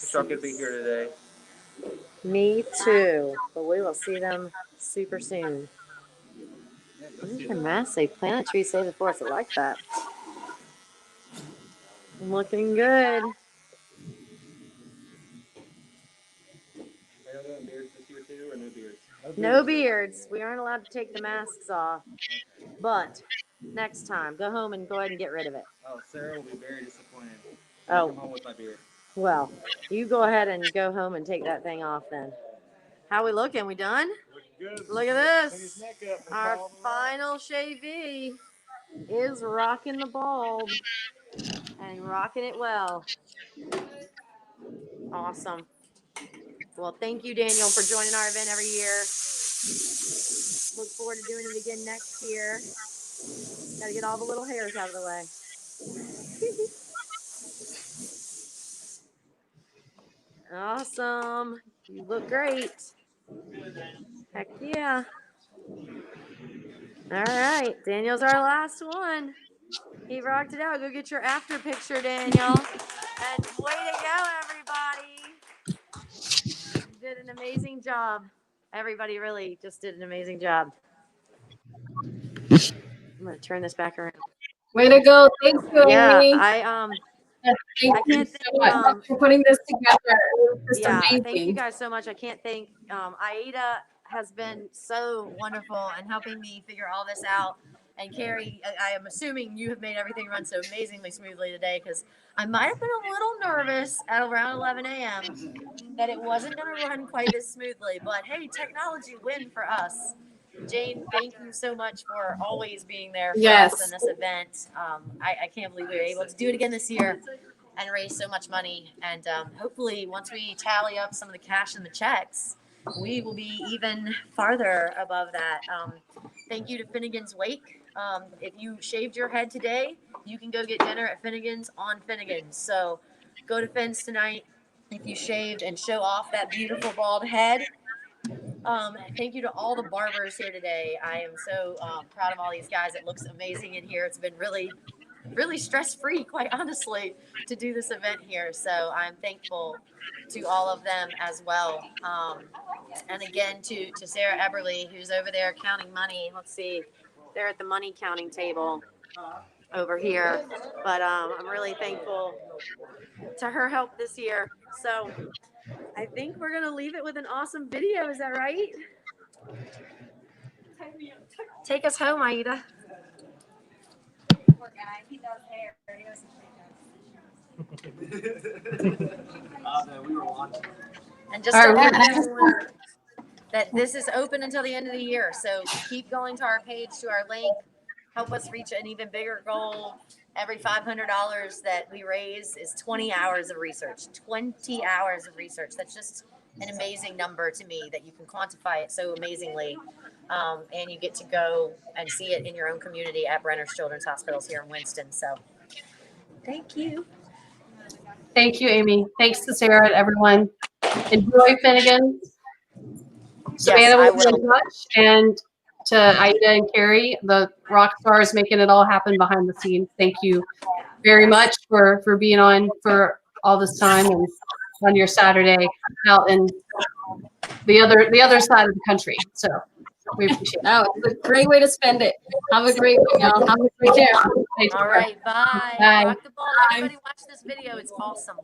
S16: Wish y'all could be here today.
S14: Me too. But we will see them super soon. What did the mask say? Planet Tree save the forest. I like that. Looking good.
S16: Are y'all doing beards this year too, or no beards?
S14: No beards. We aren't allowed to take the masks off. But next time, go home and go ahead and get rid of it.
S16: Oh, Sarah will be very disappointed.
S14: Oh.
S16: Come home with my beard.
S14: Well, you go ahead and go home and take that thing off then. How we looking? We done?
S13: Good.
S14: Look at this. Our final shavee is rocking the bulb and rocking it well. Awesome. Well, thank you, Daniel, for joining our event every year. Look forward to doing it again next year. Got to get all the little hairs out of the way. Awesome. You look great. Heck yeah. All right. Daniel's our last one. He rocked it out. Go get your after picture, Daniel. And way to go, everybody. You did an amazing job. Everybody really just did an amazing job. I'm going to turn this back around.
S1: Way to go. Thank you,
S14: Yeah,
S1: Amy.
S14: I
S1: Thank you
S14: can't
S1: so much
S14: think,
S1: for putting this together. It was just
S14: yeah,
S1: amazing.
S14: thank you guys so much. I can't thank Aida has been so wonderful and helping me figure all this out. And Carrie, I am assuming you have made everything run so amazingly smoothly today because I might have been a little nervous at around 11 a.m. that it wasn't going to run quite as smoothly. But hey, technology win for us. Jane, thank you so much for always being there for us in this event. I can't believe we were able to do it again this year and raise so much money. And hopefully, once we tally up some of the cash and the checks, we will be even farther above that. Thank you to Finnegan's Wake. If you shaved your head today, you can go get dinner at Finnegan's on Finnegan's. So go to Finn's tonight if you shaved and show off that beautiful bald head. Thank you to all the barbers here today. I am so proud of all these guys. It looks amazing in here. It's been really stress-free, quite honestly, to do this event here. So I'm thankful to all of them as well. And again, to Sarah Eberly, who's over there counting money. Let's see. They're at the money counting table over here. But I'm really thankful to her help this year. So I think we're gonna leave it with an awesome video. Is that right? Take us home, Aida.
S20: Poor guy. He does hair. He doesn't
S21: We were watching.
S14: And just
S1: All
S14: to
S1: right,
S14: remind everyone that this is open until the end of the year. So keep going to our page, to our link. Help us reach an even bigger goal. Every $500 that we raise is 20 hours of research. 20 hours of research. That's just an amazing number to me that you can quantify it so amazingly. And you get to go and see it in your own community at Brenner's Children's Hospitals here in Winston. So thank you.
S8: Thank you, Amy. Thanks to Sarah and everyone. Enjoy Finnegan. Savannah
S14: I
S8: will be in touch. And to Aida and Carrie, the rock stars making it all happen behind the scenes. Thank you very much for being on for all this time and on your Saturday out in the other side of the country. So we appreciate it.
S1: Oh, it's a great way to spend it. Have a great one, y'all. Have a great day.
S14: All right, bye.
S8: Bye.
S14: Rock the ball. Everybody watch this video. It's awesome.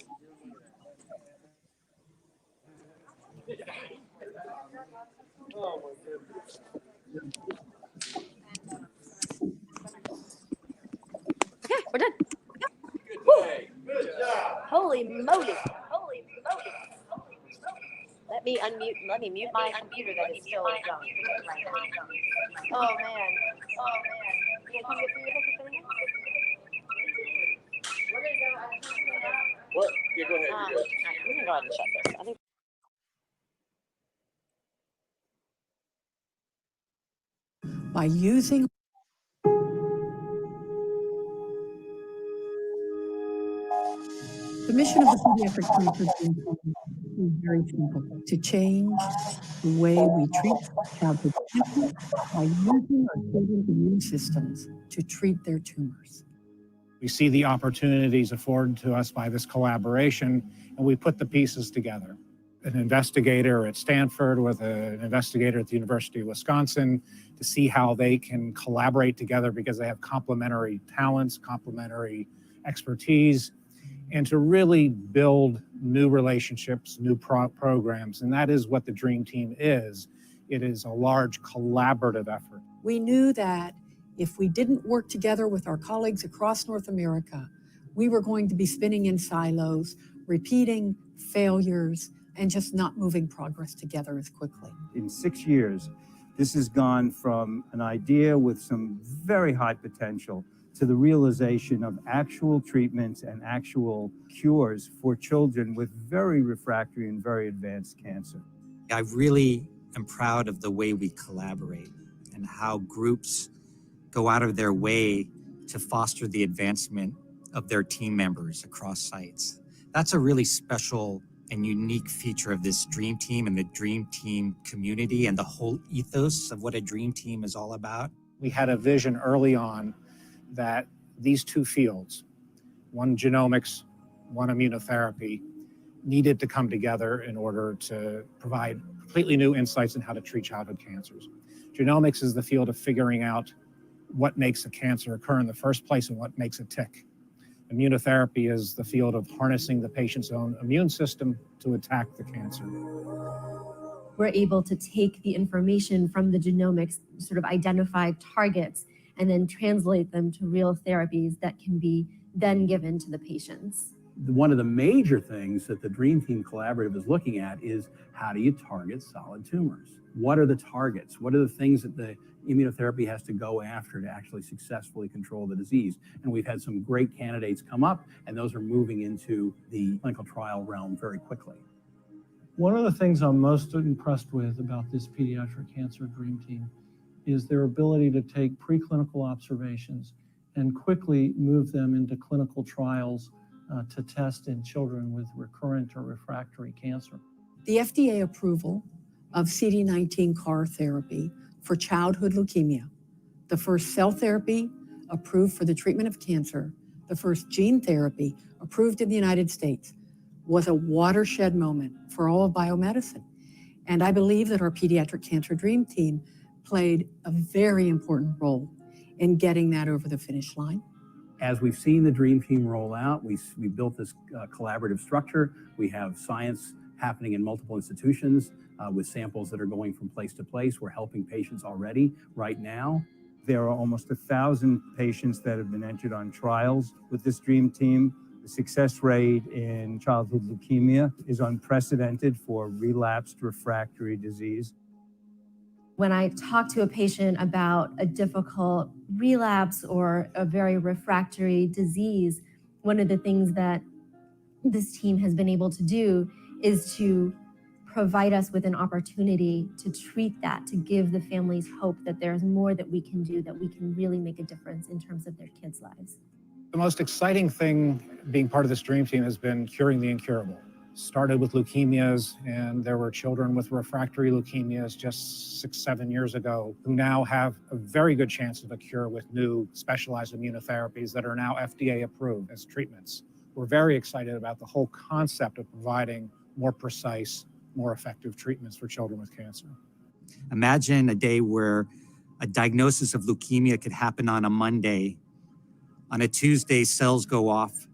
S14: Okay, we're done.
S21: Good job.
S14: Holy moly. Holy moly. Let me mute my computer that is still going. Oh man. Oh man. Yeah, can you get through your picture thing? We're gonna go.
S21: What? Yeah, go ahead.
S14: All right, we can go ahead and shut this. I think.
S15: By using the mission of the Pediatric Cancer Center is very simple: to change the way we treat childhood cancer by using our children's immune systems to treat their tumors.
S19: We see the opportunities afforded to us by this collaboration, and we put the pieces together. An investigator at Stanford with an investigator at the University of Wisconsin to see how they can collaborate together because they have complementary talents, complementary expertise, and to really build new relationships, new programs. And that is what the Dream Team is. It is a large collaborative effort.
S15: We knew that if we didn't work together with our colleagues across North America, we were going to be spinning in silos, repeating failures, and just not moving progress together as quickly.
S23: In 6 years, this has gone from an idea with some very high potential to the realization of actual treatments and actual cures for children with very refractory and very advanced cancer.
S24: I really am proud of the way we collaborate and how groups go out of their way to foster the advancement of their team members across sites. That's a really special and unique feature of this Dream Team and the Dream Team community and the whole ethos of what a Dream Team is all about.
S19: We had a vision early on that these two fields, one genomics, one immunotherapy, needed to come together in order to provide completely new insights in how to treat childhood cancers. Genomics is the field of figuring out what makes a cancer occur in the first place and what makes it tick. Immunotherapy is the field of harnessing the patient's own immune system to attack the cancer.
S25: We're able to take the information from the genomics, sort of identify targets, and then translate them to real therapies that can be then given to the patients.
S26: One of the major things that the Dream Team Collaborative is looking at is how do you target solid tumors? What are the targets? What are the things that the immunotherapy has to go after to actually successfully control the disease? And we've had some great candidates come up, and those are moving into the clinical trial realm very quickly.
S27: One of the things I'm most impressed with about this pediatric cancer Dream Team is their ability to take preclinical observations and quickly move them into clinical trials to test in children with recurrent or refractory cancer.
S15: The FDA approval of CD19 CAR therapy for childhood leukemia, the first cell therapy approved for the treatment of cancer, the first gene therapy approved in the United States, was a watershed moment for all of biomedicine. And I believe that our Pediatric Cancer Dream Team played a very important role in getting that over the finish line.
S26: As we've seen the Dream Team roll out, we built this collaborative structure. We have science happening in multiple institutions with samples that are going from place to place. We're helping patients already right now. There are almost 1,000 patients that have been entered on trials with this Dream Team. The success rate in childhood leukemia is unprecedented for relapsed refractory disease.
S25: When I talk to a patient about a difficult relapse or a very refractory disease, one of the things that this team has been able to do is to provide us with an opportunity to treat that, to give the families hope that there's more that we can do, that we can really make a difference in terms of their kids' lives.
S19: The most exciting thing being part of this Dream Team has been curing the incurable. Started with leukemias, and there were children with refractory leukemias just 6-7 years ago who now have a very good chance of a cure with new specialized immunotherapies that are now FDA approved as treatments. We're very excited about the whole concept of providing more precise, more effective treatments for children with cancer.
S24: Imagine a day where a diagnosis of leukemia could happen on a Monday. On a Tuesday, cells go off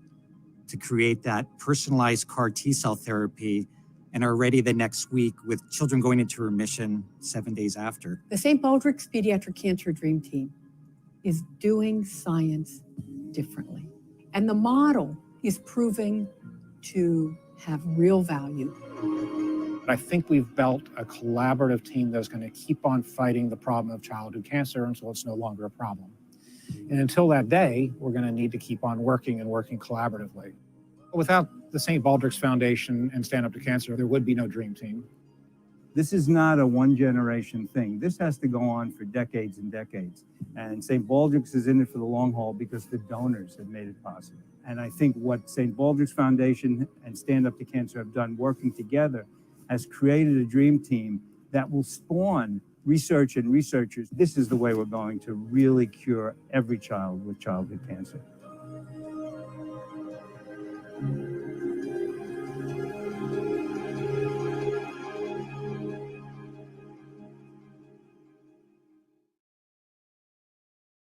S24: to create that personalized CAR T-cell therapy and are ready the next week, with children going into remission 7 days after.
S15: The St. Baldrick's Pediatric Cancer Dream Team is doing science differently. And the model is proving to have real value.
S19: I think we've built a collaborative team that's going to keep on fighting the problem of childhood cancer until it's no longer a problem. And until that day, we're going to need to keep on working and working collaboratively. Without the St. Baldrick's Foundation and Stand Up to Cancer, there would be no Dream Team.
S23: This is not a one-generation thing. This has to go on for decades and decades. And St. Baldrick's is in it for the long haul because the donors have made it possible. And I think what St. Baldrick's Foundation and Stand Up to Cancer have done working together has created a dream team that will spawn research and researchers. This is the way we're going to really cure every child with childhood cancer.